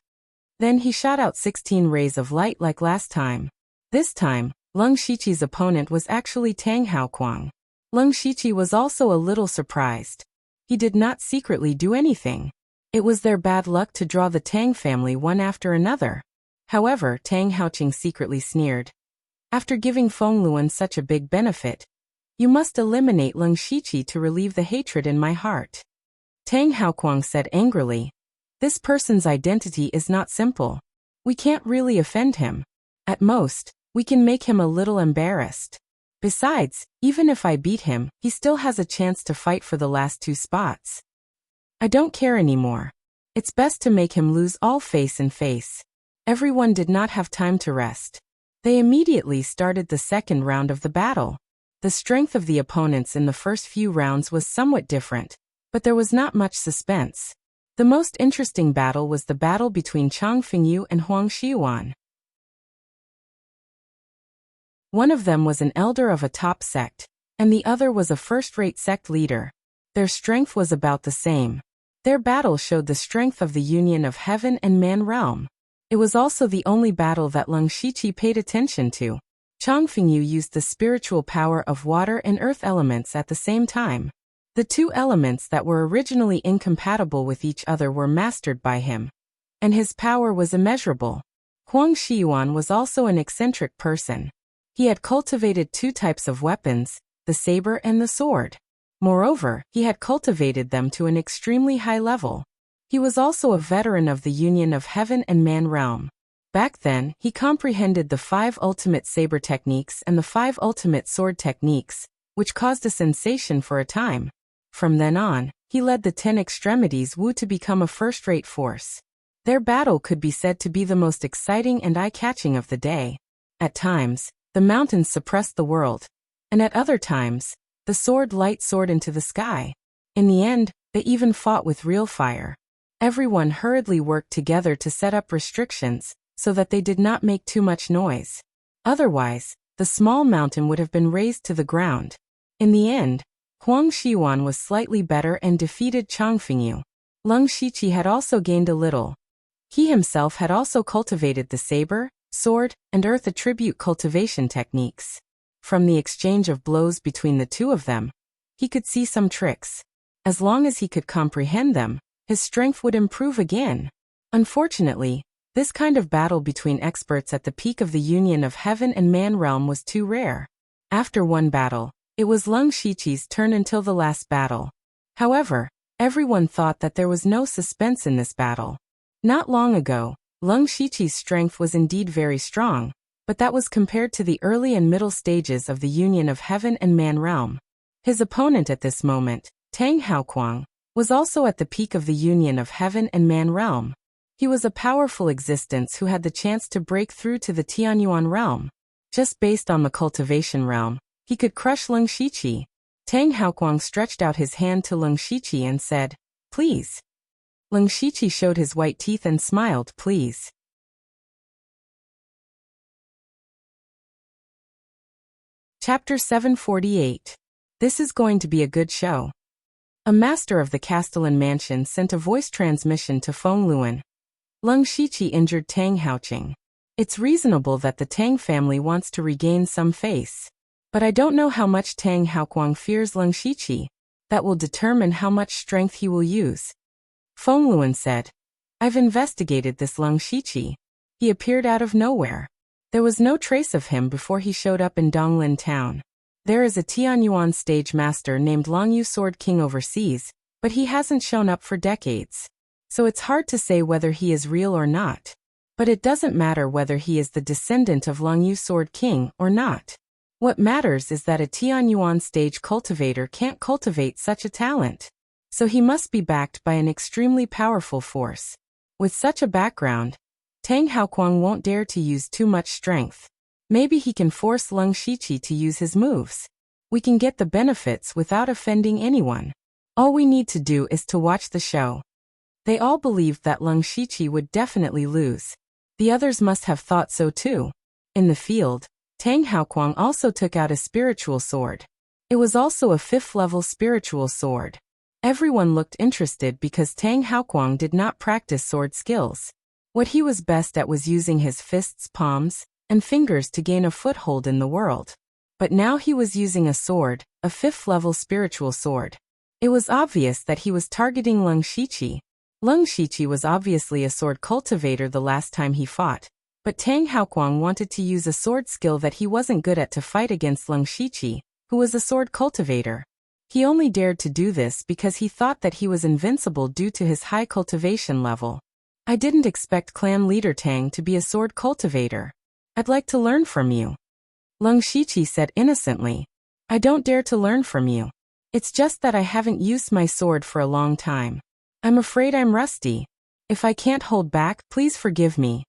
Then he shot out 16 rays of light like last time. This time, Leng Shiqi's opponent was actually Tang Haoquang. Leng Shiqi was also a little surprised. He did not secretly do anything. It was their bad luck to draw the Tang family one after another. However, Tang Haoqing secretly sneered. After giving Feng Luan such a big benefit, you must eliminate Leng Shiqi to relieve the hatred in my heart. Tang Haoquang said angrily, "This person's identity is not simple. We can't really offend him. At most, we can make him a little embarrassed. Besides, even if I beat him, he still has a chance to fight for the last 2 spots. I don't care anymore. It's best to make him lose all face and face." Everyone did not have time to rest. They immediately started the second round of the battle. The strength of the opponents in the first few rounds was somewhat different, but there was not much suspense. The most interesting battle was the battle between Chang Fengyu and Huang Shiwan. One of them was an elder of a top sect, and the other was a first-rate sect leader. Their strength was about the same. Their battle showed the strength of the union of heaven and man realm. It was also the only battle that Leng Shiqi paid attention to. Chang Fengyu used the spiritual power of water and earth elements at the same time. The 2 elements that were originally incompatible with each other were mastered by him, and his power was immeasurable. Huang Shiyuan was also an eccentric person. He had cultivated 2 types of weapons, the saber and the sword. Moreover, he had cultivated them to an extremely high level. He was also a veteran of the union of heaven and man realm. Back then, he comprehended the 5 ultimate saber techniques and the 5 ultimate sword techniques, which caused a sensation for a time. From then on, he led the 10 Extremities Wu to become a first-rate force. Their battle could be said to be the most exciting and eye-catching of the day. At times, the mountains suppressed the world, and at other times, the sword soared into the sky. In the end, they even fought with real fire. Everyone hurriedly worked together to set up restrictions, so that they did not make too much noise. Otherwise, the small mountain would have been razed to the ground. In the end, Huang Shiwan was slightly better and defeated Chang Fengyu. Leng Shiqi had also gained a little. He himself had also cultivated the saber, sword, and earth attribute cultivation techniques. From the exchange of blows between the 2 of them, he could see some tricks. As long as he could comprehend them, his strength would improve again. Unfortunately, this kind of battle between experts at the peak of the union of heaven and man realm was too rare. After one battle, it was Leng Shiqi's turn until the last battle. However, everyone thought that there was no suspense in this battle. Not long ago, Leng Shiqi's strength was indeed very strong, but that was compared to the early and middle stages of the union of heaven and man realm. His opponent at this moment, Tang Haoquang, was also at the peak of the union of heaven and man realm. He was a powerful existence who had the chance to break through to the Tianyuan realm. Just based on the cultivation realm, he could crush Leng Shiqi. Tang Haoquang stretched out his hand to Leng Shiqi and said, "Please." Leng Shiqi showed his white teeth and smiled, "Please." Chapter 748. This is going to be a good show. A master of the Castellan mansion sent a voice transmission to Feng Luan. Leng Shiqi injured Tang Haoqing. It's reasonable that the Tang family wants to regain some face. But I don't know how much Tang Haoquang fears Leng Shiqi. That will determine how much strength he will use. Feng Luan said, "I've investigated this Leng Shiqi. He appeared out of nowhere. There was no trace of him before he showed up in Donglin town. There is a Tianyuan stage master named Longyu Sword King overseas, but he hasn't shown up for decades. So it's hard to say whether he is real or not. But it doesn't matter whether he is the descendant of Longyu Sword King or not. What matters is that a Tianyuan stage cultivator can't cultivate such a talent. So he must be backed by an extremely powerful force. With such a background, Tang Haoquang won't dare to use too much strength. Maybe he can force Leng Shiqi to use his moves. We can get the benefits without offending anyone. All we need to do is to watch the show. They all believed that Leng Shiqi would definitely lose. The others must have thought so too. In the field, Tang Haoquang also took out a spiritual sword. It was also a 5th-level spiritual sword. Everyone looked interested because Tang Haoquang did not practice sword skills. What he was best at was using his fists, palms, and fingers to gain a foothold in the world. But now he was using a sword, a 5th-level spiritual sword. It was obvious that he was targeting Leng Shiqi. Leng Shiqi was obviously a sword cultivator the last time he fought, but Tang Haoquang wanted to use a sword skill that he wasn't good at to fight against Leng Shiqi, who was a sword cultivator. He only dared to do this because he thought that he was invincible due to his high cultivation level. I didn't expect clan leader Tang to be a sword cultivator. I'd like to learn from you. Leng Shiqi said innocently. I don't dare to learn from you. It's just that I haven't used my sword for a long time. I'm afraid I'm rusty. If I can't hold back, please forgive me.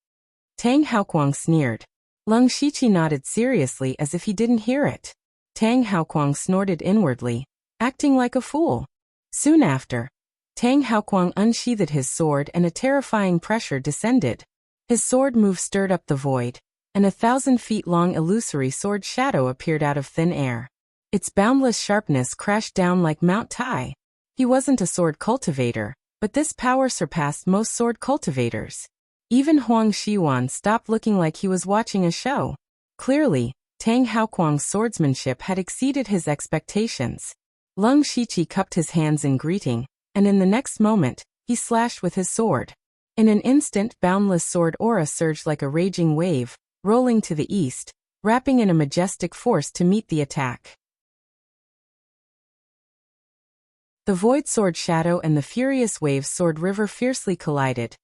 Tang Haoquang sneered. Leng Shiqi nodded seriously as if he didn't hear it. Tang Haoquang snorted inwardly, acting like a fool. Soon after, Tang Haoquang unsheathed his sword and a terrifying pressure descended. His sword move stirred up the void, and a 1,000-feet-long illusory sword shadow appeared out of thin air. Its boundless sharpness crashed down like Mount Tai. He wasn't a sword cultivator, but this power surpassed most sword cultivators. Even Huang Xiwan stopped looking like he was watching a show. Clearly, Tang Haoquang's swordsmanship had exceeded his expectations. Leng Shiqi cupped his hands in greeting, and in the next moment, he slashed with his sword. In an instant, boundless sword aura surged like a raging wave, rolling to the east, wrapping in a majestic force to meet the attack. The void sword shadow and the furious waves sword river fiercely collided,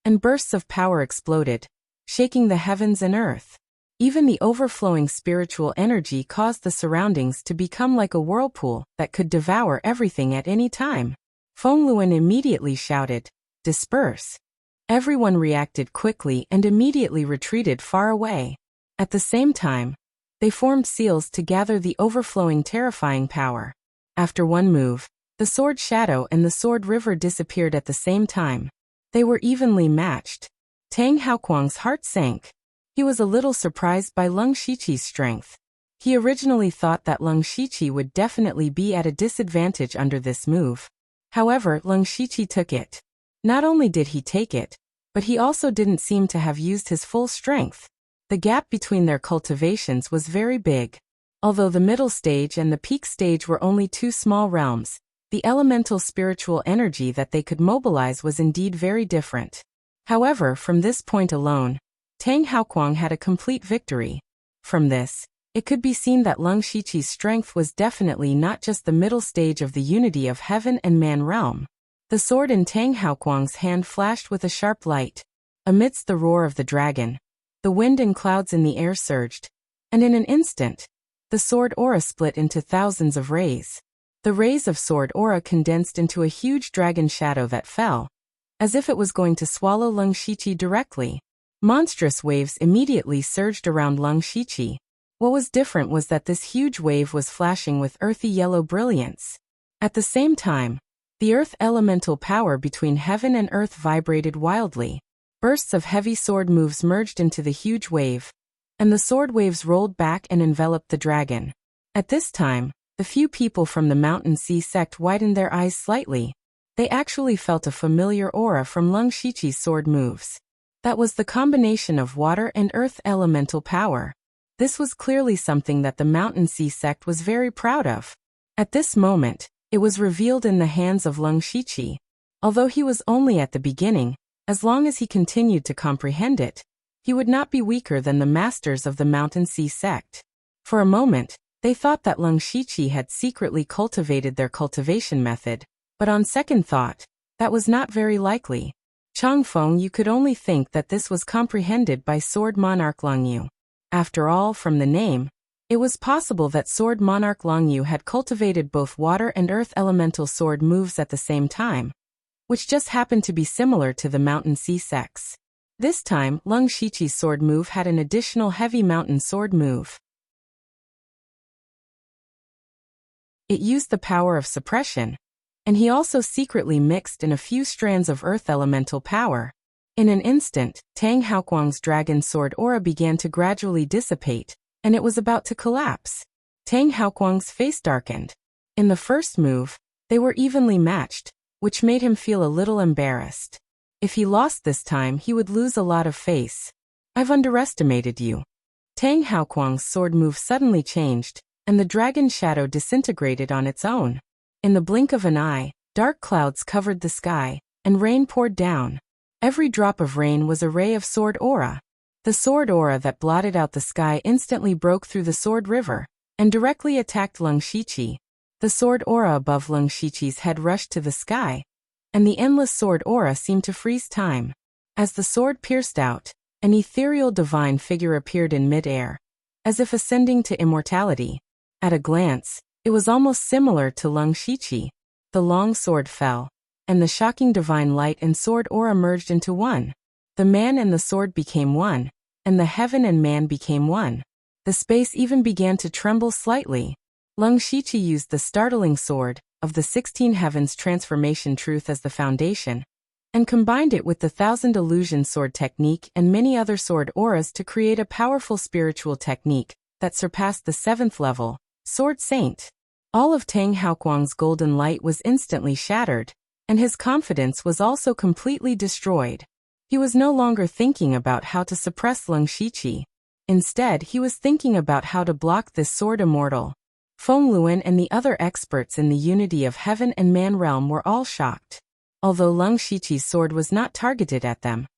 and bursts of power exploded, shaking the heavens and earth. Even the overflowing spiritual energy caused the surroundings to become like a whirlpool that could devour everything at any time. Feng Luan immediately shouted, "Disperse!" Everyone reacted quickly and immediately retreated far away. At the same time, they formed seals to gather the overflowing terrifying power. After one move, the sword shadow and the sword river disappeared at the same time. They were evenly matched. Tang Haoquang's heart sank. He was a little surprised by Leng Shiqi's strength. He originally thought that Leng Shiqi would definitely be at a disadvantage under this move. However, Leng Shiqi took it. Not only did he take it, but he also didn't seem to have used his full strength. The gap between their cultivations was very big. Although the middle stage and the peak stage were only two small realms, the elemental spiritual energy that they could mobilize was indeed very different. However, from this point alone, Tang Haoquang had a complete victory. From this, it could be seen that Leng Shiqi's strength was definitely not just the middle stage of the unity of heaven and man realm. The sword in Tang Haoquang's hand flashed with a sharp light. Amidst the roar of the dragon, the wind and clouds in the air surged, and in an instant, the sword aura split into thousands of rays. The rays of sword aura condensed into a huge dragon shadow that fell, as if it was going to swallow Leng Shiqi directly. Monstrous waves immediately surged around Leng Shiqi. What was different was that this huge wave was flashing with earthy yellow brilliance. At the same time, the earth elemental power between heaven and earth vibrated wildly. Bursts of heavy sword moves merged into the huge wave, and the sword waves rolled back and enveloped the dragon. At this time, the few people from the Mountain Sea sect widened their eyes slightly. They actually felt a familiar aura from Leng Shiqi's sword moves. That was the combination of water and earth elemental power. This was clearly something that the Mountain Sea sect was very proud of. At this moment, it was revealed in the hands of Leng Shiqi. Although he was only at the beginning, as long as he continued to comprehend it, he would not be weaker than the masters of the Mountain Sea sect. For a moment, they thought that Leng Shiqi had secretly cultivated their cultivation method, but on second thought, that was not very likely. Changfeng, you could only think that this was comprehended by Sword Monarch Longyu. After all, from the name, it was possible that Sword Monarch Longyu had cultivated both water and earth elemental sword moves at the same time, which just happened to be similar to the Mountain Sea sects. This time, Lung Shiqi's sword move had an additional heavy mountain sword move. It used the power of suppression, and he also secretly mixed in a few strands of earth elemental power. In an instant, Tang Haoquang's dragon sword aura began to gradually dissipate, and it was about to collapse. Tang Haoquang's face darkened. In the first move, they were evenly matched, which made him feel a little embarrassed. If he lost this time, he would lose a lot of face. I've underestimated you. Tang Haoquang's sword move suddenly changed, and the dragon shadow disintegrated on its own. In the blink of an eye, dark clouds covered the sky, and rain poured down. Every drop of rain was a ray of sword aura. The sword aura that blotted out the sky instantly broke through the sword river, and directly attacked Lung Shiqi. The sword aura above Lung Shiqi's head rushed to the sky, and the endless sword aura seemed to freeze time. As the sword pierced out, an ethereal divine figure appeared in mid-air, as if ascending to immortality. At a glance, it was almost similar to Lung Shiqi. The long sword fell, and the shocking divine light and sword aura merged into one. The man and the sword became one, and the heaven and man became one. The space even began to tremble slightly. Lung Shiqi used the startling sword of the 16 heavens transformation truth as the foundation, and combined it with the 1000 illusion sword technique and many other sword auras to create a powerful spiritual technique that surpassed the 7th level, Sword Saint. All of Tang Haoquang's golden light was instantly shattered, and his confidence was also completely destroyed. He was no longer thinking about how to suppress Lung Shiqi. Instead, he was thinking about how to block this sword immortal. Feng Luan and the other experts in the unity of heaven and man realm were all shocked. Although Lung Shiqi's sword was not targeted at them,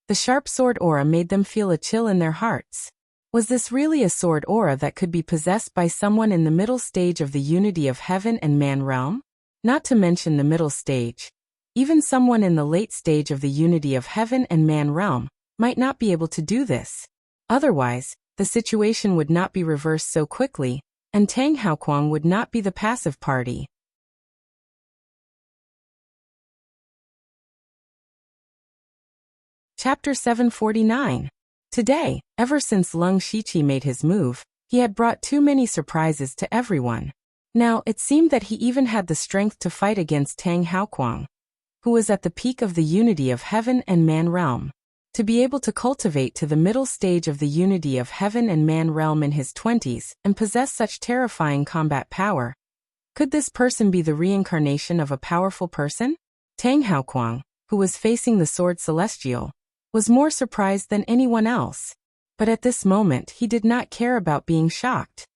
the sharp sword aura made them feel a chill in their hearts. Was this really a sword aura that could be possessed by someone in the middle stage of the unity of heaven and man realm? Not to mention the middle stage. Even someone in the late stage of the unity of heaven and man realm might not be able to do this. Otherwise, the situation would not be reversed so quickly, and Tang Haoquang would not be the passive party. Chapter 749. Today, ever since Lung Shiqi made his move, he had brought too many surprises to everyone. Now, it seemed that he even had the strength to fight against Tang Haoquang, who was at the peak of the unity of heaven and man realm. To be able to cultivate to the middle stage of the unity of heaven and man realm in his 20s and possess such terrifying combat power. Could this person be the reincarnation of a powerful person? Tang Haoquang, who was facing the sword celestial, was more surprised than anyone else. But at this moment he did not care about being shocked.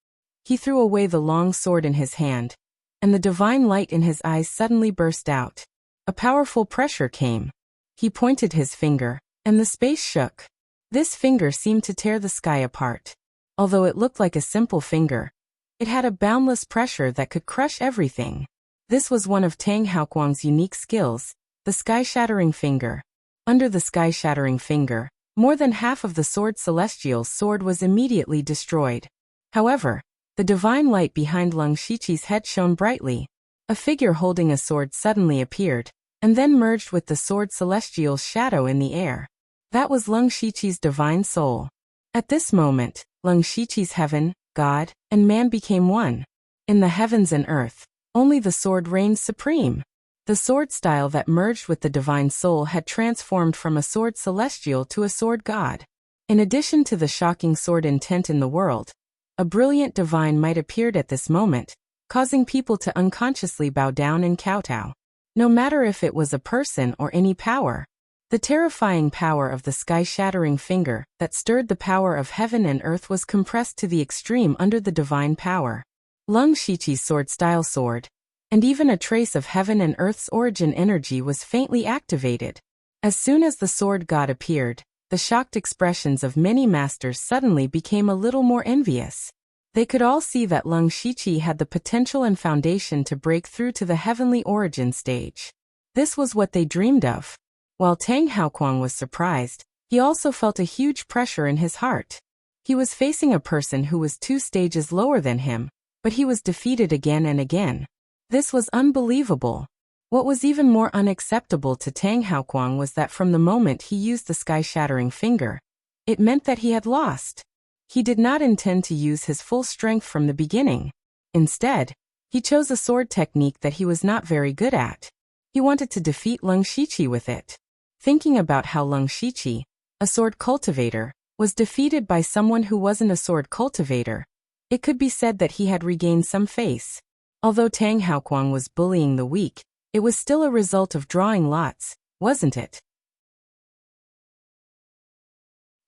He threw away the long sword in his hand, and the divine light in his eyes suddenly burst out. A powerful pressure came. He pointed his finger, and the space shook. This finger seemed to tear the sky apart. Although it looked like a simple finger, it had a boundless pressure that could crush everything. This was one of Tang Haoquang's unique skills, the sky-shattering finger. Under the sky-shattering finger, more than half of the sword celestial's sword was immediately destroyed. However, the divine light behind Lung Shiqi's head shone brightly. A figure holding a sword suddenly appeared, and then merged with the sword celestial's shadow in the air. That was Lung Shiqi's divine soul. At this moment, Lung Shiqi's heaven, God, and man became one. In the heavens and earth, only the sword reigned supreme. The sword style that merged with the divine soul had transformed from a sword celestial to a sword god. In addition to the shocking sword intent in the world, a brilliant divine might appeared at this moment, causing people to unconsciously bow down and kowtow. No matter if it was a person or any power. The terrifying power of the sky-shattering finger that stirred the power of heaven and earth was compressed to the extreme under the divine power. Lung Shiqi's sword-style sword, and even a trace of heaven and earth's origin energy was faintly activated. As soon as the sword god appeared, the shocked expressions of many masters suddenly became a little more envious. They could all see that Lung Shiqi had the potential and foundation to break through to the heavenly origin stage. This was what they dreamed of. While Tang Haoquang was surprised, he also felt a huge pressure in his heart. He was facing a person who was 2 stages lower than him, but he was defeated again and again. This was unbelievable. What was even more unacceptable to Tang Haoquang was that from the moment he used the sky-shattering finger, it meant that he had lost. He did not intend to use his full strength from the beginning. Instead, he chose a sword technique that he was not very good at. He wanted to defeat Leng Shiqi with it. Thinking about how Leng Shiqi, a sword cultivator, was defeated by someone who wasn't a sword cultivator, it could be said that he had regained some face. Although Tang Haoquang was bullying the weak, it was still a result of drawing lots, wasn't it?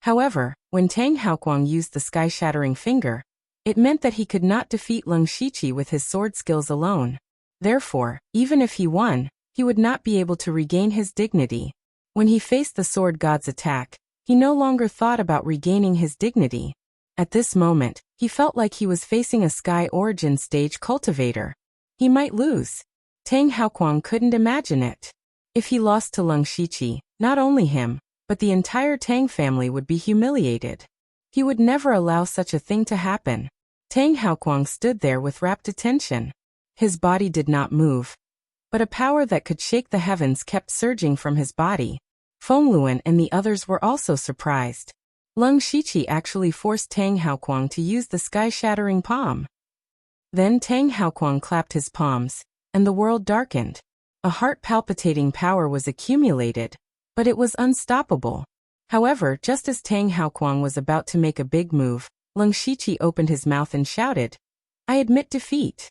However, when Tang Haoquang used the sky-shattering finger, it meant that he could not defeat Leng Shiqi with his sword skills alone. Therefore, even if he won, he would not be able to regain his dignity. When he faced the sword god's attack, he no longer thought about regaining his dignity. At this moment, he felt like he was facing a Sky Origin stage cultivator. He might lose. Tang Haoquang couldn't imagine it. If he lost to Leng Shiqi, not only him, but the entire Tang family would be humiliated. He would never allow such a thing to happen. Tang Haoquang stood there with rapt attention. His body did not move, but a power that could shake the heavens kept surging from his body. Fengluan and the others were also surprised. Leng Shiqi actually forced Tang Haoquang to use the sky-shattering palm. Then Tang Haoquang clapped his palms, and the world darkened. A heart-palpitating power was accumulated, but it was unstoppable. However, just as Tang Haoquang was about to make a big move, Leng Shiqi opened his mouth and shouted, "I admit defeat."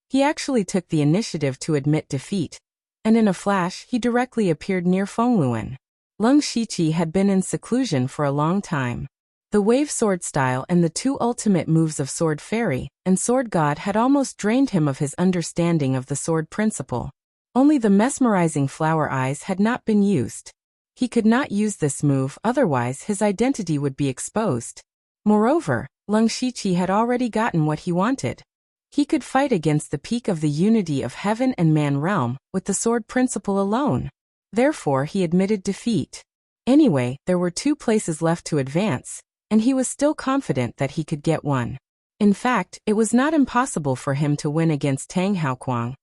He actually took the initiative to admit defeat, and in a flash he directly appeared near Fengluan. Leng Shiqi had been in seclusion for a long time. The wave sword style and the two ultimate moves of Sword Fairy and Sword God had almost drained him of his understanding of the sword principle. Only the mesmerizing flower eyes had not been used. He could not use this move, otherwise his identity would be exposed. Moreover, Leng Shiqi had already gotten what he wanted. He could fight against the peak of the unity of heaven and man realm with the sword principle alone. Therefore he admitted defeat. Anyway, there were 2 places left to advance, and he was still confident that he could get one. In fact, it was not impossible for him to win against Tang Haoquang,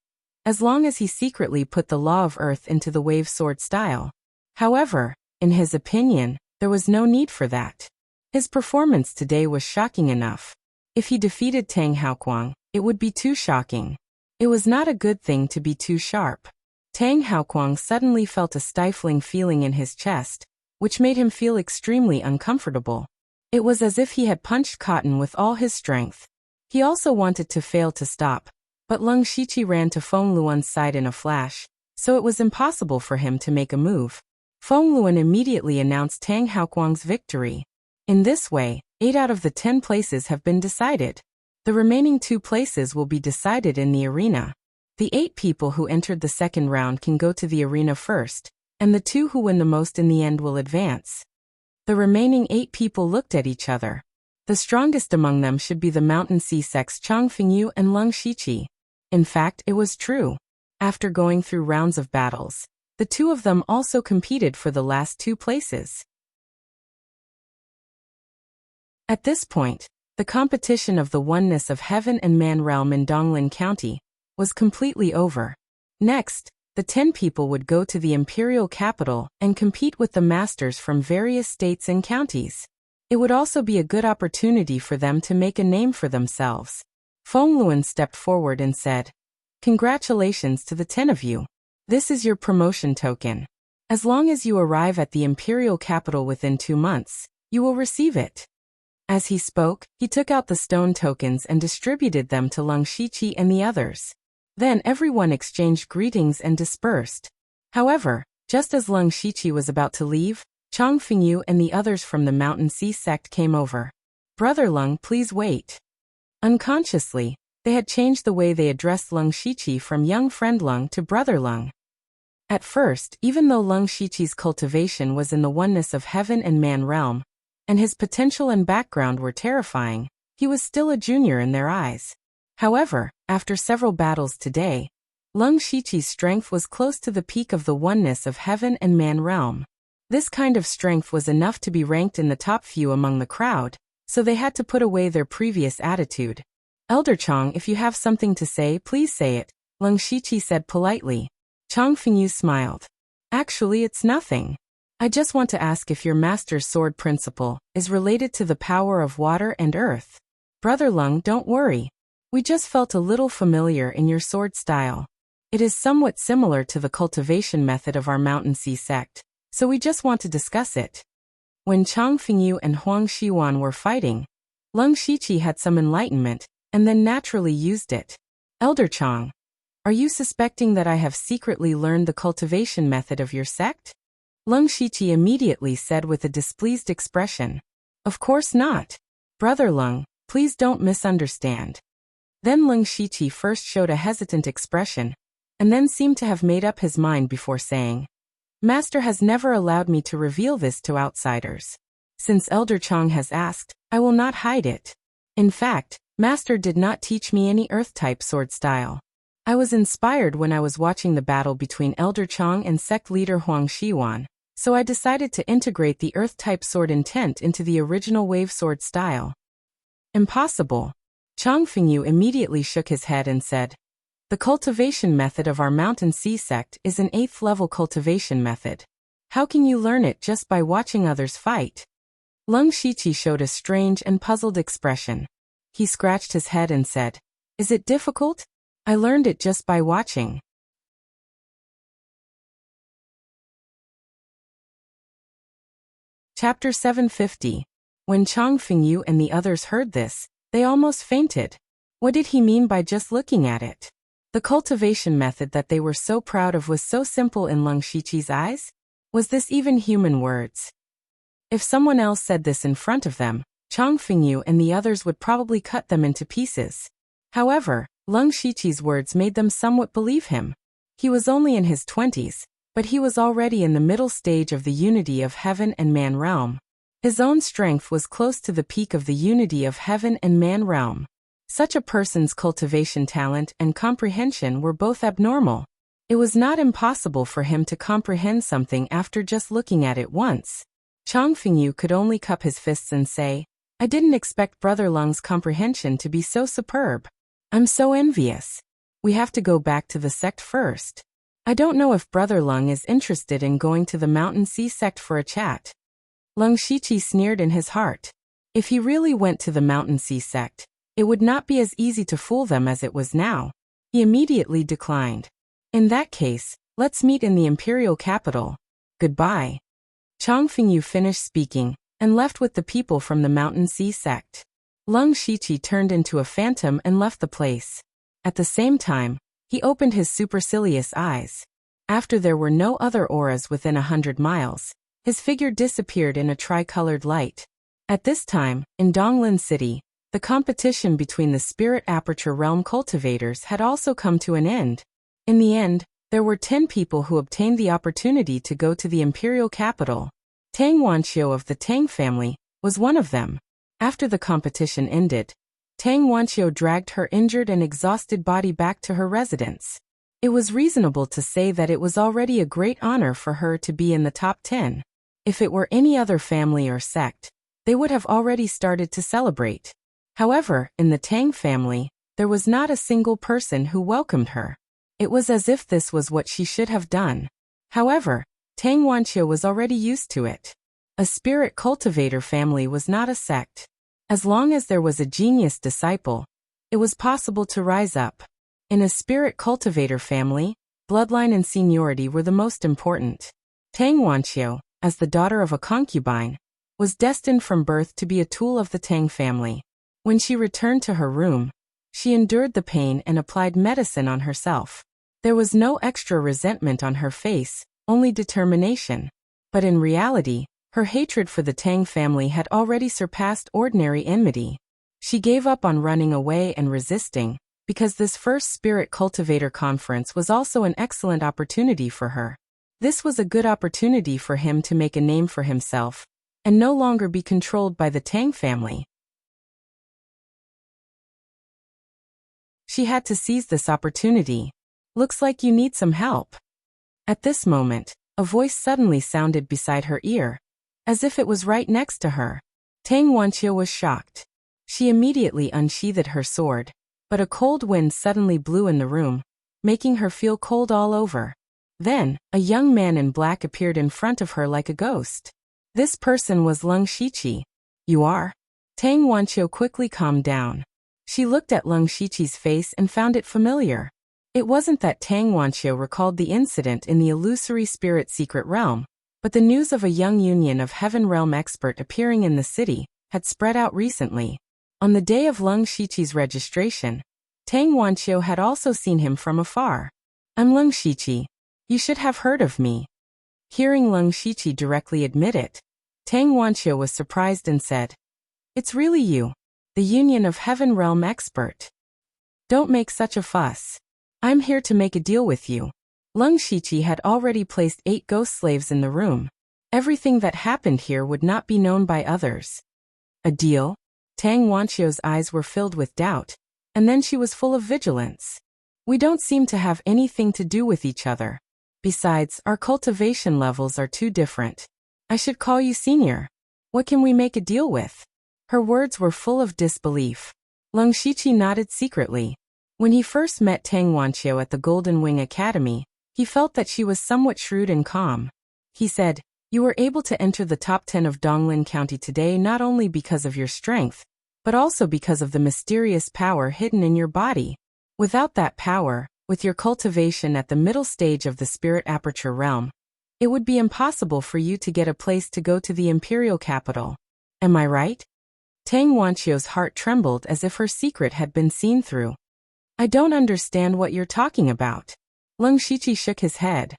as long as he secretly put the law of earth into the wave sword style. However, in his opinion, there was no need for that. His performance today was shocking enough. If he defeated Tang Haoquang, it would be too shocking. It was not a good thing to be too sharp. Tang Haoquang suddenly felt a stifling feeling in his chest, which made him feel extremely uncomfortable. It was as if he had punched cotton with all his strength. He also wanted to fail to stop, but Leng Shiqi ran to Fengluan's side in a flash, so it was impossible for him to make a move. Fengluan immediately announced Tang Haoquang's victory. In this way, 8 out of the 10 places have been decided. The remaining 2 places will be decided in the arena. The 8 people who entered the second round can go to the arena first, and the 2 who win the most in the end will advance. The remaining 8 people looked at each other. The strongest among them should be the Mountain Sea Sects Chang Fengyu and Leng Shiqi. In fact, it was true. After going through rounds of battles, the 2 of them also competed for the last 2 places. At this point, the competition of the oneness of heaven and man realm in Donglin County was completely over. Next, the 10 people would go to the imperial capital and compete with the masters from various states and counties. It would also be a good opportunity for them to make a name for themselves. Fengluan stepped forward and said, "Congratulations to the 10 of you. This is your promotion token. As long as you arrive at the imperial capital within 2 months, you will receive it." As he spoke, he took out the stone tokens and distributed them to Leng Shiqi and the others. Then everyone exchanged greetings and dispersed. However, just as Leng Shiqi was about to leave, Chang Fengyu and the others from the Mountain Sea sect came over. "Brother Leng, please wait." Unconsciously, they had changed the way they addressed Leng Shiqi from young friend Leng to brother Leng. At first, even though Leng Shiqi's cultivation was in the oneness of heaven and man realm, and his potential and background were terrifying, he was still a junior in their eyes. However, after several battles today, Leng Shiqi's strength was close to the peak of the oneness of heaven and man realm. This kind of strength was enough to be ranked in the top few among the crowd, so they had to put away their previous attitude. "Elder Chang, if you have something to say, please say it," Leng Shiqi said politely. Chang Fengyu smiled. Actually, it's nothing. I just want to ask if your master's sword principle is related to the power of water and earth. Brother Lung, don't worry. We just felt a little familiar in your sword style. It is somewhat similar to the cultivation method of our Mountain Sea sect, so we just want to discuss it. When Chang Fengyu and Huang Xiwan were fighting, Lung Shiqi had some enlightenment, and then naturally used it. Elder Chang, are you suspecting that I have secretly learned the cultivation method of your sect? Lung Shiqi immediately said with a displeased expression. Of course not. Brother Lung, please don't misunderstand. Then Lung Shiqi first showed a hesitant expression, and then seemed to have made up his mind before saying, Master has never allowed me to reveal this to outsiders. Since Elder Chang has asked, I will not hide it. In fact, Master did not teach me any earth-type sword style. I was inspired when I was watching the battle between Elder Chang and sect leader Huang Xiwan, so I decided to integrate the earth-type sword intent into the original wave sword style. Impossible. Chang Fengyu immediately shook his head and said, The cultivation method of our Mountain Sea sect is an 8th level cultivation method. How can you learn it just by watching others fight? Lung Shiqi showed a strange and puzzled expression. He scratched his head and said, Is it difficult? I learned it just by watching. Chapter 750. When Chang Fengyu and the others heard this, they almost fainted. What did he mean by just looking at it? The cultivation method that they were so proud of was so simple in Lung Shiqi's eyes? Was this even human words? If someone else said this in front of them, Chang Fengyu and the others would probably cut them into pieces. However, Lung Shiqi's words made them somewhat believe him. He was only in his 20s, but he was already in the middle stage of the unity of heaven and man realm. His own strength was close to the peak of the unity of heaven and man realm. Such a person's cultivation talent and comprehension were both abnormal. It was not impossible for him to comprehend something after just looking at it once. Chang Fengyu could only cup his fists and say, I didn't expect Brother Lung's comprehension to be so superb. I'm so envious. We have to go back to the sect first. I don't know if Brother Lung is interested in going to the Mountain Sea sect for a chat. Lung Shiqi sneered in his heart. If he really went to the Mountain Sea sect, it would not be as easy to fool them as it was now. He immediately declined. In that case, let's meet in the imperial capital. Goodbye. Chang Fengyu finished speaking, and left with the people from the Mountain Sea sect. Lung Shiqi turned into a phantom and left the place. At the same time, he opened his supercilious eyes. After there were no other auras within 100 miles, his figure disappeared in a tricolored light. At this time, in Donglin City, the competition between the Spirit Aperture Realm cultivators had also come to an end. In the end, there were 10 people who obtained the opportunity to go to the imperial capital. Tang Wanqiu of the Tang family was one of them. After the competition ended, Tang Wanqiu dragged her injured and exhausted body back to her residence. It was reasonable to say that it was already a great honor for her to be in the top 10. If it were any other family or sect, they would have already started to celebrate. However, in the Tang family, there was not a single person who welcomed her. It was as if this was what she should have done. However, Tang Wanqiu was already used to it. A spirit cultivator family was not a sect. As long as there was a genius disciple, it was possible to rise up. In a spirit cultivator family, bloodline and seniority were the most important. Tang Wanqiu, as the daughter of a concubine, was destined from birth to be a tool of the Tang family. When she returned to her room, she endured the pain and applied medicine on herself. There was no extra resentment on her face, only determination. But in reality, her hatred for the Tang family had already surpassed ordinary enmity. She gave up on running away and resisting, because this first Spirit Cultivator Conference was also an excellent opportunity for her. This was a good opportunity for him to make a name for himself, and no longer be controlled by the Tang family. She had to seize this opportunity. Looks like you need some help. At this moment, a voice suddenly sounded beside her ear, as if it was right next to her. Tang Wanqiu was shocked. She immediately unsheathed her sword, but a cold wind suddenly blew in the room, making her feel cold all over. Then, a young man in black appeared in front of her like a ghost. This person was Leng Shiqi. You are? Tang Wanqiu quickly calmed down. She looked at Leng Shiqi's face and found it familiar. It wasn't that Tang Wanqiu recalled the incident in the illusory spirit secret realm, but the news of a young Union of Heaven Realm expert appearing in the city had spread out recently. On the day of Leng Shiqi's registration, Tang Wanqiu had also seen him from afar. I'm Leng Shiqi. You should have heard of me. Hearing Leng Shiqi directly admit it, Tang Wanqiu was surprised and said, It's really you, the Union of Heaven Realm expert. Don't make such a fuss. I'm here to make a deal with you. Leng Shiqi had already placed 8 ghost slaves in the room. Everything that happened here would not be known by others. A deal? Tang Wanqiu's eyes were filled with doubt, and then she was full of vigilance. We don't seem to have anything to do with each other. Besides, our cultivation levels are too different. I should call you senior. What can we make a deal with? Her words were full of disbelief. Leng Shiqi nodded secretly. When he first met Tang Wanqiu at the Golden Wing Academy, he felt that she was somewhat shrewd and calm. He said, You were able to enter the top 10 of Donglin County today not only because of your strength, but also because of the mysterious power hidden in your body. Without that power, with your cultivation at the middle stage of the spirit aperture realm, it would be impossible for you to get a place to go to the imperial capital. Am I right? Tang Wanqiu's heart trembled as if her secret had been seen through. I don't understand what you're talking about. Leng Shiqi shook his head.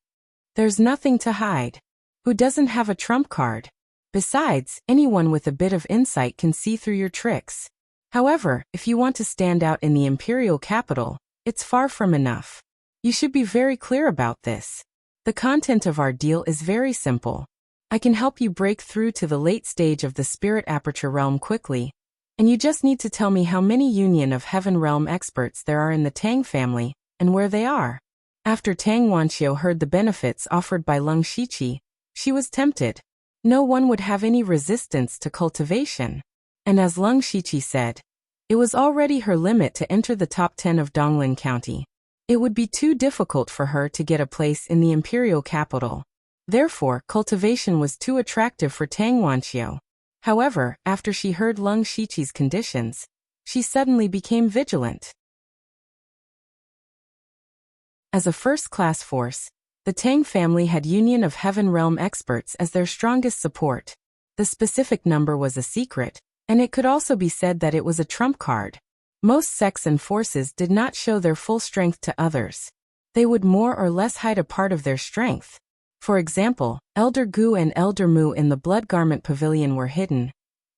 There's nothing to hide. Who doesn't have a trump card? Besides, anyone with a bit of insight can see through your tricks. However, if you want to stand out in the imperial capital, it's far from enough. You should be very clear about this. The content of our deal is very simple. I can help you break through to the late stage of the spirit aperture realm quickly, and you just need to tell me how many Union of Heaven Realm experts there are in the Tang family, and where they are. After Tang Wanqiu heard the benefits offered by Leng Shiqi, she was tempted. No one would have any resistance to cultivation. And as Leng Shiqi said, it was already her limit to enter the top 10 of Donglin County. It would be too difficult for her to get a place in the imperial capital. Therefore, cultivation was too attractive for Tang Wanqiu. However, after she heard Leng Shiqi's conditions, she suddenly became vigilant. As a first-class force, the Tang family had Union of Heaven Realm experts as their strongest support. The specific number was a secret, and it could also be said that it was a trump card. Most sects and forces did not show their full strength to others. They would more or less hide a part of their strength. For example, Elder Gu and Elder Mu in the Blood Garment Pavilion were hidden,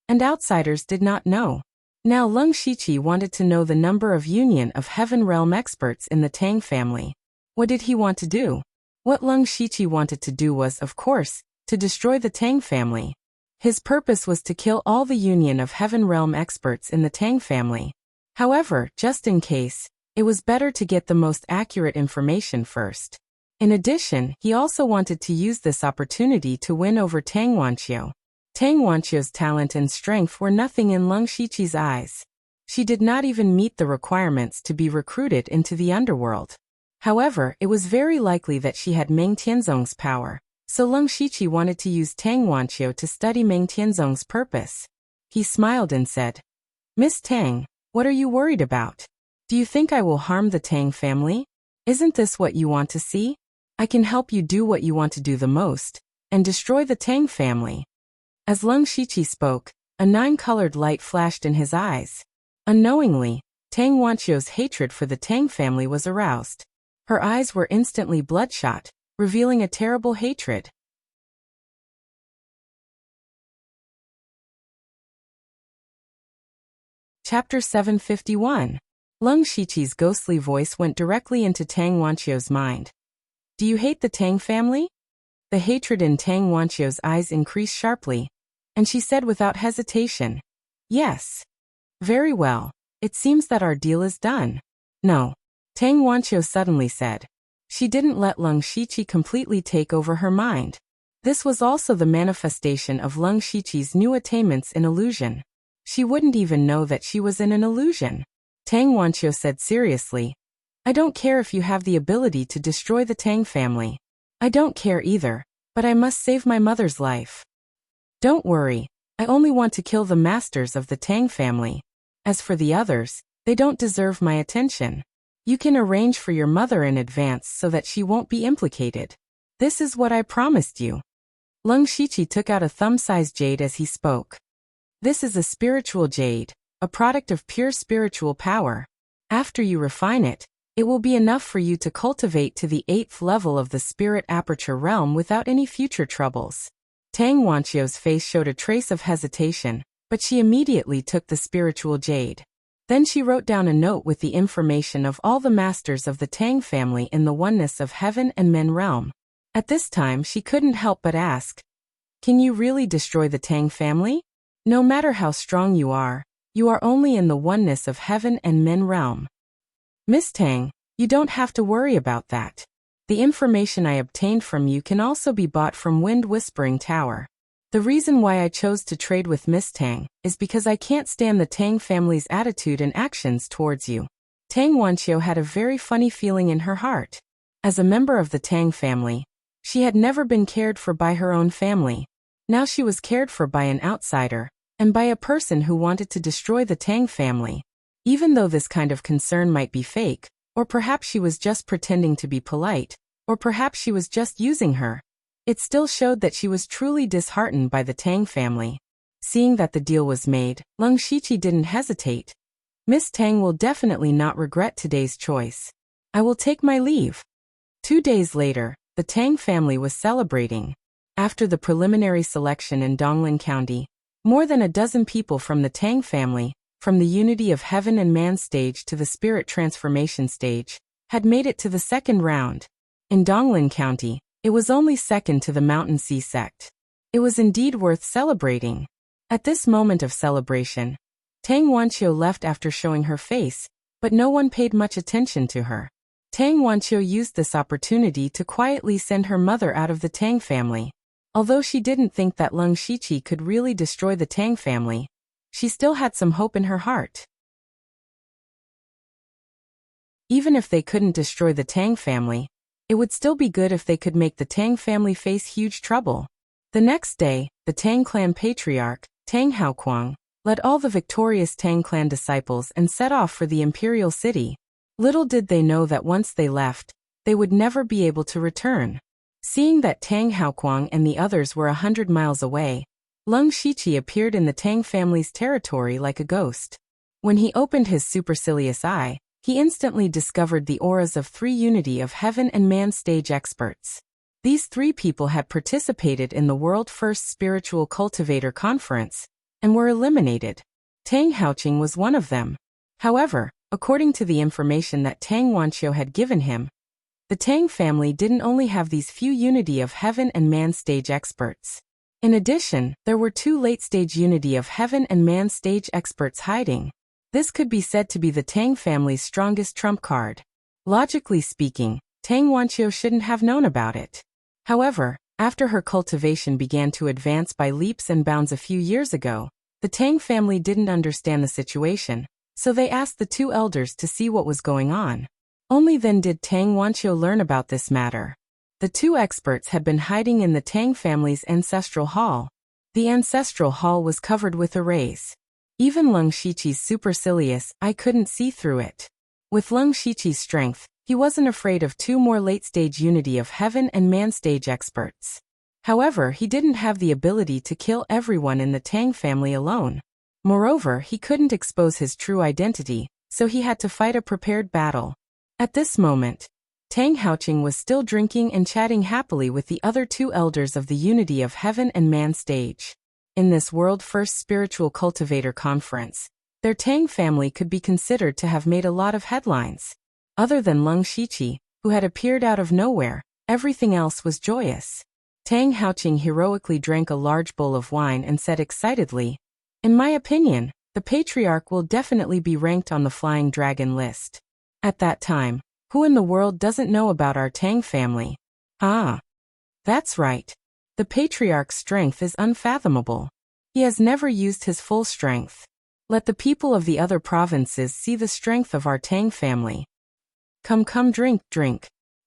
and outsiders did not know. Now Leng Shiqi wanted to know the number of Union of Heaven Realm experts in the Tang family. What did he want to do? What Leng Shiqi wanted to do was, of course, to destroy the Tang family. His purpose was to kill all the Union of Heaven Realm experts in the Tang family. However, just in case, it was better to get the most accurate information first. In addition, he also wanted to use this opportunity to win over Tang Wanqiu. Tang Wanqiu's talent and strength were nothing in Leng Shiqi's eyes. She did not even meet the requirements to be recruited into the underworld. However, it was very likely that she had Meng Tianzong's power, so Leng Shiqi wanted to use Tang Wanqiu to study Meng Tianzong's purpose. He smiled and said, Miss Tang, what are you worried about? Do you think I will harm the Tang family? Isn't this what you want to see? I can help you do what you want to do the most, and destroy the Tang family. As Leng Shiqi spoke, a 9-colored light flashed in his eyes. Unknowingly, Tang Wanqiu's hatred for the Tang family was aroused. Her eyes were instantly bloodshot, revealing a terrible hatred. Chapter 751. Leng Shiqi's ghostly voice went directly into Tang Wanqiu's mind. Do you hate the Tang family? The hatred in Tang Wanqiu's eyes increased sharply, and she said without hesitation, Yes. Very well. It seems that our deal is done. No. Tang Wanqiu suddenly said. She didn't let Leng Shiqi completely take over her mind. This was also the manifestation of Leng Shiqi's new attainments in illusion. She wouldn't even know that she was in an illusion. Tang Wanqiu said seriously, I don't care if you have the ability to destroy the Tang family. I don't care either, but I must save my mother's life. Don't worry, I only want to kill the masters of the Tang family. As for the others, they don't deserve my attention. You can arrange for your mother in advance so that she won't be implicated. This is what I promised you. Leng Shiqi took out a thumb-sized jade as he spoke. This is a spiritual jade, a product of pure spiritual power. After you refine it, it will be enough for you to cultivate to the 8th level of the spirit aperture realm without any future troubles. Tang Wanqiu's face showed a trace of hesitation, but she immediately took the spiritual jade. Then she wrote down a note with the information of all the masters of the Tang family in the oneness of heaven and men realm. At this time she couldn't help but ask, "Can you really destroy the Tang family? No matter how strong you are only in the oneness of heaven and men realm." Miss Tang, you don't have to worry about that. The information I obtained from you can also be bought from Wind Whispering Tower. The reason why I chose to trade with Miss Tang is because I can't stand the Tang family's attitude and actions towards you. Tang Wanqiu had a very funny feeling in her heart. As a member of the Tang family, she had never been cared for by her own family. Now she was cared for by an outsider, and by a person who wanted to destroy the Tang family. Even though this kind of concern might be fake, or perhaps she was just pretending to be polite, or perhaps she was just using her, it still showed that she was truly disheartened by the Tang family. Seeing that the deal was made, Leng Shiqi didn't hesitate. Miss Tang will definitely not regret today's choice. I will take my leave. 2 days later, the Tang family was celebrating. After the preliminary selection in Donglin County, more than a dozen people from the Tang family, from the Unity of Heaven and Man stage to the Spirit Transformation stage, had made it to the second round. In Donglin County, it was only second to the Mountain Sea sect. It was indeed worth celebrating. At this moment of celebration, Tang Wanqiu left after showing her face, but no one paid much attention to her. Tang Wanqiu used this opportunity to quietly send her mother out of the Tang family. Although she didn't think that Leng Shiqi could really destroy the Tang family, she still had some hope in her heart. Even if they couldn't destroy the Tang family, it would still be good if they could make the Tang family face huge trouble. The next day, the Tang clan patriarch, Tang Haoquang, led all the victorious Tang clan disciples and set off for the imperial city. Little did they know that once they left, they would never be able to return. Seeing that Tang Haoquang and the others were 100 miles away, Leng Shiqi appeared in the Tang family's territory like a ghost. When he opened his supercilious eye, he instantly discovered the auras of 3 Unity of Heaven and Man stage experts. These 3 people had participated in the World First Spiritual Cultivator Conference and were eliminated. Tang Haoqing was one of them. However, according to the information that Tang Wanqiu had given him, the Tang family didn't only have these few Unity of Heaven and Man stage experts. In addition, there were 2 late-stage Unity of Heaven and Man stage experts hiding. This could be said to be the Tang family's strongest trump card. Logically speaking, Tang Wanqiu shouldn't have known about it. However, after her cultivation began to advance by leaps and bounds a few years ago, the Tang family didn't understand the situation, so they asked the 2 elders to see what was going on. Only then did Tang Wanqiu learn about this matter. The 2 experts had been hiding in the Tang family's ancestral hall. The ancestral hall was covered with arrays. Even Leng Shiqi's supercilious eye couldn't see through it. With Leng Shiqi's strength, he wasn't afraid of 2 more late-stage Unity of Heaven and Man stage experts. However, he didn't have the ability to kill everyone in the Tang family alone. Moreover, he couldn't expose his true identity, so he had to fight a prepared battle. At this moment, Tang Haoqing was still drinking and chatting happily with the other 2 elders of the Unity of Heaven and Man stage. In this World First Spiritual Cultivator Conference, their Tang family could be considered to have made a lot of headlines. Other than Leng Shiqi, who had appeared out of nowhere, everything else was joyous. Tang Haoqing heroically drank a large bowl of wine and said excitedly, "In my opinion, the patriarch will definitely be ranked on the Flying Dragon list." At that time, who in the world doesn't know about our Tang family? Ah, that's right. The patriarch's strength is unfathomable. He has never used his full strength. Let the people of the other provinces see the strength of our Tang family. Come, drink.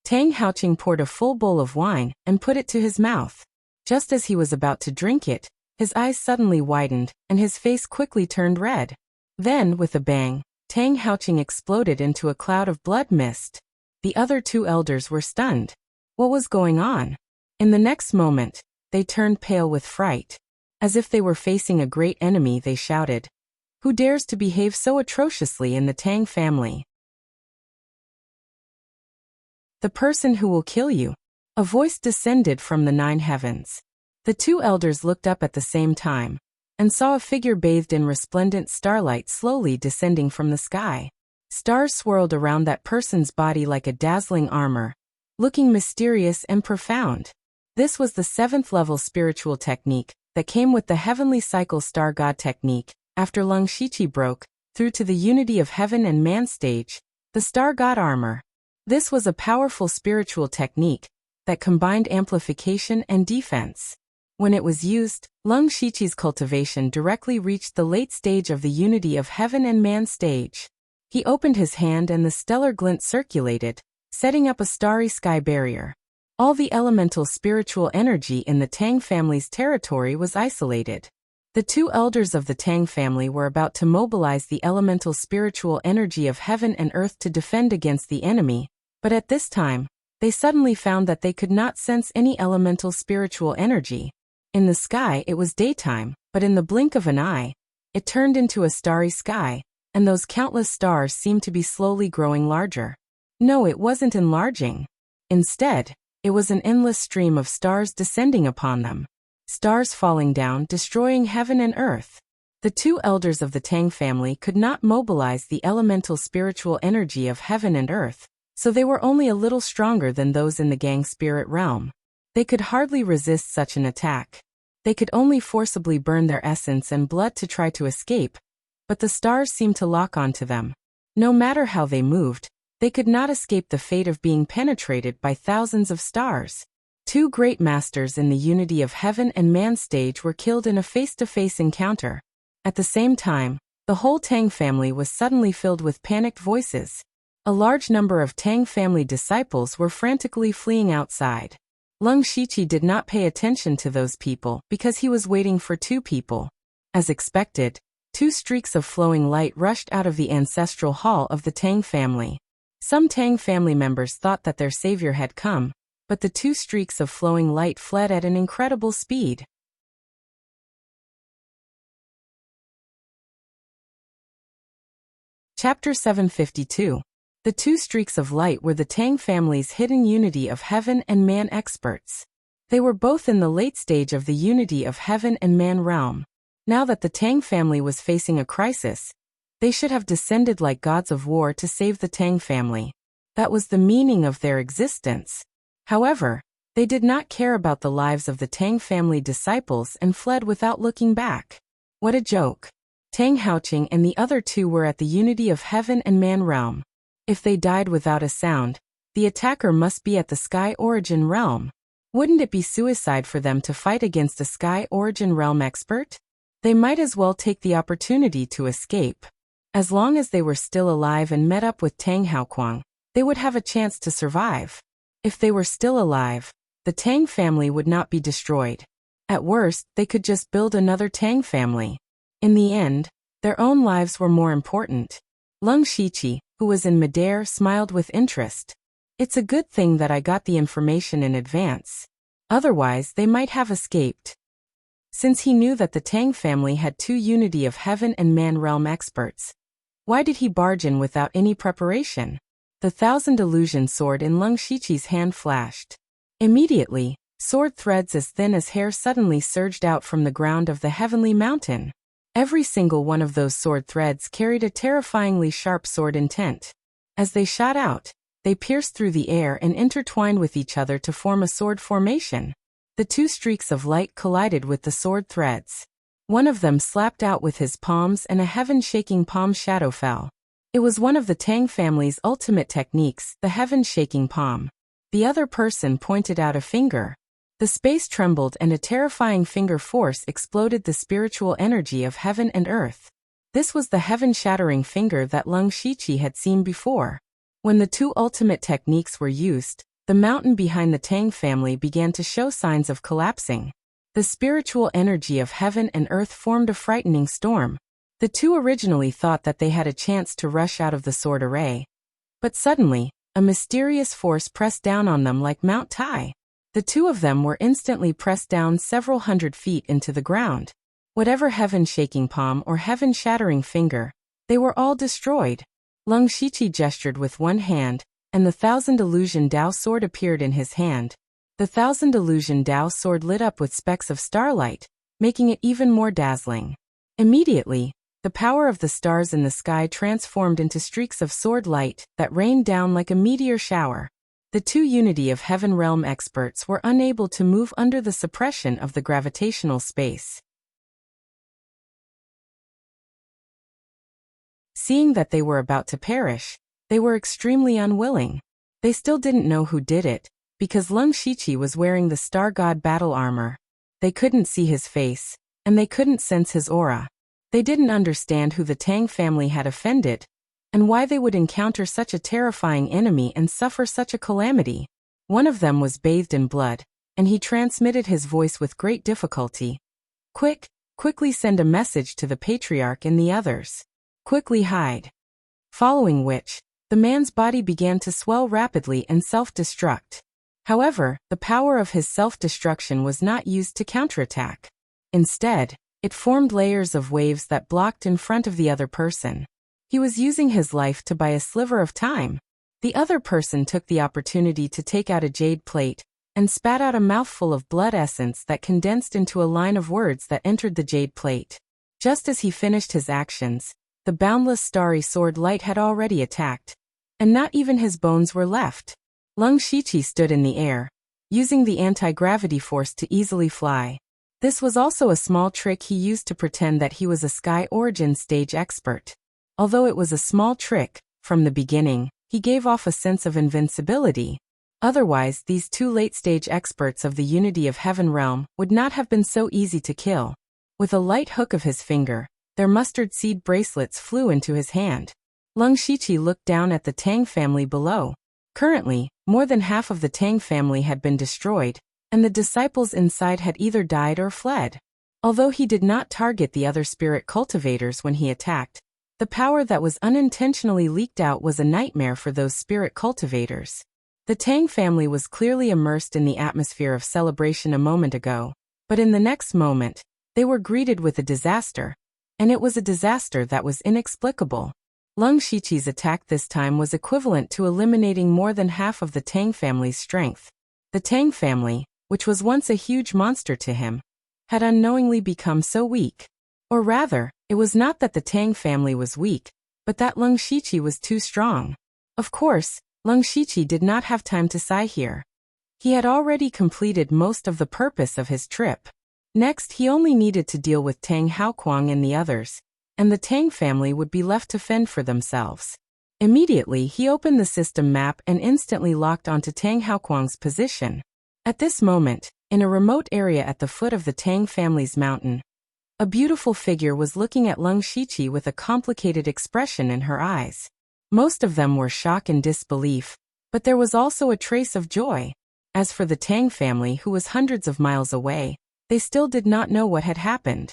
Tang Haoqing poured a full bowl of wine and put it to his mouth. Just as he was about to drink it, his eyes suddenly widened, and his face quickly turned red. Then, with a bang, Tang Haoqing exploded into a cloud of blood mist. The other two elders were stunned. What was going on? In the next moment, they turned pale with fright. As if they were facing a great enemy, they shouted, "Who dares to behave so atrociously in the Tang family? The person who will kill you." A voice descended from the 9 heavens. The two elders looked up at the same time and saw a figure bathed in resplendent starlight slowly descending from the sky. Stars swirled around that person's body like a dazzling armor, looking mysterious and profound. This was the 7th level spiritual technique that came with the heavenly cycle star god technique. After Lung Shiqi broke through to the unity of heaven and man stage, the star god armor. This was a powerful spiritual technique that combined amplification and defense. When it was used, Lung Shiqi's cultivation directly reached the late stage of the unity of heaven and man stage. He opened his hand and the stellar glint circulated, setting up a starry sky barrier. All the elemental spiritual energy in the Tang family's territory was isolated. The two elders of the Tang family were about to mobilize the elemental spiritual energy of heaven and earth to defend against the enemy, but at this time, they suddenly found that they could not sense any elemental spiritual energy. In the sky it was daytime, but in the blink of an eye, it turned into a starry sky, and those countless stars seemed to be slowly growing larger. No, it wasn't enlarging. Instead, it was an endless stream of stars descending upon them. Stars falling down, destroying heaven and earth. The two elders of the Tang family could not mobilize the elemental spiritual energy of heaven and earth, so they were only a little stronger than those in the Gang spirit realm. They could hardly resist such an attack. They could only forcibly burn their essence and blood to try to escape, but the stars seemed to lock onto them. No matter how they moved, they could not escape the fate of being penetrated by thousands of stars. Two great masters in the unity of heaven and man stage were killed in a face-to-face encounter. At the same time, the whole Tang family was suddenly filled with panicked voices. A large number of Tang family disciples were frantically fleeing outside. Lung Shiqi did not pay attention to those people because he was waiting for two people. As expected, 2 streaks of flowing light rushed out of the ancestral hall of the Tang family. Some Tang family members thought that their savior had come, but the 2 streaks of flowing light fled at an incredible speed. Chapter 752. The 2 streaks of light were the Tang family's hidden unity of heaven and man experts. They were both in the late stage of the unity of heaven and man realm. Now that the Tang family was facing a crisis, they should have descended like gods of war to save the Tang family. That was the meaning of their existence. However, they did not care about the lives of the Tang family disciples and fled without looking back. What a joke. Tang Haoqing and the other 2 were at the unity of heaven and man realm. If they died without a sound, the attacker must be at the Sky Origin realm. Wouldn't it be suicide for them to fight against a Sky Origin realm expert? They might as well take the opportunity to escape. As long as they were still alive and met up with Tang Haoquang, they would have a chance to survive. If they were still alive, the Tang family would not be destroyed. At worst, they could just build another Tang family. In the end, their own lives were more important. Lung Shiqi, who was in midair, smiled with interest. It's a good thing that I got the information in advance. Otherwise, they might have escaped. Since he knew that the Tang family had 2 unity of heaven and man realm experts, why did he barge in without any preparation? The 1,000 illusion sword in Lung Shiqi's hand flashed. Immediately, sword threads as thin as hair suddenly surged out from the ground of the heavenly mountain. Every single one of those sword threads carried a terrifyingly sharp sword intent. As they shot out, they pierced through the air and intertwined with each other to form a sword formation. The 2 streaks of light collided with the sword threads. One of them slapped out with his palms and a heaven-shaking palm shadow fell. It was one of the Tang family's ultimate techniques, the heaven-shaking palm. The other person pointed out a finger. The space trembled and a terrifying finger force exploded the spiritual energy of heaven and earth. This was the heaven-shattering finger that Lung Shiqi had seen before. When the 2 ultimate techniques were used, the mountain behind the Tang family began to show signs of collapsing. The spiritual energy of heaven and earth formed a frightening storm. The two originally thought that they had a chance to rush out of the sword array. But suddenly, a mysterious force pressed down on them like Mount Tai. The two of them were instantly pressed down several hundred feet into the ground. Whatever heaven-shaking palm or heaven-shattering finger, they were all destroyed. Lung Shiqi gestured with one hand, and the Thousand Illusion Dao sword appeared in his hand. The Thousand Illusion Dao sword lit up with specks of starlight, making it even more dazzling. Immediately, the power of the stars in the sky transformed into streaks of sword light that rained down like a meteor shower. The two Unity of Heaven realm experts were unable to move under the suppression of the gravitational space. Seeing that they were about to perish, they were extremely unwilling. They still didn't know who did it, because Lung Shiqi was wearing the Star God battle armor. They couldn't see his face, and they couldn't sense his aura. They didn't understand who the Tang family had offended, and why they would encounter such a terrifying enemy and suffer such a calamity. One of them was bathed in blood, and he transmitted his voice with great difficulty. Quickly send a message to the Patriarch and the others. Quickly hide. Following which, the man's body began to swell rapidly and self-destruct. However, the power of his self-destruction was not used to counterattack. Instead, it formed layers of waves that blocked in front of the other person. He was using his life to buy a sliver of time. The other person took the opportunity to take out a jade plate and spat out a mouthful of blood essence that condensed into a line of words that entered the jade plate. Just as he finished his actions, the boundless starry sword light had already attacked, and not even his bones were left. Lung Shiqi stood in the air, using the anti-gravity force to easily fly. This was also a small trick he used to pretend that he was a Sky Origin stage expert. Although it was a small trick, from the beginning, he gave off a sense of invincibility. Otherwise, these two late-stage experts of the Unity of Heaven realm would not have been so easy to kill. With a light hook of his finger, their mustard seed bracelets flew into his hand. Lung Shiqi looked down at the Tang family below. Currently, more than half of the Tang family had been destroyed, and the disciples inside had either died or fled. Although he did not target the other spirit cultivators when he attacked, the power that was unintentionally leaked out was a nightmare for those spirit cultivators. The Tang family was clearly immersed in the atmosphere of celebration a moment ago, but in the next moment, they were greeted with a disaster, and it was a disaster that was inexplicable. Lung Shiqi's attack this time was equivalent to eliminating more than half of the Tang family's strength. The Tang family, which was once a huge monster to him, had unknowingly become so weak. Or rather, it was not that the Tang family was weak, but that Lung Shiqi was too strong. Of course, Lung Shiqi did not have time to sigh here. He had already completed most of the purpose of his trip. Next, he only needed to deal with Tang Haoquang and the others, and the Tang family would be left to fend for themselves. Immediately, he opened the system map and instantly locked onto Tang Haoquang's position. At this moment, in a remote area at the foot of the Tang family's mountain, a beautiful figure was looking at Lung Shiqi with a complicated expression in her eyes. Most of them were shock and disbelief, but there was also a trace of joy. As for the Tang family, who was hundreds of miles away, they still did not know what had happened.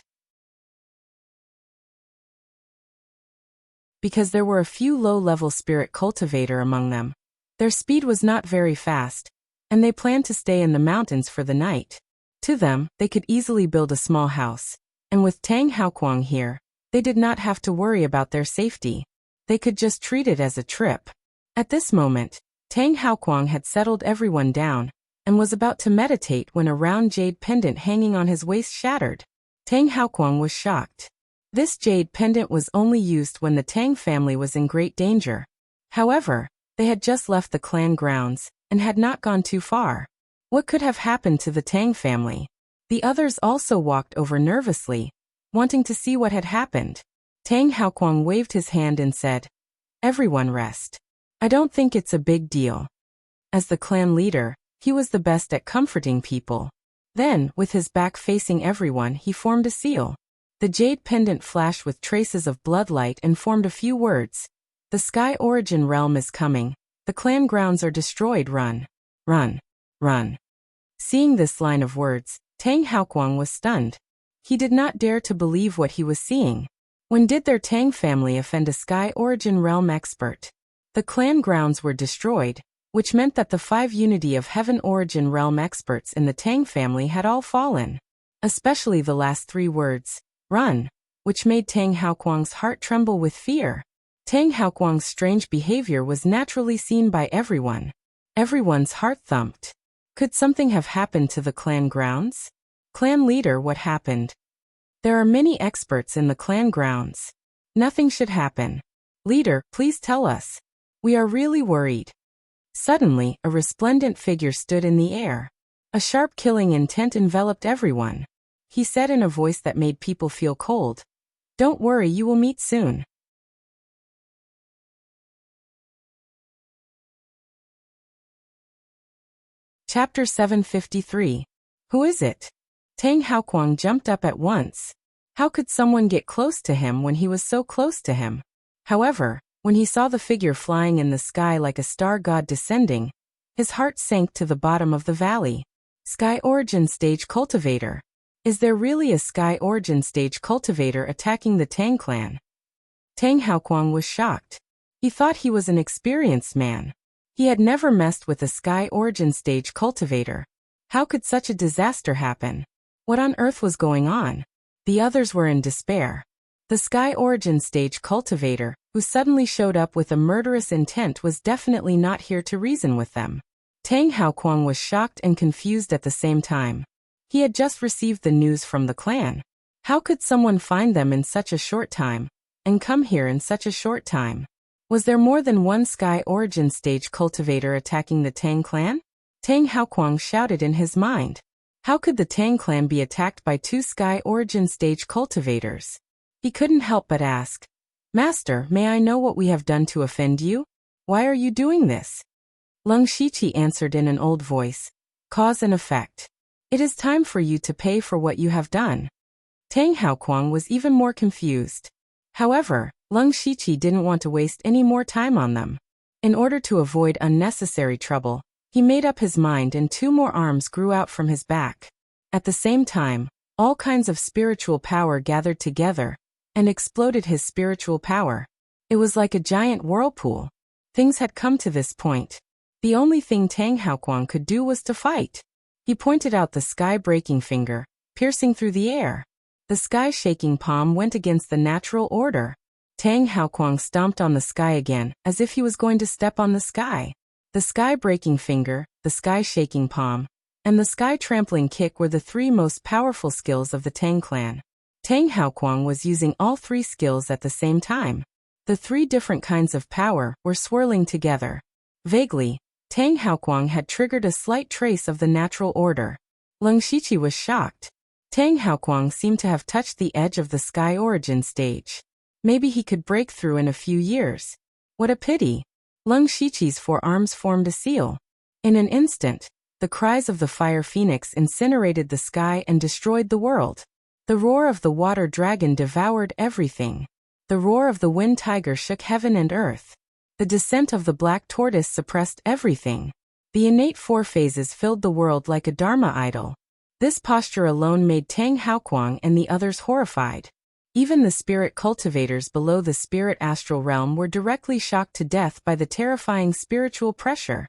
Because there were a few low-level spirit cultivator among them. Their speed was not very fast, and they planned to stay in the mountains for the night. To them, they could easily build a small house, and with Tang Haoquang here, they did not have to worry about their safety. They could just treat it as a trip. At this moment, Tang Haoquang had settled everyone down, and was about to meditate when a round jade pendant hanging on his waist shattered. Tang Haoquang was shocked. This jade pendant was only used when the Tang family was in great danger. However, they had just left the clan grounds, and had not gone too far. What could have happened to the Tang family? The others also walked over nervously, wanting to see what had happened. Tang Haoquang waved his hand and said, "Everyone rest. I don't think it's a big deal." As the clan leader, he was the best at comforting people. Then, with his back facing everyone, he formed a seal. The jade pendant flashed with traces of bloodlight and formed a few words. "The Sky Origin realm is coming. The clan grounds are destroyed. Run." Run. Run. Seeing this line of words, Tang Haoquang was stunned. He did not dare to believe what he was seeing. When did their Tang family offend a Sky Origin Realm expert? The clan grounds were destroyed, which meant that the 5 Unity of Heaven Origin Realm experts in the Tang family had all fallen. Especially the last 3 words, run, which made Tang Haoquang's heart tremble with fear. Tang Haoquang's strange behavior was naturally seen by everyone. Everyone's heart thumped. Could something have happened to the clan grounds? Clan leader, what happened? There are many experts in the clan grounds. Nothing should happen. Leader, please tell us. We are really worried. Suddenly, a resplendent figure stood in the air. A sharp killing intent enveloped everyone. He said in a voice that made people feel cold, "Don't worry, you will meet soon." Chapter 753. Who is it? Tang Haoquang jumped up at once. How could someone get close to him when he was so close to him? However, when he saw the figure flying in the sky like a star god descending, his heart sank to the bottom of the valley. Sky Origin Stage Cultivator. Is there really a Sky Origin Stage Cultivator attacking the Tang clan? Tang Haoquang was shocked. He thought he was an experienced man. He had never messed with a Sky Origin Stage Cultivator. How could such a disaster happen? What on earth was going on? The others were in despair. The Sky Origin Stage Cultivator, who suddenly showed up with a murderous intent, was definitely not here to reason with them. Tang Haoquang was shocked and confused at the same time. He had just received the news from the clan. How could someone find them in such a short time, and come here in such a short time? Was there more than one Sky Origin Stage Cultivator attacking the Tang clan? Tang Haoquang shouted in his mind. How could the Tang clan be attacked by 2 Sky Origin Stage Cultivators? He couldn't help but ask, "Master, may I know what we have done to offend you? Why are you doing this?" Lung Shiqi answered in an old voice, "Cause and effect. It is time for you to pay for what you have done." Tang Haoquang was even more confused. However, Lung Shiqi didn't want to waste any more time on them. In order to avoid unnecessary trouble, he made up his mind and 2 more arms grew out from his back. At the same time, all kinds of spiritual power gathered together and exploded his spiritual power. It was like a giant whirlpool. Things had come to this point. The only thing Tang Haoquang could do was to fight. He pointed out the sky-breaking finger, piercing through the air. The sky-shaking palm went against the natural order. Tang Haoquang stomped on the sky again, as if he was going to step on the sky. The sky-breaking finger, the sky-shaking palm, and the sky-trampling kick were the 3 most powerful skills of the Tang clan. Tang Haoquang was using all 3 skills at the same time. The 3 different kinds of power were swirling together. Vaguely, Tang Haoquang had triggered a slight trace of the natural order. Lung Shiqi was shocked. Tang Haoquang seemed to have touched the edge of the Sky Origin stage. Maybe he could break through in a few years. What a pity. Lung Shiqi's 4 arms formed a seal. In an instant, the cries of the fire phoenix incinerated the sky and destroyed the world. The roar of the water dragon devoured everything. The roar of the wind tiger shook heaven and earth. The descent of the black tortoise suppressed everything. The innate 4 phases filled the world like a Dharma idol. This posture alone made Tang Haoquang and the others horrified. Even the spirit cultivators below the spirit astral realm were directly shocked to death by the terrifying spiritual pressure.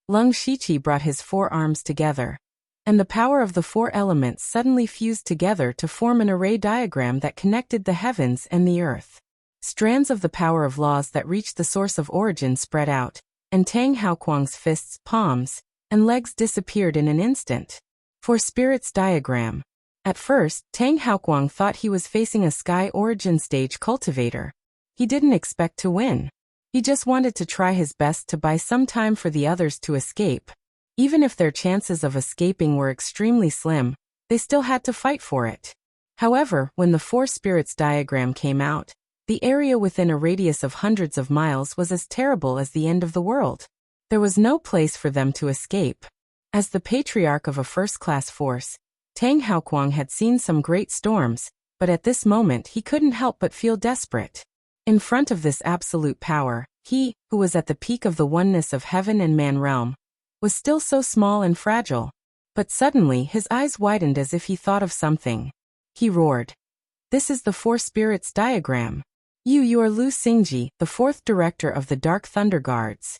Lung Shiqi brought his 4 arms together, and the power of the 4 elements suddenly fused together to form an array diagram that connected the heavens and the earth. Strands of the power of laws that reached the source of origin spread out, and Tang Haoquang's fists, palms, and legs disappeared in an instant. For Spirit's diagram. At first, Tang Haoquang thought he was facing a Sky Origin Stage Cultivator. He didn't expect to win. He just wanted to try his best to buy some time for the others to escape. Even if their chances of escaping were extremely slim, they still had to fight for it. However, when the 4 spirits diagram came out, the area within a radius of hundreds of miles was as terrible as the end of the world. There was no place for them to escape. As the patriarch of a first-class force, Tang Haoquang had seen some great storms, but at this moment he couldn't help but feel desperate. In front of this absolute power, He, who was at the peak of the oneness of heaven and man realm, was still so small and fragile. But suddenly his eyes widened as if he thought of something. He roared. This is the Four Spirits diagram. You are Lu Xingji, the fourth director of the Dark Thunder Guards.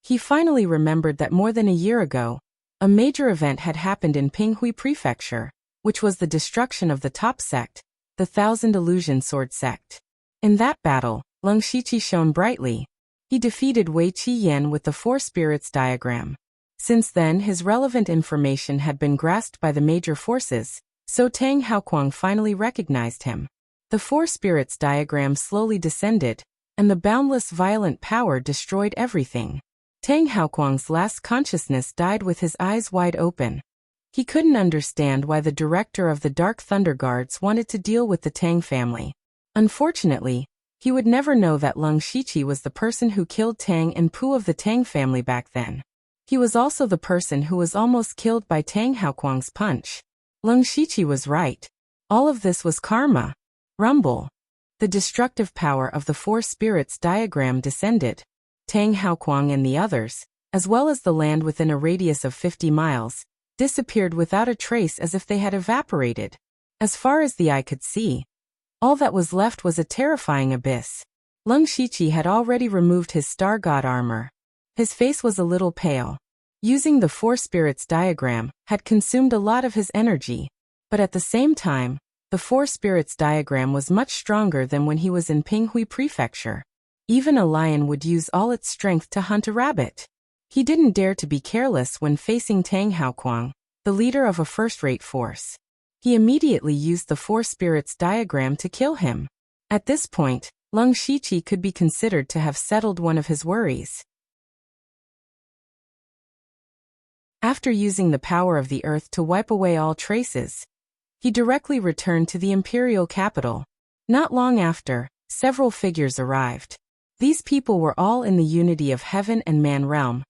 He finally remembered that more than a year ago, a major event had happened in Pinghui Prefecture, which was the destruction of the top sect, the Thousand Illusion Sword sect. In that battle, Leng Shiqi shone brightly. He defeated Wei Qiyan with the Four Spirits diagram. Since then his relevant information had been grasped by the major forces, so Tang Haoquang finally recognized him. The Four Spirits diagram slowly descended, and the boundless violent power destroyed everything. Tang Haoquang's last consciousness died with his eyes wide open. He couldn't understand why the director of the Dark Thunder Guards wanted to deal with the Tang family. Unfortunately, he would never know that Leng Shiqi was the person who killed Tang and Pu of the Tang family back then. He was also the person who was almost killed by Tang Haoquang's punch. Leng Shiqi was right. All of this was karma. Rumble. The destructive power of the Four Spirits diagram descended. Tang Haoquang and the others, as well as the land within a radius of 50 miles, disappeared without a trace as if they had evaporated. As far as the eye could see, all that was left was a terrifying abyss. Leng Shiqi had already removed his star god armor. His face was a little pale. Using the Four Spirits diagram had consumed a lot of his energy, but at the same time, the Four Spirits diagram was much stronger than when he was in Pinghui Prefecture. Even a lion would use all its strength to hunt a rabbit. He didn't dare to be careless when facing Tang Haoquang, the leader of a first-rate force. He immediately used the Four Spirits diagram to kill him. At this point, Leng Shiqi could be considered to have settled one of his worries. After using the power of the earth to wipe away all traces, he directly returned to the imperial capital. Not long after, several figures arrived. These people were all in the unity of heaven and man realm,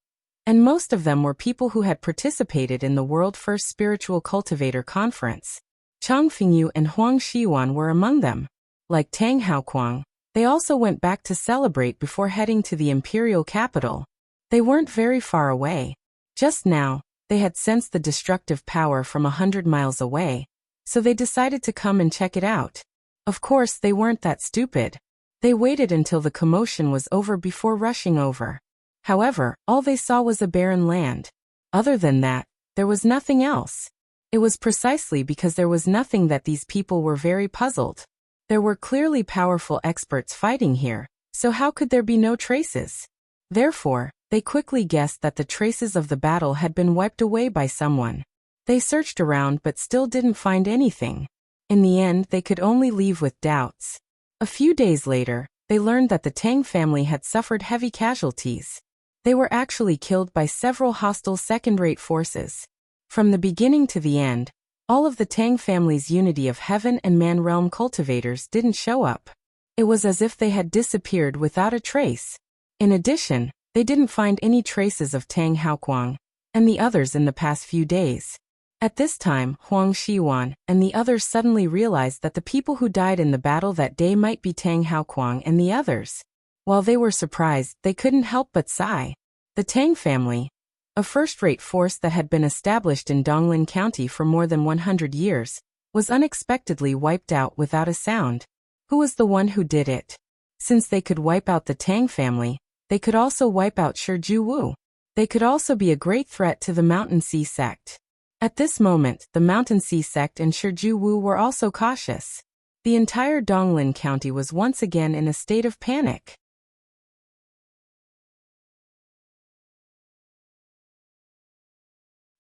and most of them were people who had participated in the World First Spiritual Cultivator Conference. Chang Fingyu and Huang Xiwan were among them. Like Tang Haoquang, they also went back to celebrate before heading to the imperial capital. They weren't very far away. Just now, they had sensed the destructive power from 100 miles away, so they decided to come and check it out. Of course, they weren't that stupid. They waited until the commotion was over before rushing over. However, all they saw was a barren land. Other than that, there was nothing else. It was precisely because there was nothing that these people were very puzzled. There were clearly powerful experts fighting here, so how could there be no traces? Therefore, they quickly guessed that the traces of the battle had been wiped away by someone. They searched around but still didn't find anything. In the end, they could only leave with doubts. A few days later, they learned that the Tang family had suffered heavy casualties. They were actually killed by several hostile second-rate forces. From the beginning to the end, all of the Tang family's unity of heaven and man realm cultivators didn't show up. It was as if they had disappeared without a trace. In addition, they didn't find any traces of Tang Haoquang and the others in the past few days. At this time, Huang Xiwan and the others suddenly realized that the people who died in the battle that day might be Tang Haoquang and the others. While they were surprised, they couldn't help but sigh. The Tang family, a first-rate force that had been established in Donglin County for more than 100 years, was unexpectedly wiped out without a sound. Who was the one who did it? Since they could wipe out the Tang family, they could also wipe out Shiju Wu. They could also be a great threat to the Mountain Sea sect. At this moment, the Mountain Sea sect and Shiju Wu were also cautious. The entire Donglin County was once again in a state of panic.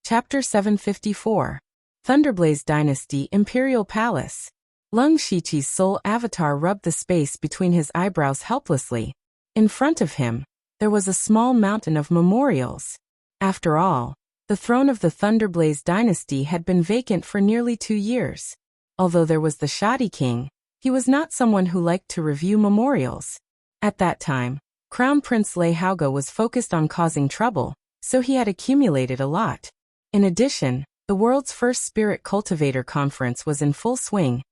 Chapter 754. Thunderblaze Dynasty Imperial Palace. Leng Shiqi's soul avatar rubbed the space between his eyebrows helplessly. In front of him, there was a small mountain of memorials. After all, the throne of the Thunderblaze dynasty had been vacant for nearly 2 years. Although there was the Shoddy King, he was not someone who liked to review memorials. At that time, Crown Prince Lei Haoge was focused on causing trouble, so he had accumulated a lot. In addition, the world's first Spirit Cultivator Conference was in full swing,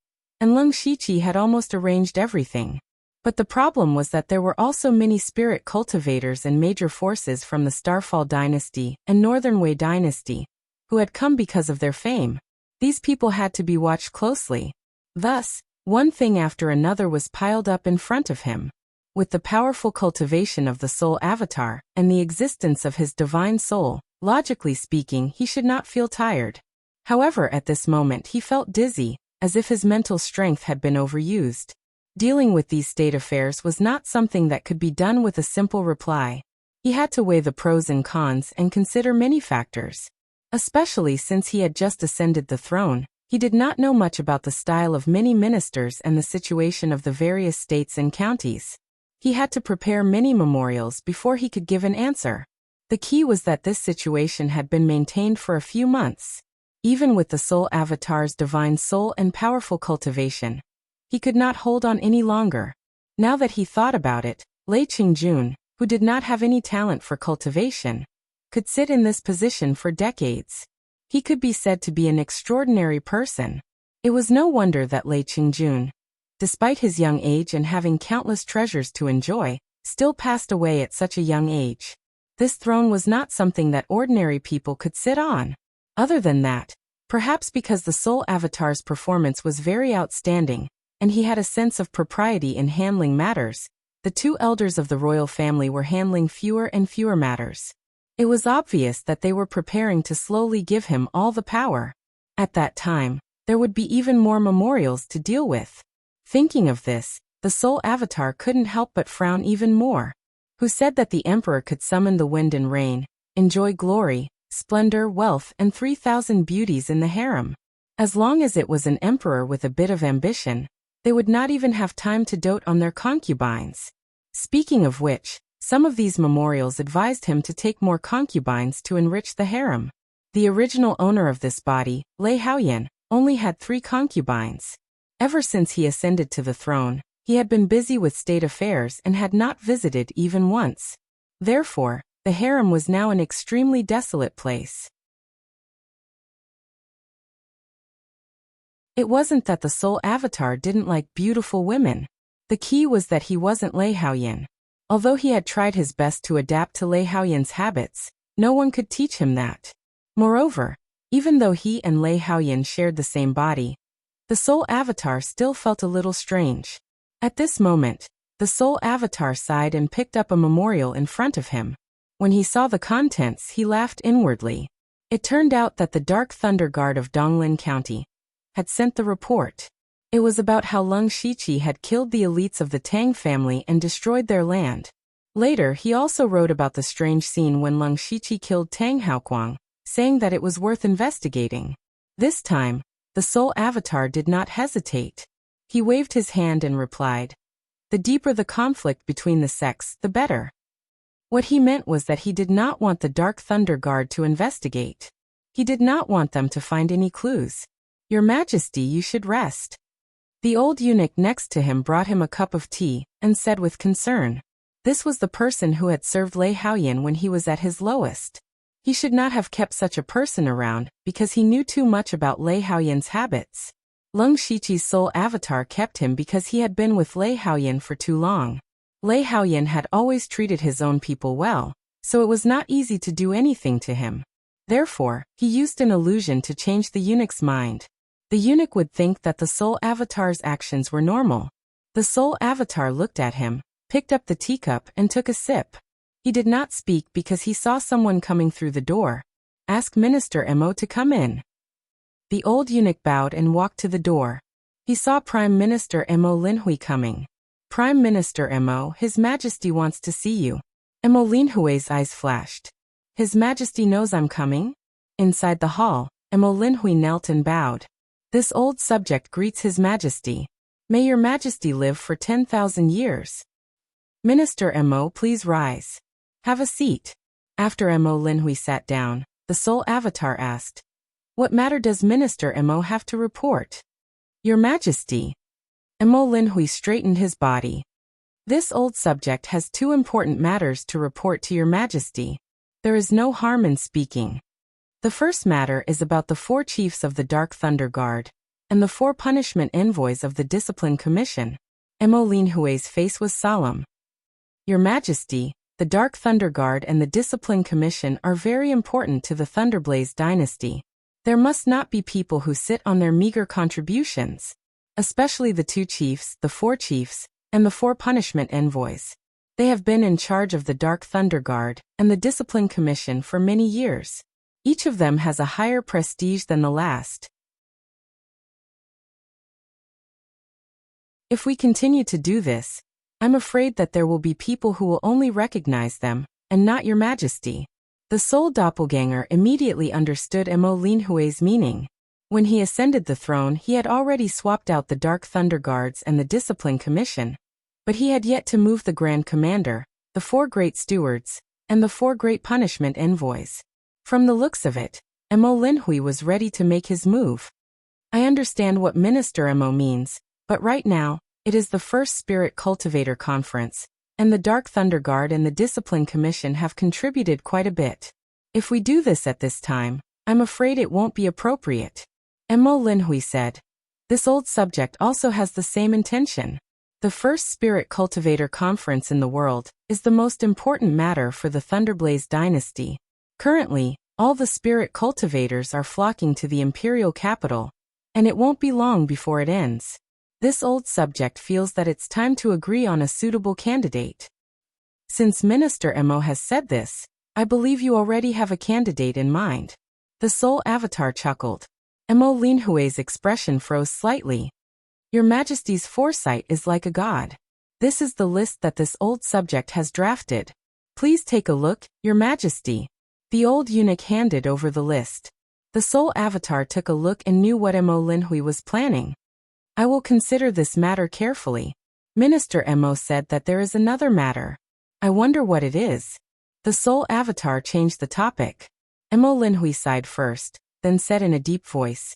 and Leng Shiqi had almost arranged everything. But the problem was that there were also many spirit cultivators and major forces from the Starfall dynasty and Northern Wei dynasty, who had come because of their fame. These people had to be watched closely. Thus, one thing after another was piled up in front of him. With the powerful cultivation of the soul avatar and the existence of his divine soul, logically speaking, he should not feel tired. However, at this moment he felt dizzy, as if his mental strength had been overused. Dealing with these state affairs was not something that could be done with a simple reply. He had to weigh the pros and cons and consider many factors. Especially since he had just ascended the throne, he did not know much about the style of many ministers and the situation of the various states and counties. He had to prepare many memorials before he could give an answer. The key was that this situation had been maintained for a few months. Even with the soul avatar's divine soul and powerful cultivation, he could not hold on any longer. Now that he thought about it, Lei Qingjun, who did not have any talent for cultivation, could sit in this position for decades. He could be said to be an extraordinary person. It was no wonder that Lei Qingjun, despite his young age and having countless treasures to enjoy, still passed away at such a young age. This throne was not something that ordinary people could sit on. Other than that, perhaps because the soul avatar's performance was very outstanding, and he had a sense of propriety in handling matters, the two elders of the royal family were handling fewer and fewer matters. It was obvious that they were preparing to slowly give him all the power. At that time, there would be even more memorials to deal with. Thinking of this, the soul avatar couldn't help but frown even more. Who said that the emperor could summon the wind and rain, enjoy glory, splendor, wealth, and 3,000 beauties in the harem? As long as it was an emperor with a bit of ambition, they would not even have time to dote on their concubines. Speaking of which, some of these memorials advised him to take more concubines to enrich the harem. The original owner of this body, Lei Haoyan, only had 3 concubines. Ever since he ascended to the throne, he had been busy with state affairs and had not visited even once. Therefore, the harem was now an extremely desolate place. It wasn't that the soul avatar didn't like beautiful women. The key was that he wasn't Lei Haoyan. Although he had tried his best to adapt to Lei Haoyan's habits, no one could teach him that. Moreover, even though he and Lei Haoyan shared the same body, the soul avatar still felt a little strange. At this moment, the soul avatar sighed and picked up a memorial in front of him. When he saw the contents, he laughed inwardly. It turned out that the Dark Thunder Guard of Donglin County had sent the report. It was about how Lung Shiqi had killed the elites of the Tang family and destroyed their land. Later, he also wrote about the strange scene when Lung Shiqi killed Tang Haoquang, saying that it was worth investigating. This time, the soul avatar did not hesitate. He waved his hand and replied, "The deeper the conflict between the sects, the better." What he meant was that he did not want the Dark Thunder Guard to investigate. He did not want them to find any clues. "Your Majesty, you should rest." The old eunuch next to him brought him a cup of tea and said with concern. This was the person who had served Lei Haoyan when he was at his lowest. He should not have kept such a person around because he knew too much about Lei Haoyan's habits. Lung Shiqi's soul avatar kept him because he had been with Lei Haoyan for too long. Lei Haoyan had always treated his own people well, so it was not easy to do anything to him. Therefore, he used an illusion to change the eunuch's mind. The eunuch would think that the soul avatar's actions were normal. The soul avatar looked at him, picked up the teacup and took a sip. He did not speak because he saw someone coming through the door. "Ask Minister Mo to come in." The old eunuch bowed and walked to the door. He saw Prime Minister Mo Linhui coming. "Prime Minister Mo, His Majesty wants to see you." Mo Linhui's eyes flashed. "His Majesty knows I'm coming?" Inside the hall, Mo Linhui knelt and bowed. "This old subject greets His Majesty. May your Majesty live for 10,000 years." "Minister Mo, please rise. Have a seat." After Mo Linhui sat down, the soul avatar asked, "What matter does Minister Mo have to report?" "Your Majesty." Mo Linhui straightened his body. "This old subject has 2 important matters to report to your Majesty. There is no harm in speaking. The first matter is about the 4 chiefs of the Dark Thunder Guard, and the 4 punishment envoys of the Discipline Commission." Mo Linhui's face was solemn. Your Majesty, the Dark Thunder Guard and the Discipline Commission are very important to the Thunderblaze dynasty. There must not be people who sit on their meager contributions, especially the 2 chiefs, the 4 chiefs, and the 4 punishment envoys. They have been in charge of the Dark Thunder Guard and the Discipline Commission for many years. Each of them has a higher prestige than the last. If we continue to do this, I'm afraid that there will be people who will only recognize them, and not Your Majesty. The Soul Doppelganger immediately understood Mo Linhui's meaning. When he ascended the throne, he had already swapped out the Dark Thunder Guards and the Discipline Commission. But he had yet to move the Grand Commander, the 4 Great Stewards, and the 4 Great Punishment Envoys. From the looks of it, Mo Linhui was ready to make his move. I understand what Minister Mo means, but right now, it is the first Spirit Cultivator Conference, and the Dark Thunder Guard and the Discipline Commission have contributed quite a bit. If we do this at this time, I'm afraid it won't be appropriate. Mo Linhui said. This old subject also has the same intention. The first Spirit Cultivator Conference in the world is the most important matter for the Thunderblaze dynasty. Currently, all the Spirit Cultivators are flocking to the Imperial capital, and it won't be long before it ends. This old subject feels that it's time to agree on a suitable candidate. Since Minister Mo has said this, I believe you already have a candidate in mind. The Soul Avatar chuckled. Mo Linhui's expression froze slightly. Your Majesty's foresight is like a god. This is the list that this old subject has drafted. Please take a look, Your Majesty. The old eunuch handed over the list. The Soul Avatar took a look and knew what Mo Linhui was planning. I will consider this matter carefully. Minister Mo said that there is another matter. I wonder what it is. The Soul Avatar changed the topic. Mo Linhui sighed first, then said in a deep voice.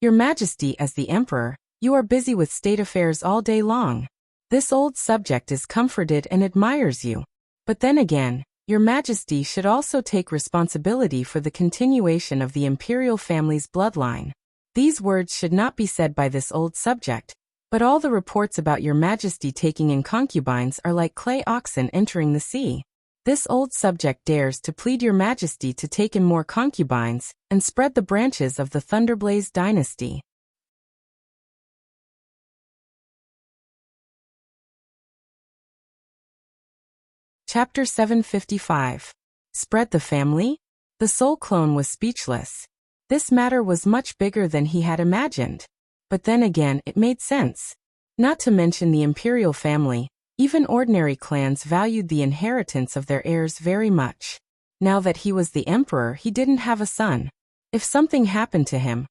Your Majesty, as the Emperor, you are busy with state affairs all day long. This old subject is comforted and admires you. But then again, Your Majesty should also take responsibility for the continuation of the imperial family's bloodline. These words should not be said by this old subject, but all the reports about Your Majesty taking in concubines are like clay oxen entering the sea. This old subject dares to plead Your Majesty to take in more concubines and spread the branches of the Thunderblaze dynasty. Chapter 755. Spread the family? The Soul Clone was speechless. This matter was much bigger than he had imagined. But then again, it made sense. Not to mention the imperial family, even ordinary clans valued the inheritance of their heirs very much. Now that he was the emperor, he didn't have a son. If something happened to him,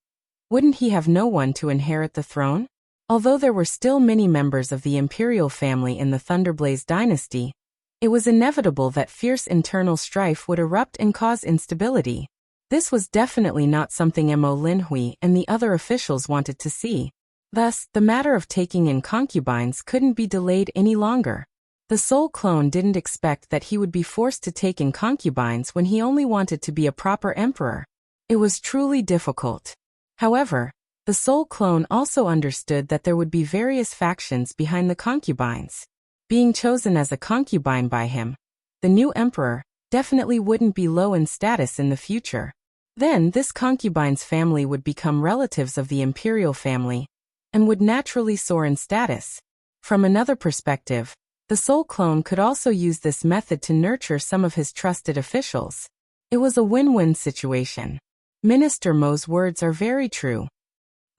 wouldn't he have no one to inherit the throne? Although there were still many members of the imperial family in the Thunderblaze dynasty, it was inevitable that fierce internal strife would erupt and cause instability. This was definitely not something Mo Linhui and the other officials wanted to see. Thus, the matter of taking in concubines couldn't be delayed any longer. The Soul Clone didn't expect that he would be forced to take in concubines when he only wanted to be a proper emperor. It was truly difficult. However, the Soul Clone also understood that there would be various factions behind the concubines. Being chosen as a concubine by him, the new emperor, definitely wouldn't be low in status in the future. Then this concubine's family would become relatives of the imperial family, and would naturally soar in status. From another perspective, the Soul Clone could also use this method to nurture some of his trusted officials. It was a win-win situation. Minister Mo's words are very true.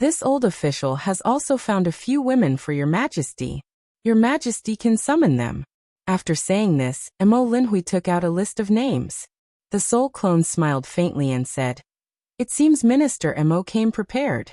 This old official has also found a few women for Your Majesty. Your Majesty can summon them. After saying this, Mo Linhui took out a list of names. The Soul Clone smiled faintly and said, It seems Minister Mo came prepared.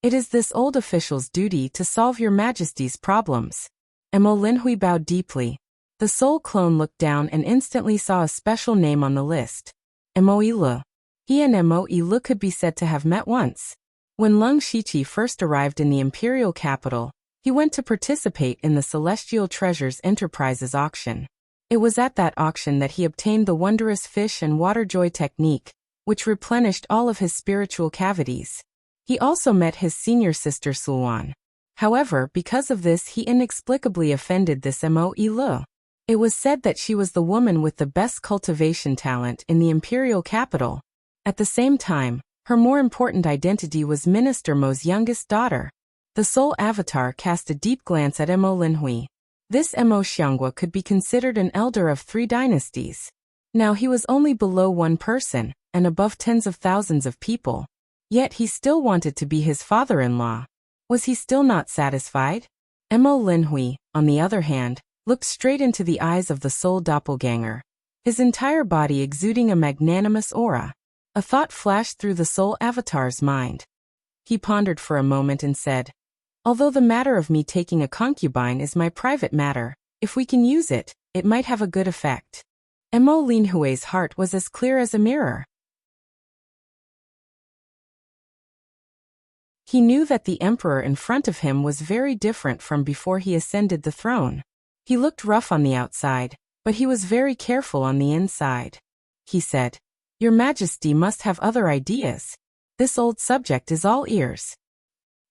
It is this old official's duty to solve Your Majesty's problems. Mo Linhui bowed deeply. The Soul Clone looked down and instantly saw a special name on the list. Mo Ilu. He and Mo Ilu could be said to have met once. When Lung Shiqi first arrived in the imperial capital, he went to participate in the Celestial Treasures Enterprises auction. It was at that auction that he obtained the wondrous fish and water joy technique, which replenished all of his spiritual cavities. He also met his senior sister Sulwan. However, because of this he inexplicably offended this Mo Ilu. It was said that she was the woman with the best cultivation talent in the imperial capital. At the same time, her more important identity was Minister Mo's youngest daughter. The Soul Avatar cast a deep glance at Mo Linhui. This Mo Xianghua could be considered an elder of 3 dynasties. Now he was only below one person, and above tens of thousands of people. Yet he still wanted to be his father-in-law. Was he still not satisfied? Mo Linhui, on the other hand, looked straight into the eyes of the soul doppelganger, his entire body exuding a magnanimous aura. A thought flashed through the soul avatar's mind. He pondered for a moment and said, "Although the matter of me taking a concubine is my private matter, if we can use it, it might have a good effect." Mo Linhui's heart was as clear as a mirror. He knew that the emperor in front of him was very different from before he ascended the throne. He looked rough on the outside, but he was very careful on the inside. He said, "Your Majesty must have other ideas. This old subject is all ears.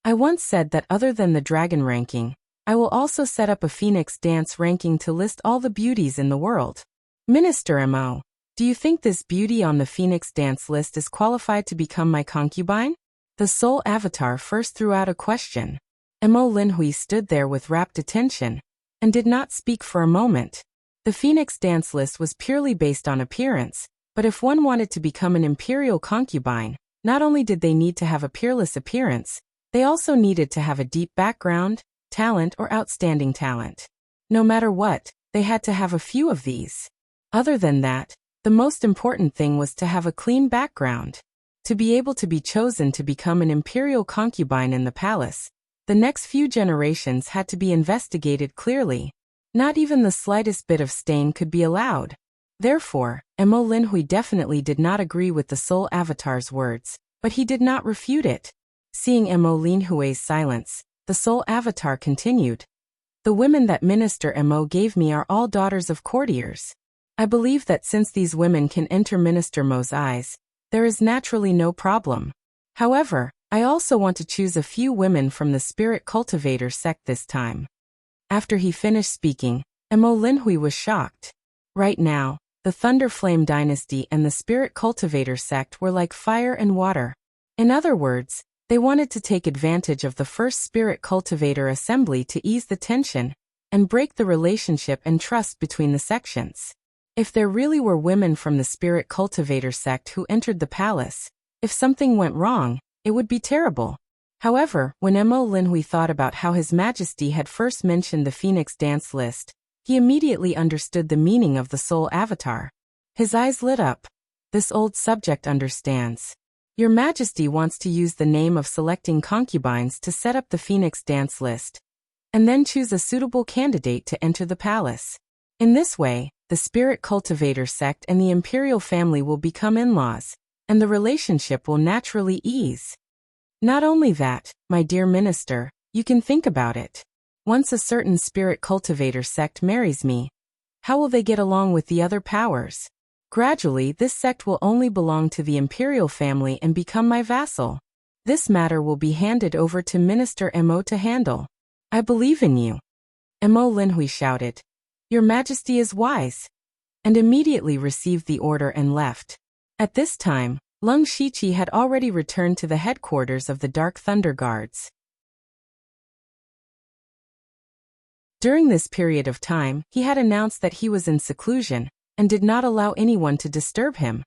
I once said that other than the dragon ranking, I will also set up a phoenix dance ranking to list all the beauties in the world. Minister Mo, do you think this beauty on the phoenix dance list is qualified to become my concubine?" The soul avatar first threw out a question. Mo Linhui stood there with rapt attention, and did not speak for a moment. The phoenix dance list was purely based on appearance, but if one wanted to become an imperial concubine, not only did they need to have a peerless appearance, they also needed to have a deep background, talent or outstanding talent. No matter what, they had to have a few of these. Other than that, the most important thing was to have a clean background. To be able to be chosen to become an imperial concubine in the palace, the next few generations had to be investigated clearly. Not even the slightest bit of stain could be allowed. Therefore, Mo Linhui definitely did not agree with the soul avatar's words, but he did not refute it. Seeing Mo Linhui's silence, the soul avatar continued. "The women that Minister Mo gave me are all daughters of courtiers. I believe that since these women can enter Minister Mo's eyes, there is naturally no problem. However, I also want to choose a few women from the spirit cultivator sect this time." After he finished speaking, Mo Linhui was shocked. Right now, the Thunder Flame dynasty and the spirit cultivator sect were like fire and water. In other words, they wanted to take advantage of the first spirit cultivator assembly to ease the tension and break the relationship and trust between the sections. If there really were women from the spirit cultivator sect who entered the palace, if something went wrong, it would be terrible. However, when Mo Linhui thought about how His Majesty had first mentioned the Phoenix dance list, he immediately understood the meaning of the soul avatar. His eyes lit up. This old subject understands. Your Majesty wants to use the name of selecting concubines to set up the Phoenix dance list, and then choose a suitable candidate to enter the palace. In this way, the spirit cultivator sect and the imperial family will become in-laws, and the relationship will naturally ease. Not only that, my dear minister, you can think about it. Once a certain spirit cultivator sect marries me, how will they get along with the other powers? Gradually, this sect will only belong to the imperial family and become my vassal. This matter will be handed over to Minister Mo to handle. I believe in you. Mo Linhui shouted. Your Majesty is wise. And immediately received the order and left. At this time, Lung Shiqi had already returned to the headquarters of the Dark Thunder Guards. During this period of time, he had announced that he was in seclusion, and did not allow anyone to disturb him.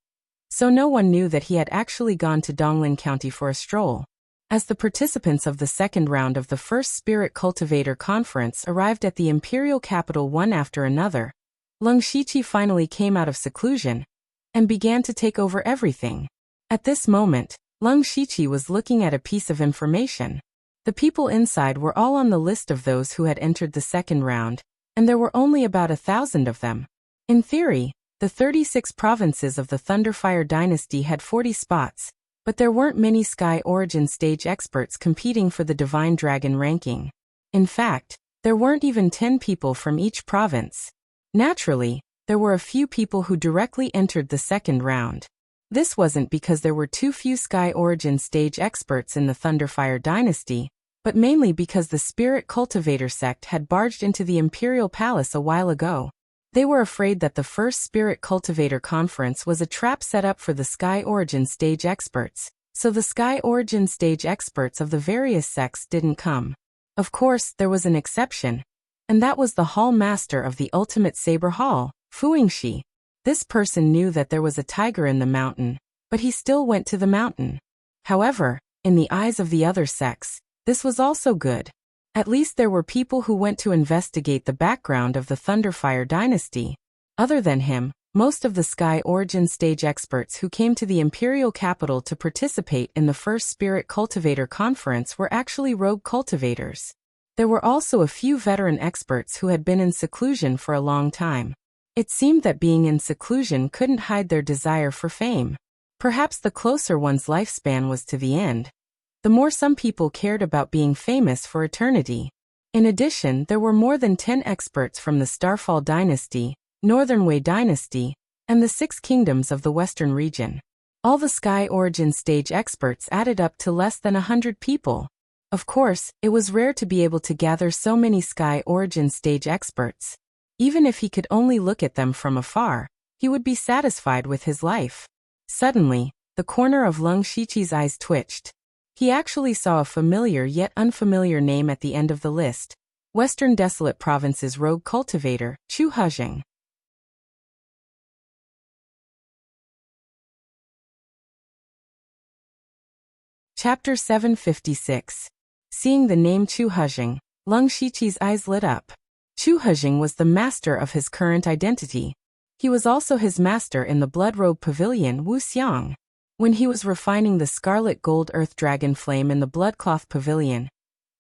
So no one knew that he had actually gone to Donglin County for a stroll. As the participants of the second round of the first Spirit Cultivator Conference arrived at the imperial capital one after another, Lung Shiqi finally came out of seclusion, and began to take over everything. At this moment, Lung Shiqi was looking at a piece of information. The people inside were all on the list of those who had entered the second round, and there were only about 1,000 of them. In theory, the 36 provinces of the Thunderfire dynasty had 40 spots, but there weren't many Sky Origin stage experts competing for the Divine Dragon ranking. In fact, there weren't even 10 people from each province. Naturally, there were a few people who directly entered the second round. This wasn't because there were too few Sky Origin stage experts in the Thunderfire dynasty, but mainly because the spirit cultivator sect had barged into the imperial palace a while ago. They were afraid that the first spirit cultivator conference was a trap set up for the Sky Origin stage experts, so the Sky Origin stage experts of the various sects didn't come. Of course, there was an exception, and that was the Hall Master of the Ultimate Saber Hall, Fuingshi. This person knew that there was a tiger in the mountain, but he still went to the mountain. However, in the eyes of the other sects, this was also good. At least there were people who went to investigate the background of the Thunderfire dynasty. Other than him, most of the Sky Origin stage experts who came to the imperial capital to participate in the first Spirit Cultivator Conference were actually rogue cultivators. There were also a few veteran experts who had been in seclusion for a long time. It seemed that being in seclusion couldn't hide their desire for fame. Perhaps the closer one's lifespan was to the end, the more some people cared about being famous for eternity. In addition, there were more than 10 experts from the Starfall dynasty, Northern Wei dynasty, and the 6 kingdoms of the Western region. All the Sky Origin stage experts added up to less than 100 people. Of course, it was rare to be able to gather so many Sky Origin stage experts. Even if he could only look at them from afar, he would be satisfied with his life. Suddenly, the corner of Lung Shiqi's eyes twitched. He actually saw a familiar yet unfamiliar name at the end of the list. Western Desolate Province's rogue cultivator, Chu Hejing. Chapter 756. Seeing the name Chu Hejing, Lung Shiqi's eyes lit up. Chu Hejing was the master of his current identity. He was also his master in the Blood Robe Pavilion, Wu Xiang. When he was refining the Scarlet Gold Earth Dragon Flame in the Bloodcloth Pavilion,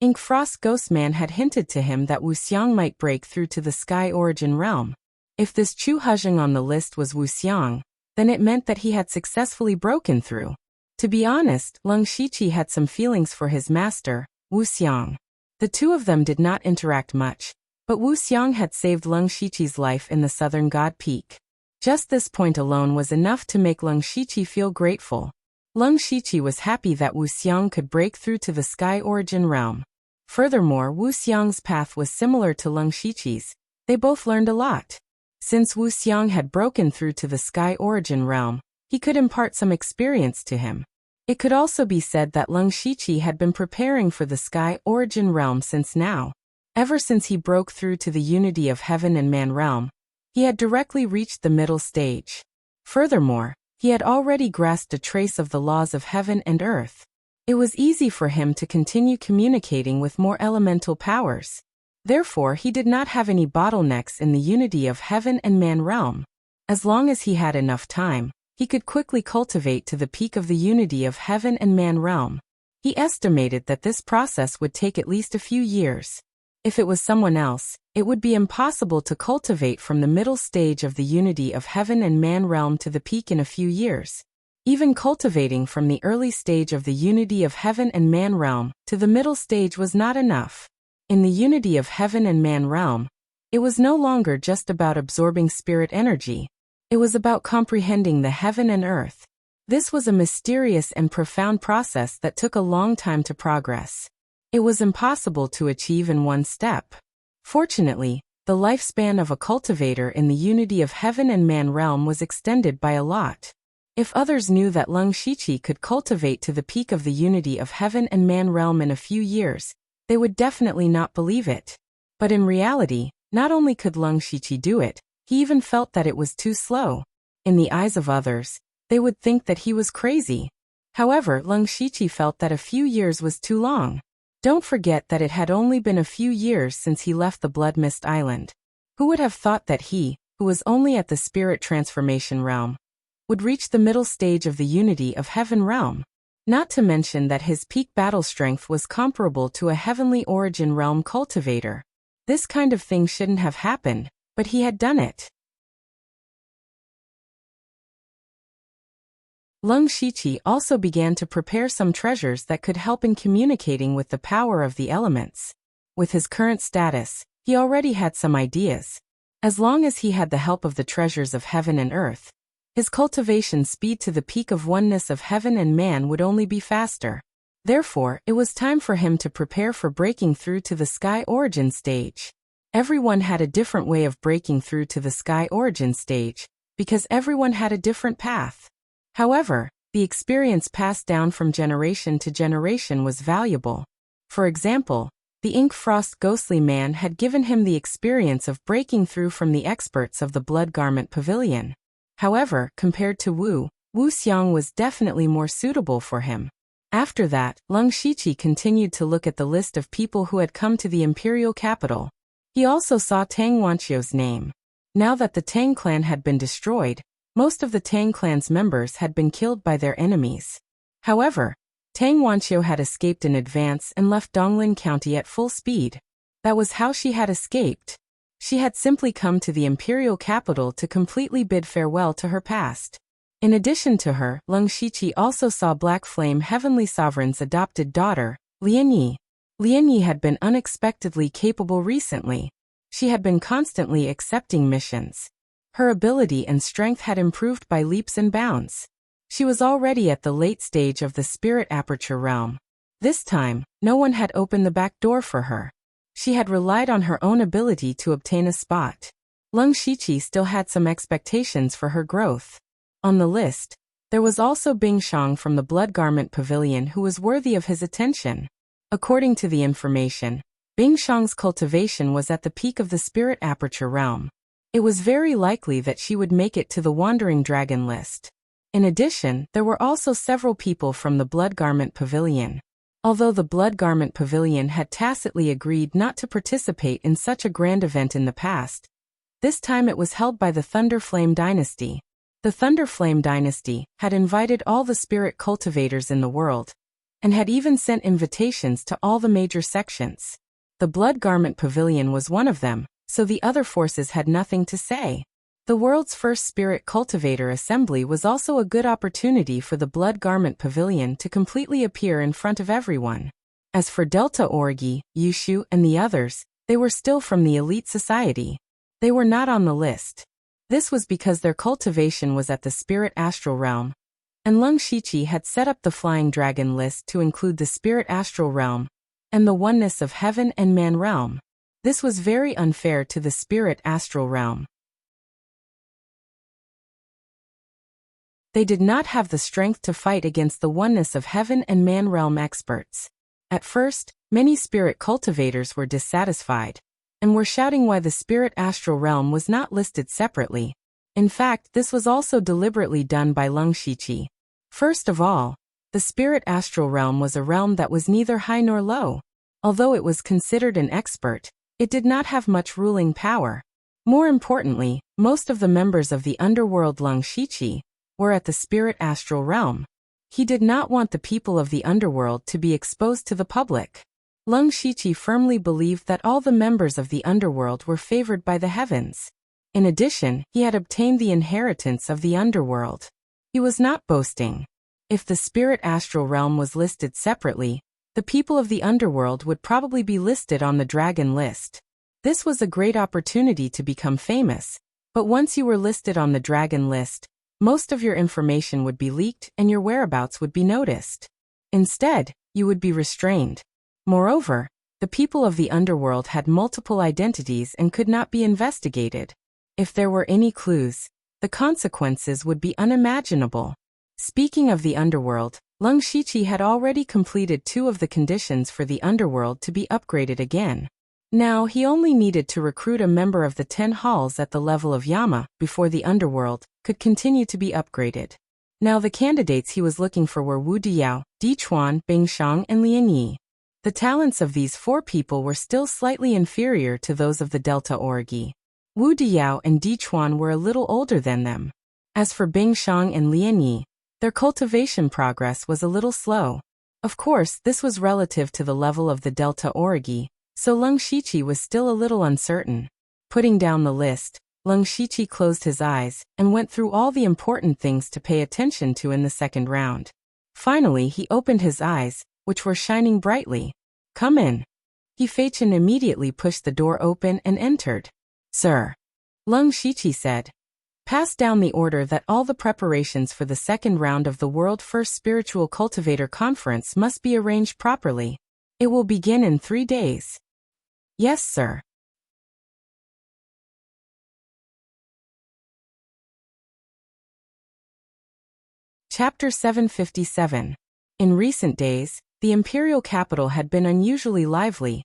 Ink Frost Ghostman had hinted to him that Wu Xiang might break through to the Sky Origin realm. If this Chu Hejing on the list was Wu Xiang, then it meant that he had successfully broken through. To be honest, Lung Shiqi had some feelings for his master, Wu Xiang. The two of them did not interact much, but Wu Xiang had saved Lung Shiqi's life in the Southern God Peak. Just this point alone was enough to make Lung Shiqi feel grateful. Lung Shiqi was happy that Wu Xiang could break through to the Sky Origin realm. Furthermore, Wu Xiang's path was similar to Lung Shiqi's. They both learned a lot. Since Wu Xiang had broken through to the Sky Origin realm, he could impart some experience to him. It could also be said that Lung Shiqi had been preparing for the Sky Origin realm since now. Ever since he broke through to the unity of heaven and man realm, he had directly reached the middle stage. Furthermore, he had already grasped a trace of the laws of heaven and earth. It was easy for him to continue communicating with more elemental powers. Therefore, he did not have any bottlenecks in the unity of heaven and man realm. As long as he had enough time, he could quickly cultivate to the peak of the unity of heaven and man realm. He estimated that this process would take at least a few years. If it was someone else, it would be impossible to cultivate from the middle stage of the unity of heaven and man realm to the peak in a few years. Even cultivating from the early stage of the unity of heaven and man realm to the middle stage was not enough. In the unity of heaven and man realm, it was no longer just about absorbing spirit energy. It was about comprehending the heaven and earth. This was a mysterious and profound process that took a long time to progress. It was impossible to achieve in one step. Fortunately, the lifespan of a cultivator in the unity of heaven and man realm was extended by a lot. If others knew that Lung Shiqi could cultivate to the peak of the unity of heaven and man realm in a few years, they would definitely not believe it. But in reality, not only could Lung Shiqi do it, he even felt that it was too slow. In the eyes of others, they would think that he was crazy. However, Lung Shiqi felt that a few years was too long. Don't forget that it had only been a few years since he left the Blood Mist Island. Who would have thought that he, who was only at the spirit transformation realm, would reach the middle stage of the unity of heaven realm? Not to mention that his peak battle strength was comparable to a heavenly origin realm cultivator. This kind of thing shouldn't have happened, but he had done it. Lung Shiqi also began to prepare some treasures that could help in communicating with the power of the elements. With his current status, he already had some ideas. As long as he had the help of the treasures of heaven and earth, his cultivation speed to the peak of oneness of heaven and man would only be faster. Therefore, it was time for him to prepare for breaking through to the Sky Origin stage. Everyone had a different way of breaking through to the Sky Origin stage, because everyone had a different path. However, the experience passed down from generation to generation was valuable. For example, the Ink Frost Ghostly Man had given him the experience of breaking through from the experts of the Blood Garment Pavilion. However, compared to Wu Xiang was definitely more suitable for him. After that, Leng Shiqi continued to look at the list of people who had come to the imperial capital. He also saw Tang Wanqiu's name. Now that the Tang clan had been destroyed, most of the Tang clan's members had been killed by their enemies. However, Tang Wanqiu had escaped in advance and left Donglin County at full speed. That was how she had escaped. She had simply come to the imperial capital to completely bid farewell to her past. In addition to her, Leng Shiqi also saw Black Flame Heavenly Sovereign's adopted daughter, Lianyi. Lianyi had been unexpectedly capable recently. She had been constantly accepting missions. Her ability and strength had improved by leaps and bounds. She was already at the late stage of the Spirit Aperture realm. This time, no one had opened the back door for her. She had relied on her own ability to obtain a spot. Leng Shiqi still had some expectations for her growth. On the list, there was also Bing Shang from the Blood Garment Pavilion who was worthy of his attention. According to the information, Bing Shang's cultivation was at the peak of the Spirit Aperture realm. It was very likely that she would make it to the Wandering Dragon list. In addition, there were also several people from the Blood Garment Pavilion. Although the Blood Garment Pavilion had tacitly agreed not to participate in such a grand event in the past, this time it was held by the Thunder Flame Dynasty. The Thunder Flame Dynasty had invited all the spirit cultivators in the world, and had even sent invitations to all the major sections. The Blood Garment Pavilion was one of them, so the other forces had nothing to say. The world's first spirit cultivator assembly was also a good opportunity for the Blood Garment Pavilion to completely appear in front of everyone. As for Delta Orgi, Yushu, and the others, they were still from the elite society. They were not on the list. This was because their cultivation was at the Spirit Astral Realm, and Leng Shiqi had set up the Flying Dragon list to include the Spirit Astral Realm and the Oneness of Heaven and Man Realm. This was very unfair to the Spirit Astral Realm. They did not have the strength to fight against the Oneness of Heaven and Man Realm experts. At first, many spirit cultivators were dissatisfied, and were shouting why the Spirit Astral Realm was not listed separately. In fact, this was also deliberately done by Leng Shiqi. First of all, the Spirit Astral Realm was a realm that was neither high nor low. Although it was considered an expert, it did not have much ruling power. More importantly, most of the members of the underworld Leng Shiqi were at the Spirit Astral Realm. He did not want the people of the underworld to be exposed to the public. Leng Shiqi firmly believed that all the members of the underworld were favored by the heavens. In addition, he had obtained the inheritance of the underworld. He was not boasting. If the Spirit Astral Realm was listed separately, the people of the underworld would probably be listed on the dragon list. This was a great opportunity to become famous, but once you were listed on the dragon list, most of your information would be leaked and your whereabouts would be noticed. Instead, you would be restrained. Moreover, the people of the underworld had multiple identities and could not be investigated. If there were any clues, the consequences would be unimaginable. Speaking of the underworld, Leng Shiqi had already completed 2 of the conditions for the underworld to be upgraded again. Now he only needed to recruit a member of the 10 halls at the level of Yama before the underworld could continue to be upgraded. Now the candidates he was looking for were Wu Diyao, Di Chuan, Bing Shang, and Lian Yi. The talents of these 4 people were still slightly inferior to those of the Delta Orgi. Wu Diyao and Di Chuan were a little older than them. As for Bing Shang and Lian Yi, their cultivation progress was a little slow. Of course, this was relative to the level of the Delta Orgi, so Leng Shiqi was still a little uncertain. Putting down the list, Leng Shiqi closed his eyes and went through all the important things to pay attention to in the second round. Finally, he opened his eyes, which were shining brightly. "Come in." He Feichen immediately pushed the door open and entered. "Sir," Leng Shiqi said. passed down the order that all the preparations for the second round of the World First Spiritual Cultivator Conference must be arranged properly. It will begin in 3 days. Yes, sir. Chapter 757. In recent days, the imperial capital had been unusually lively,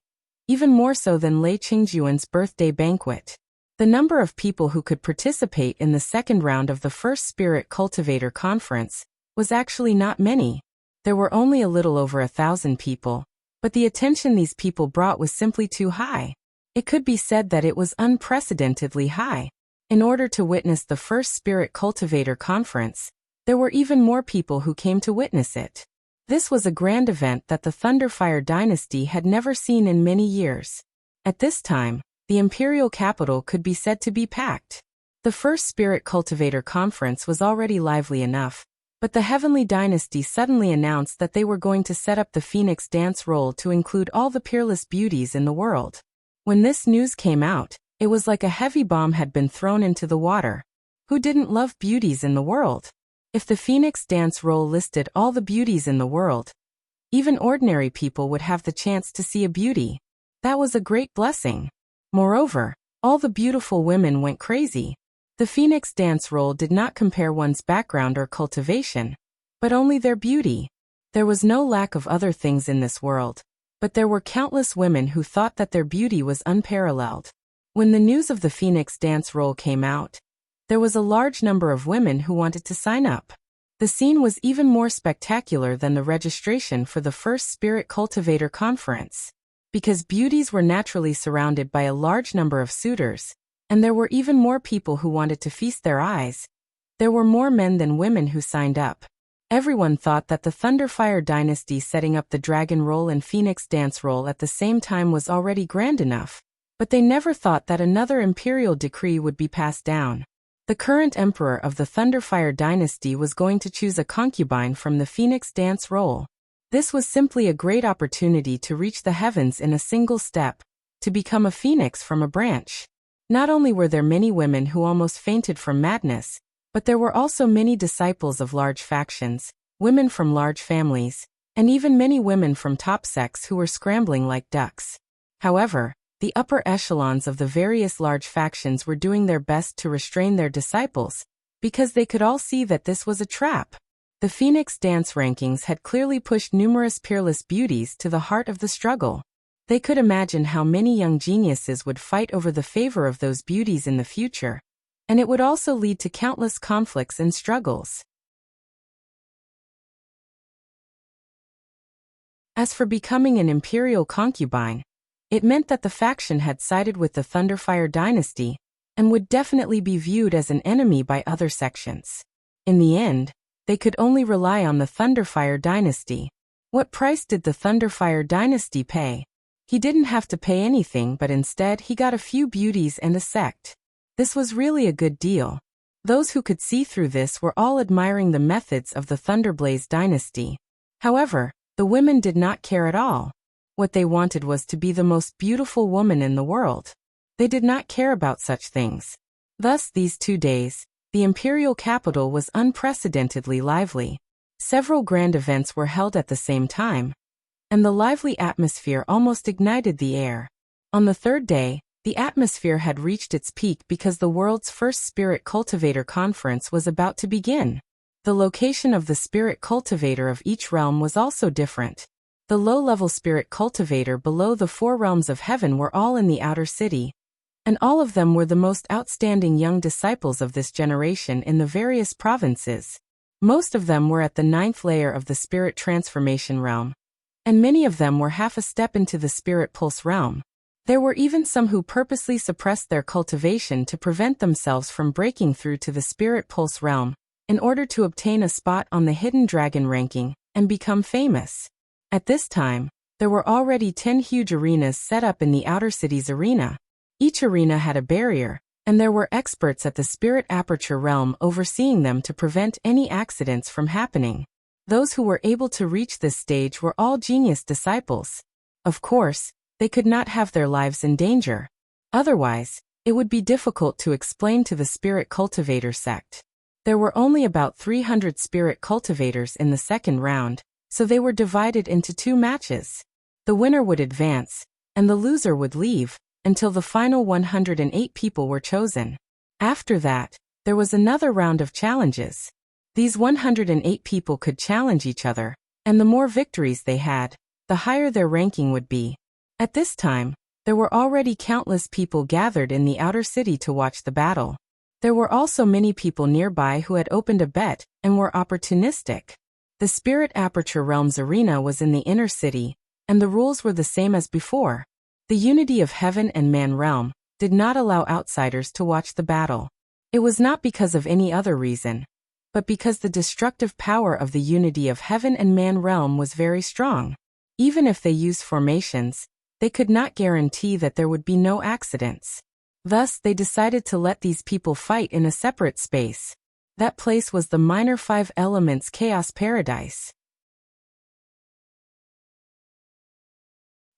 even more so than Lei Qingjuan's birthday banquet. The number of people who could participate in the second round of the First Spirit Cultivator Conference was actually not many. There were only a little over 1,000 people, but the attention these people brought was simply too high. It could be said that it was unprecedentedly high. In order to witness the First Spirit Cultivator Conference, there were even more people who came to witness it. This was a grand event that the Thunderfire dynasty had never seen in many years. At this time, the imperial capital could be said to be packed. The First Spirit Cultivator Conference was already lively enough, but the Heavenly Dynasty suddenly announced that they were going to set up the Phoenix Dance Roll to include all the peerless beauties in the world. When this news came out, it was like a heavy bomb had been thrown into the water. Who didn't love beauties in the world? If the Phoenix Dance Roll listed all the beauties in the world, even ordinary people would have the chance to see a beauty. That was a great blessing. Moreover, all the beautiful women went crazy. The Phoenix Dance Roll did not compare one's background or cultivation, but only their beauty. There was no lack of other things in this world, but there were countless women who thought that their beauty was unparalleled. When the news of the Phoenix Dance Roll came out, there was a large number of women who wanted to sign up. The scene was even more spectacular than the registration for the First Spirit Cultivator Conference. Because beauties were naturally surrounded by a large number of suitors, and there were even more people who wanted to feast their eyes, there were more men than women who signed up. Everyone thought that the Thunderfire dynasty setting up the Dragon Roll and Phoenix Dance Roll at the same time was already grand enough, but they never thought that another imperial decree would be passed down. The current emperor of the Thunderfire dynasty was going to choose a concubine from the Phoenix Dance Roll. This was simply a great opportunity to reach the heavens in a single step, to become a phoenix from a branch. Not only were there many women who almost fainted from madness, but there were also many disciples of large factions, women from large families, and even many women from top sects who were scrambling like ducks. However, the upper echelons of the various large factions were doing their best to restrain their disciples, because they could all see that this was a trap. The Phoenix Dance rankings had clearly pushed numerous peerless beauties to the heart of the struggle. They could imagine how many young geniuses would fight over the favor of those beauties in the future, and it would also lead to countless conflicts and struggles. As for becoming an imperial concubine, it meant that the faction had sided with the Thunderfire dynasty, and would definitely be viewed as an enemy by other sections. In the end, they could only rely on the Thunderfire dynasty. What price did the Thunderfire dynasty pay? He didn't have to pay anything, but instead he got a few beauties and a sect. This was really a good deal. Those who could see through this were all admiring the methods of the Thunderblaze dynasty. However, the women did not care at all. What they wanted was to be the most beautiful woman in the world. They did not care about such things. Thus, these 2 days, the imperial capital was unprecedentedly lively. Several grand events were held at the same time, and the lively atmosphere almost ignited the air. On the 3rd day, the atmosphere had reached its peak because the world's first Spirit Cultivator Conference was about to begin. The location of the Spirit Cultivator of each realm was also different. The low-level Spirit Cultivator below the 4 realms of heaven were all in the outer city, and all of them were the most outstanding young disciples of this generation in the various provinces. Most of them were at the 9th layer of the Spirit Transformation realm, and many of them were half a step into the Spirit Pulse realm. There were even some who purposely suppressed their cultivation to prevent themselves from breaking through to the Spirit Pulse realm, in order to obtain a spot on the Hidden Dragon ranking and become famous. At this time, there were already 10 huge arenas set up in the outer city's arena. Each arena had a barrier, and there were experts at the Spirit Aperture realm overseeing them to prevent any accidents from happening. Those who were able to reach this stage were all genius disciples. Of course, they could not have their lives in danger. Otherwise, It would be difficult to explain to the spirit cultivator sect. There were only about 300 spirit cultivators in the second round, so they were divided into 2 matches. The winner would advance, and the loser would leave, until the final 108 people were chosen. After that, there was another round of challenges. These 108 people could challenge each other, and the more victories they had, the higher their ranking would be. At this time, there were already countless people gathered in the outer city to watch the battle. There were also many people nearby who had opened a bet and were opportunistic. The Spirit Aperture Realms arena was in the inner city, and the rules were the same as before. The unity of heaven and man realm did not allow outsiders to watch the battle. It was not because of any other reason, but because the destructive power of the unity of heaven and man realm was very strong. Even if they used formations, they could not guarantee that there would be no accidents. Thus, they decided to let these people fight in a separate space. That place was the Minor 5 Elements Chaos Paradise.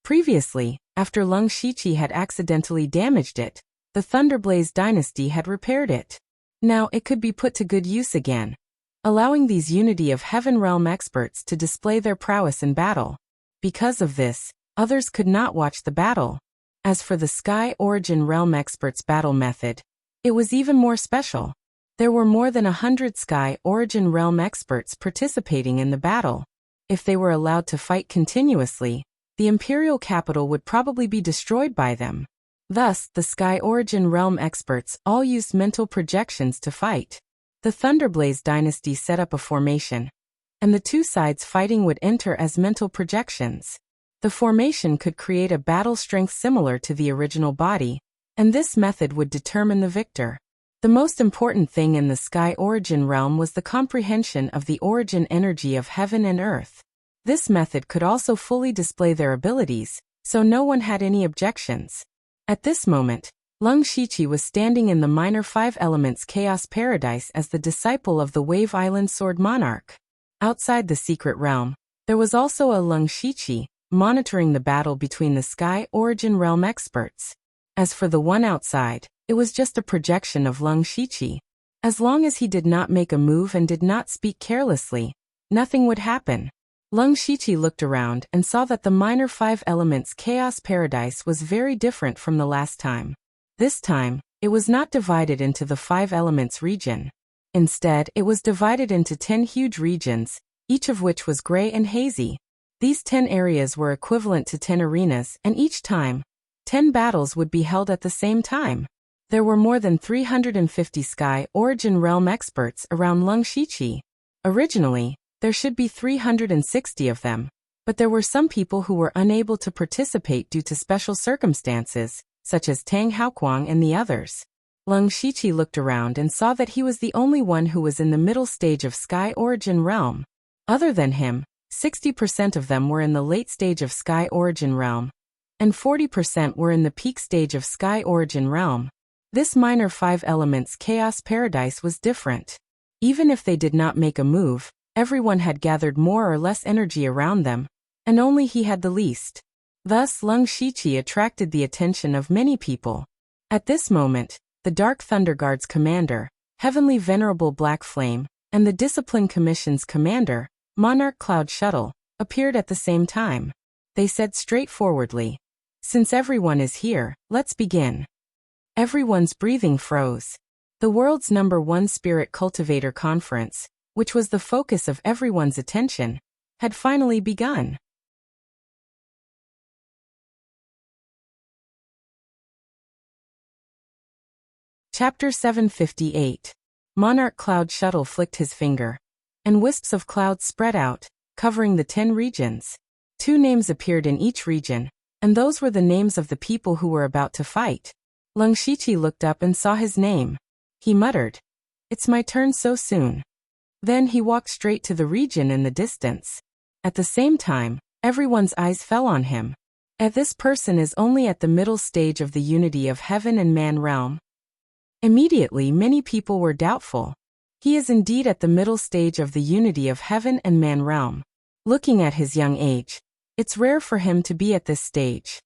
Previously, after Lung Shiqi had accidentally damaged it, the Thunderblaze dynasty had repaired it. Now it could be put to good use again, allowing these Unity of Heaven realm experts to display their prowess in battle. Because of this, others could not watch the battle. As for the Sky Origin Realm Experts battle method, it was even more special. There were more than 100 Sky Origin Realm experts participating in the battle. If they were allowed to fight continuously, the Imperial capital would probably be destroyed by them. Thus, the Sky Origin Realm experts all used mental projections to fight. The Thunderblaze dynasty set up a formation, and the 2 sides fighting would enter as mental projections. The formation could create a battle strength similar to the original body, and this method would determine the victor. The most important thing in the Sky Origin realm was the comprehension of the origin energy of heaven and earth. This method could also fully display their abilities, so no one had any objections. At this moment, Lung Shiqi was standing in the Minor 5 Elements Chaos Paradise as the disciple of the Wave Island Sword Monarch. Outside the secret realm, there was also a Lung Shiqi, monitoring the battle between the Sky Origin Realm experts. As for the one outside, it was just a projection of Lung Shiqi. As long as he did not make a move and did not speak carelessly, nothing would happen. Lung Shiqi looked around and saw that the Minor 5 Elements Chaos Paradise was very different from the last time. This time, it was not divided into the 5 Elements region. Instead, it was divided into 10 huge regions, each of which was gray and hazy. These 10 areas were equivalent to 10 arenas, and each time, 10 battles would be held at the same time. There were more than 350 Sky Origin Realm experts around Lung Shiqi. Originally, there should be 360 of them, but there were some people who were unable to participate due to special circumstances, such as Tang Haoquang and the others. Lung Shiqi looked around and saw that he was the only one who was in the middle stage of Sky Origin Realm. Other than him, 60% of them were in the late stage of Sky Origin Realm, and 40% were in the peak stage of Sky Origin Realm. This Minor 5 Elements Chaos Paradise was different. Even if they did not make a move, everyone had gathered more or less energy around them, and only he had the least. Thus, Lung Shiqi attracted the attention of many people. At this moment, the Dark Thunder Guard's commander, Heavenly Venerable Black Flame, and the Discipline Commission's commander, Monarch Cloud Shuttle, appeared at the same time. They said straightforwardly, "Since everyone is here, let's begin." Everyone's breathing froze. The world's #1 Spirit Cultivator Conference, which was the focus of everyone's attention, had finally begun. Chapter 758. Monarch Cloud Shuttle flicked his finger, and wisps of clouds spread out, covering the 10 regions. 2 names appeared in each region, and those were the names of the people who were about to fight. Lung Shiqi looked up and saw his name. He muttered, "It's my turn so soon." Then he walked straight to the region in the distance. At the same time, everyone's eyes fell on him. This person is only at the middle stage of the unity of heaven and man realm. Immediately, many people were doubtful. He is indeed at the middle stage of the unity of heaven and man realm. Looking at his young age, it's rare for him to be at this stage.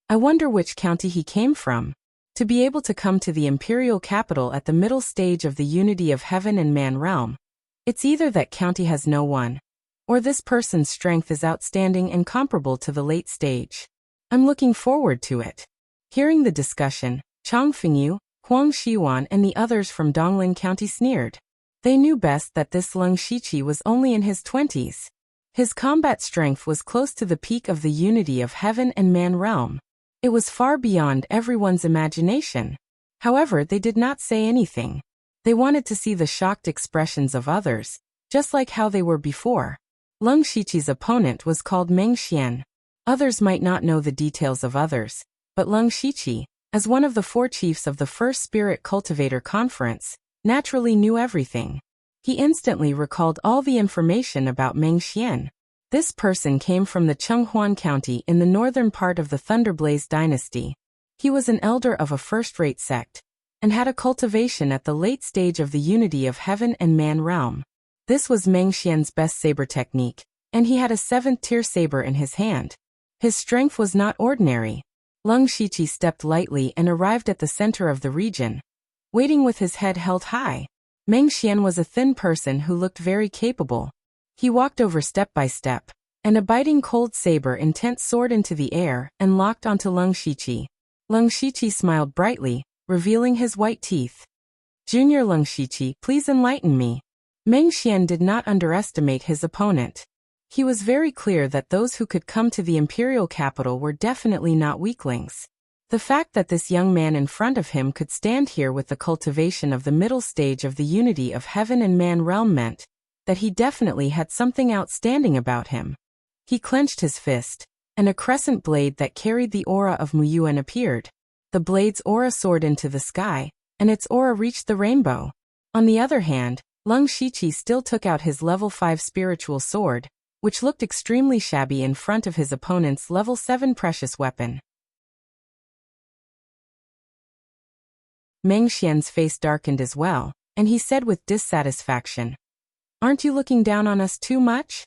I wonder which county he came from. To be able to come to the imperial capital at the middle stage of the unity of heaven and man realm, it's either that county has no one, or this person's strength is outstanding and comparable to the late stage. I'm looking forward to it. Hearing the discussion, Chang Fengyu, Huang Xiwan and the others from Donglin County sneered. They knew best that this Leng Shiqi was only in his 20s. His combat strength was close to the peak of the unity of heaven and man realm. It was far beyond everyone's imagination. However, they did not say anything. They wanted to see the shocked expressions of others, just like how they were before. Leng Shiqi's opponent was called Meng Xian. Others might not know the details of others, but Leng Shiqi, as one of the 4 chiefs of the First Spirit Cultivator Conference, naturally knew everything. He instantly recalled all the information about Meng Xian. This person came from the Chenghuan County in the northern part of the Thunderblaze dynasty. He was an elder of a first-rate sect, and had a cultivation at the late stage of the unity of heaven and man realm. This was Meng Xian's best saber technique, and he had a 7th-tier saber in his hand. His strength was not ordinary. Leng Shiqi stepped lightly and arrived at the center of the region, waiting with his head held high. Meng Xian was a thin person who looked very capable. He walked over step by step, and a biting cold saber intent soared into the air and locked onto Leng Shiqi. Leng Shiqi smiled brightly, revealing his white teeth. Junior Leng Shiqi, please enlighten me. Meng Xian did not underestimate his opponent. He was very clear that those who could come to the imperial capital were definitely not weaklings. The fact that this young man in front of him could stand here with the cultivation of the middle stage of the unity of heaven and man realm meant that he definitely had something outstanding about him. He clenched his fist, and a crescent blade that carried the aura of Muyuan appeared. The blade's aura soared into the sky, and its aura reached the rainbow. On the other hand, Leng Shiqi still took out his level 5 spiritual sword, which looked extremely shabby in front of his opponent's level 7 precious weapon. Meng Xian's face darkened as well, and he said with dissatisfaction, "Aren't you looking down on us too much?"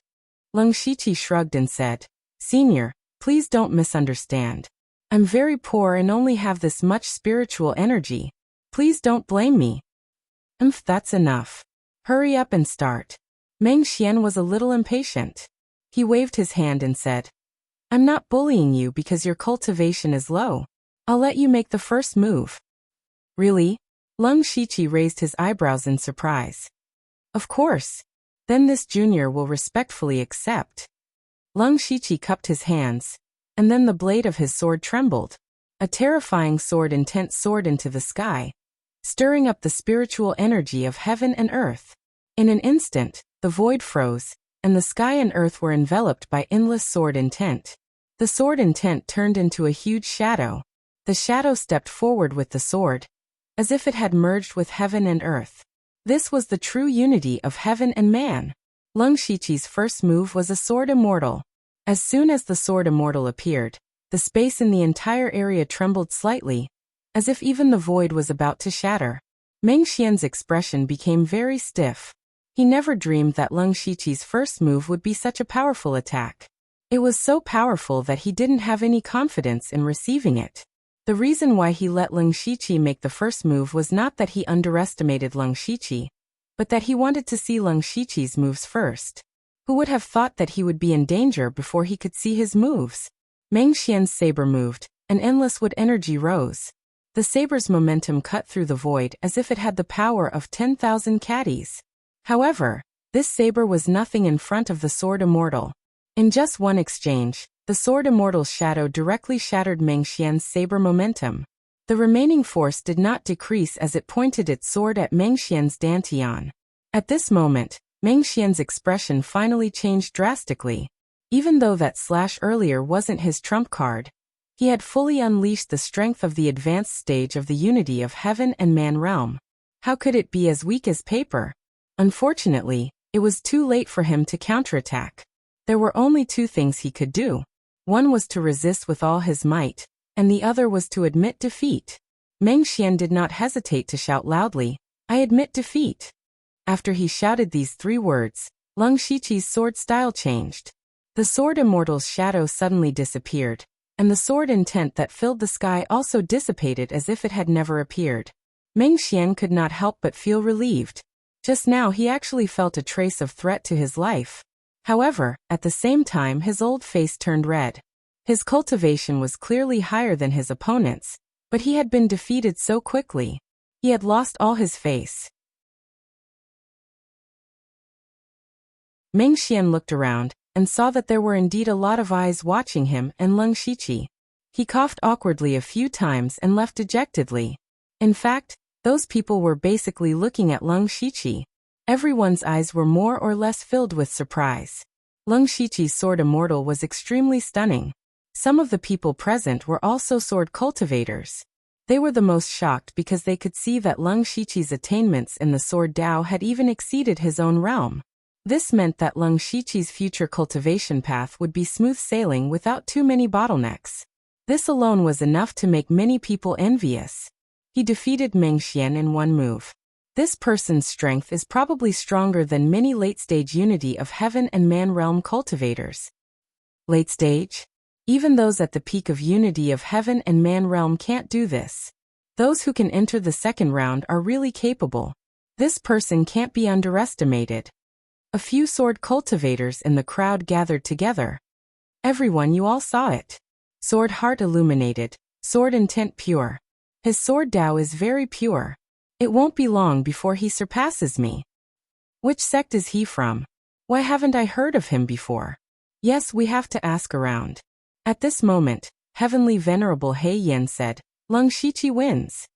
Leng Shiqi shrugged and said, "Senior, please don't misunderstand. I'm very poor and only have this much spiritual energy. Please don't blame me." That's enough. Hurry up and start." Meng Xian was a little impatient. He waved his hand and said, "I'm not bullying you because your cultivation is low. I'll let you make the first move." "Really?" Leng Shiqi raised his eyebrows in surprise. "Of course. Then this junior will respectfully accept." Leng Shiqi cupped his hands, and then the blade of his sword trembled. A terrifying sword intent soared into the sky, stirring up the spiritual energy of heaven and earth. In an instant, the void froze, and the sky and earth were enveloped by endless sword intent. The sword intent turned into a huge shadow. The shadow stepped forward with the sword, as if it had merged with heaven and earth. This was the true unity of heaven and man. Leng Shiqi's first move was a sword immortal. As soon as the sword immortal appeared, the space in the entire area trembled slightly, as if even the void was about to shatter. Meng Xian's expression became very stiff. He never dreamed that Leng Shiqi's first move would be such a powerful attack. It was so powerful that he didn't have any confidence in receiving it. The reason why he let Leng Shiqi make the first move was not that he underestimated Leng Shiqi, but that he wanted to see Leng Shiqi's moves first. Who would have thought that he would be in danger before he could see his moves? Meng Xian's saber moved, and endless wood energy rose. The saber's momentum cut through the void as if it had the power of 10,000 caddies. However, this saber was nothing in front of the sword immortal. In just one exchange, the sword immortal's shadow directly shattered Meng Xian's saber momentum. The remaining force did not decrease as it pointed its sword at Meng Xian's dantian. At this moment, Meng Xian's expression finally changed drastically. Even though that slash earlier wasn't his trump card, he had fully unleashed the strength of the advanced stage of the unity of heaven and man realm. How could it be as weak as paper? Unfortunately, it was too late for him to counterattack. There were only two things he could do. One was to resist with all his might, and the other was to admit defeat. Meng Xian did not hesitate to shout loudly, "I admit defeat." After he shouted these three words, Leng Shiqi's sword style changed. The sword immortal's shadow suddenly disappeared, and the sword intent that filled the sky also dissipated as if it had never appeared. Meng Xian could not help but feel relieved. Just now he actually felt a trace of threat to his life. However, at the same time his old face turned red. His cultivation was clearly higher than his opponent's, but he had been defeated so quickly. He had lost all his face. Meng Xian looked around, and saw that there were indeed a lot of eyes watching him and Leng Shiqi. He coughed awkwardly a few times and left dejectedly. In fact, those people were basically looking at Leng Shiqi. Everyone's eyes were more or less filled with surprise. Leng Shiqi's sword immortal was extremely stunning. Some of the people present were also sword cultivators. They were the most shocked because they could see that Leng Shiqi's attainments in the sword Dao had even exceeded his own realm. This meant that Leng Shiqi's future cultivation path would be smooth sailing without too many bottlenecks. This alone was enough to make many people envious. He defeated Meng Xian in one move. This person's strength is probably stronger than many late-stage Unity of Heaven and Man realm cultivators. Late stage? Even those at the peak of Unity of Heaven and Man realm can't do this. Those who can enter the second round are really capable. This person can't be underestimated. A few sword cultivators in the crowd gathered together. Everyone, you all saw it. Sword heart illuminated, sword intent pure. His sword Dao is very pure. It won't be long before he surpasses me. Which sect is he from? Why haven't I heard of him before? Yes, we have to ask around. At this moment, Heavenly Venerable He Yen said, Leng Shiqi wins.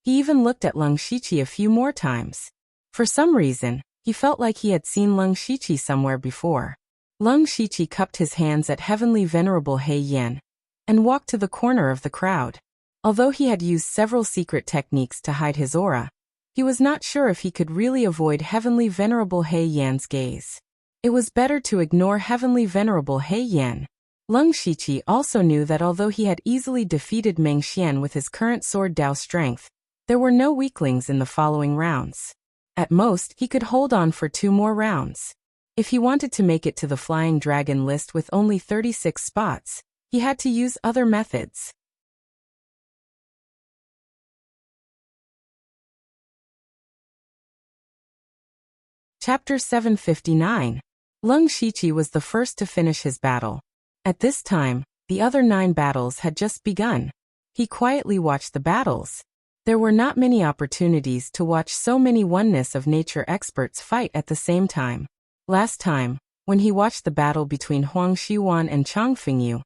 He even looked at Leng Shiqi a few more times. For some reason, he felt like he had seen Leng Shiqi somewhere before. Leng Shiqi cupped his hands at Heavenly Venerable He Yen and walked to the corner of the crowd. Although he had used several secret techniques to hide his aura, he was not sure if he could really avoid Heavenly Venerable He Yan's gaze. It was better to ignore Heavenly Venerable He Yan. Leng Shiqi also knew that although he had easily defeated Meng Xian with his current sword Dao strength, there were no weaklings in the following rounds. At most, he could hold on for 2 more rounds. If he wanted to make it to the Flying Dragon list with only 36 spots, he had to use other methods. Chapter 759. Leng Shiqi was the first to finish his battle. At this time, the other 9 battles had just begun. He quietly watched the battles. There were not many opportunities to watch so many oneness of nature experts fight at the same time. Last time, when he watched the battle between Huang Xiwan and Chang Fengyu,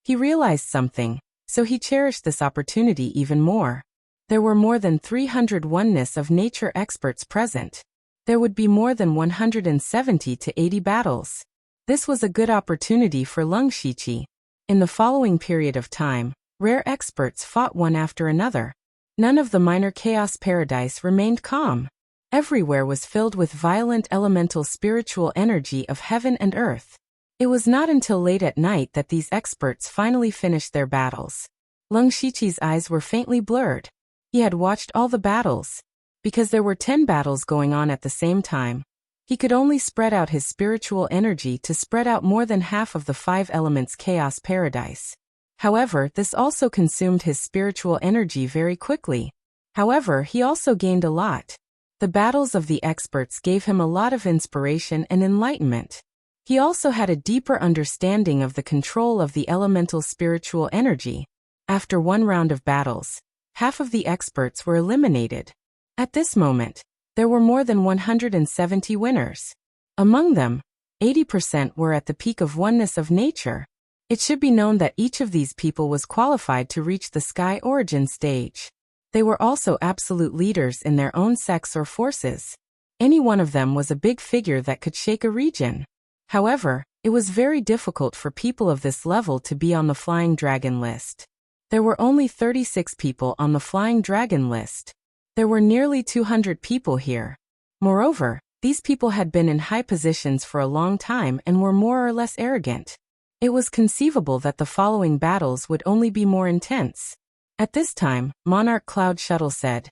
he realized something, so he cherished this opportunity even more. There were more than 300 oneness of nature experts present. There would be more than 170 to 80 battles. This was a good opportunity for Leng Shiqi. In the following period of time, rare experts fought one after another. None of the minor chaos paradise remained calm. Everywhere was filled with violent elemental spiritual energy of heaven and earth. It was not until late at night that these experts finally finished their battles. Leng Shiqi's eyes were faintly blurred. He had watched all the battles. Because there were 10 battles going on at the same time, he could only spread out his spiritual energy to spread out more than half of the 5 elements chaos paradise. However, this also consumed his spiritual energy very quickly. However, he also gained a lot. The battles of the experts gave him a lot of inspiration and enlightenment. He also had a deeper understanding of the control of the elemental spiritual energy. After one round of battles, half of the experts were eliminated. At this moment, there were more than 170 winners. Among them, 80% were at the peak of oneness of nature. It should be known that each of these people was qualified to reach the Sky Origin stage. They were also absolute leaders in their own sects or forces. Any one of them was a big figure that could shake a region. However, it was very difficult for people of this level to be on the Flying Dragon list. There were only 36 people on the Flying Dragon list. There were nearly 200 people here. Moreover, these people had been in high positions for a long time and were more or less arrogant. It was conceivable that the following battles would only be more intense. At this time, Monarch Cloud Shuttle said,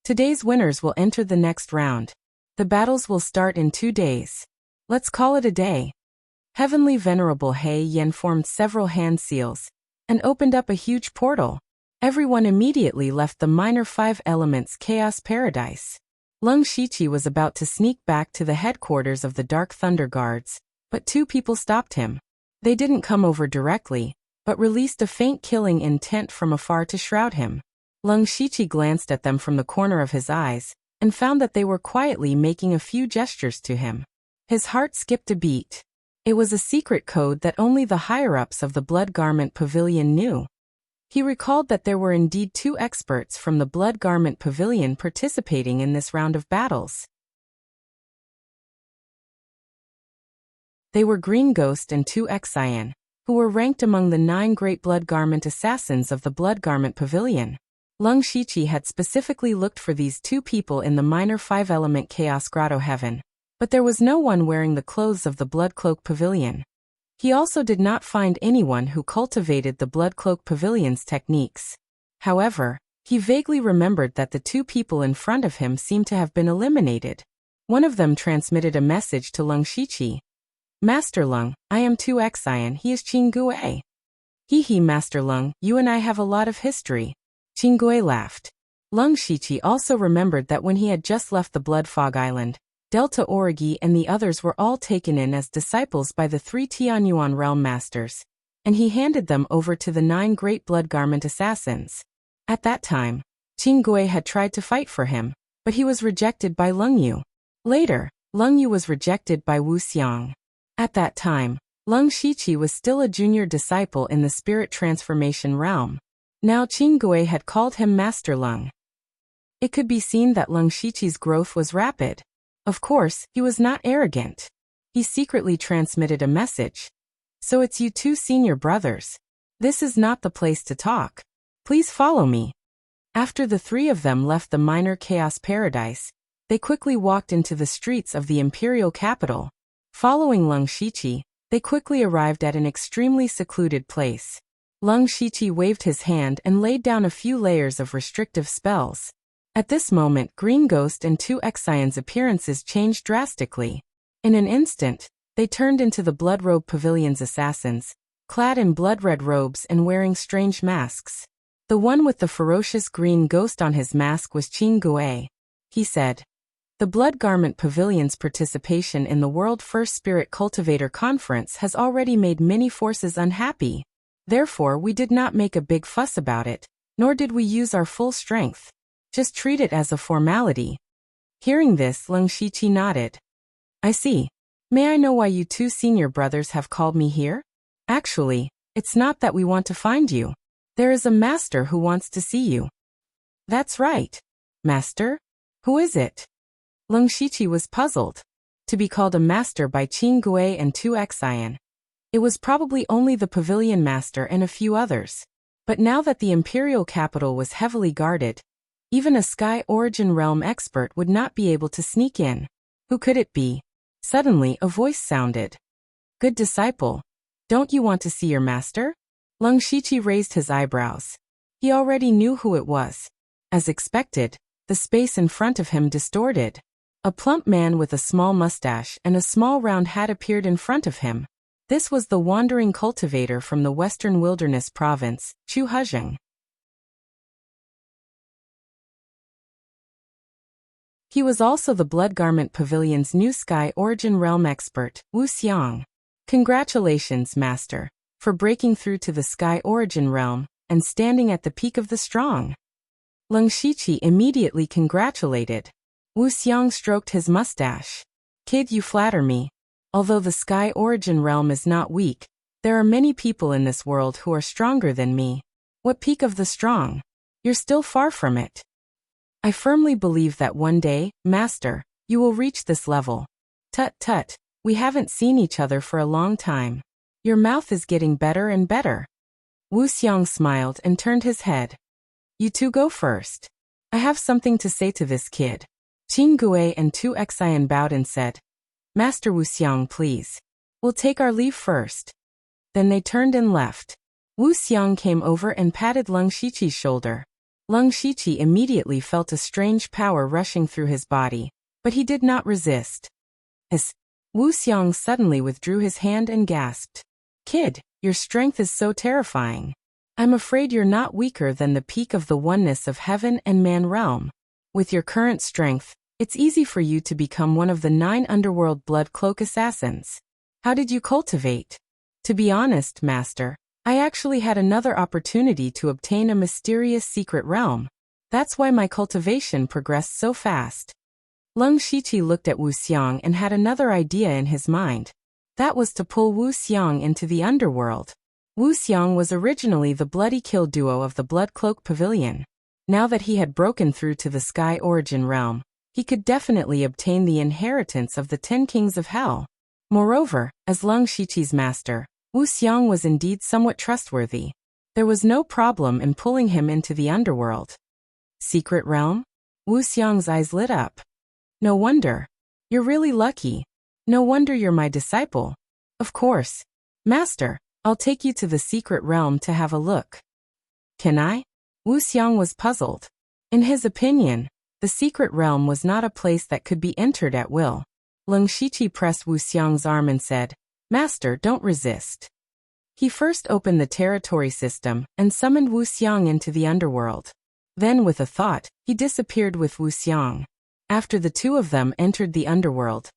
"Today's winners will enter the next round. The battles will start in 2 days. Let's call it a day." Heavenly Venerable He Yen formed several hand seals. and opened up a huge portal. Everyone immediately left the minor 5 elements chaos paradise. Lung Shiqi was about to sneak back to the headquarters of the Dark Thunder Guards, but 2 people stopped him. They didn't come over directly, but released a faint killing intent from afar to shroud him. Lung Shiqi glanced at them from the corner of his eyes, and found that they were quietly making a few gestures to him. His heart skipped a beat. It was a secret code that only the higher-ups of the Blood Garment Pavilion knew. He recalled that there were indeed 2 experts from the Blood Garment Pavilion participating in this round of battles. They were Green Ghost and 2 Xian, who were ranked among the 9 great Blood Garment assassins of the Blood Garment Pavilion. Lung Shiqi had specifically looked for these 2 people in the minor 5-element Chaos Grotto Heaven, but there was no one wearing the clothes of the Blood Cloak Pavilion. He also did not find anyone who cultivated the Blood Cloak Pavilion's techniques. However, he vaguely remembered that the 2 people in front of him seemed to have been eliminated. One of them transmitted a message to Lung Shiqi. Master Lung, I am 2 Xian, he is Qinggue. Hee, Master Lung, you and I have a lot of history. Qinggue laughed. Lung Shiqi also remembered that when he had just left the Blood Fog Island, Delta Origi and the others were all taken in as disciples by the 3 Tianyuan Realm Masters, and he handed them over to the 9 great Blood Garment assassins. At that time, Qinggue had tried to fight for him, but he was rejected by Lung Yu. Later, Lung Yu was rejected by Wu Xiang. At that time, Lung Shiqi was still a junior disciple in the Spirit Transformation realm. Now Qinggue had called him Master Lung. It could be seen that Lung Shiqi's growth was rapid. Of course, he was not arrogant. He secretly transmitted a message. So it's you 2 senior brothers. This is not the place to talk. Please follow me. After the 3 of them left the minor chaos paradise, they quickly walked into the streets of the imperial capital. Following Lung Shiqi, they quickly arrived at an extremely secluded place. Lung Shiqi waved his hand and laid down a few layers of restrictive spells. At this moment, Green Ghost and 2 Xian's appearances changed drastically. In an instant, they turned into the Blood Robe Pavilion's assassins, clad in blood-red robes and wearing strange masks. The one with the ferocious green ghost on his mask was Qinggue. He said, "The Blood Garment Pavilion's participation in the World First Spirit Cultivator Conference has already made many forces unhappy. Therefore, we did not make a big fuss about it, nor did we use our full strength. Just treat it as a formality." Hearing this, Lung Shiqi nodded. "I see. May I know why you 2 senior brothers have called me here? Actually, it's not that we want to find you. There is a master who wants to see you." "That's right. Master? Who is it?" Lung Shiqi was puzzled. To be called a master by Qinggue and 2 Xian. It was probably only the pavilion master and a few others. But now that the imperial capital was heavily guarded, even a Sky Origin Realm expert would not be able to sneak in. Who could it be? Suddenly, a voice sounded. "Good disciple. Don't you want to see your master?" Lung Shiqi raised his eyebrows. He already knew who it was. As expected, the space in front of him distorted. A plump man with a small mustache and a small round hat appeared in front of him. This was the wandering cultivator from the Western Wilderness Province, Chu Hezheng. He was also the Blood Garment Pavilion's new Sky Origin Realm expert, Wu Xiang. "Congratulations, Master, for breaking through to the Sky Origin Realm and standing at the peak of the strong." Lung Shiqi immediately congratulated. Wu Xiang stroked his mustache. "Kid, you flatter me. Although the Sky Origin Realm is not weak, there are many people in this world who are stronger than me. What peak of the strong? You're still far from it. I firmly believe that one day, Master, you will reach this level. Tut tut, we haven't seen each other for a long time. Your mouth is getting better and better." Wu Xiang smiled and turned his head. "You 2 go first. I have something to say to this kid." Qinggue and 2 Xian bowed and said, "Master Wu Xiang, please. We'll take our leave first." Then they turned and left. Wu Xiang came over and patted Lung Shiqi's shoulder. Lung Shiqi immediately felt a strange power rushing through his body, but he did not resist. As Wu Xiang suddenly withdrew his hand and gasped, "Kid, your strength is so terrifying. I'm afraid you're not weaker than the peak of the oneness of heaven and man realm. With your current strength, it's easy for you to become one of the 9 underworld blood cloak assassins. How did you cultivate? To be honest, Master, I actually had another opportunity to obtain a mysterious secret realm. That's why my cultivation progressed so fast. Leng Shiqi looked at Wu Xiang and had another idea in his mind. That was to pull Wu Xiang into the underworld. Wu Xiang was originally the bloody kill duo of the Blood Cloak Pavilion. Now that he had broken through to the Sky Origin realm, he could definitely obtain the inheritance of the 10 Kings of Hell. Moreover, as Leng Shiqi's master, Wu Xiang was indeed somewhat trustworthy. There was no problem in pulling him into the underworld. Secret realm? Wu Xiang's eyes lit up. No wonder. You're really lucky. No wonder you're my disciple. Of course. Master, I'll take you to the secret realm to have a look. Can I? Wu Xiang was puzzled. In his opinion, the secret realm was not a place that could be entered at will. Leng Shiqi pressed Wu Xiang's arm and said, Master, don't resist. He first opened the territory system and summoned Wu Xiang into the underworld. Then, with a thought, he disappeared with Wu Xiang. After the two of them entered the underworld,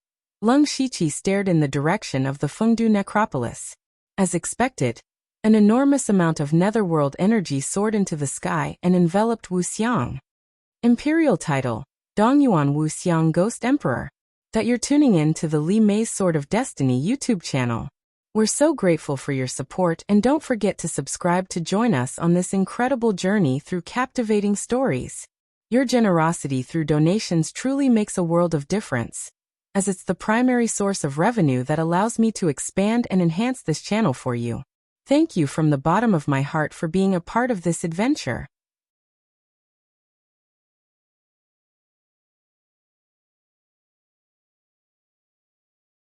Leng Shiqi stared in the direction of the Fengdu necropolis. As expected, an enormous amount of netherworld energy soared into the sky and enveloped Wu Xiang. Imperial title, Dongyuan Wu Xiang Ghost Emperor. That you're tuning in to the Li Mei's Sword of Destiny YouTube channel. We're so grateful for your support, and don't forget to subscribe to join us on this incredible journey through captivating stories. Your generosity through donations truly makes a world of difference, as it's the primary source of revenue that allows me to expand and enhance this channel for you. Thank you from the bottom of my heart for being a part of this adventure.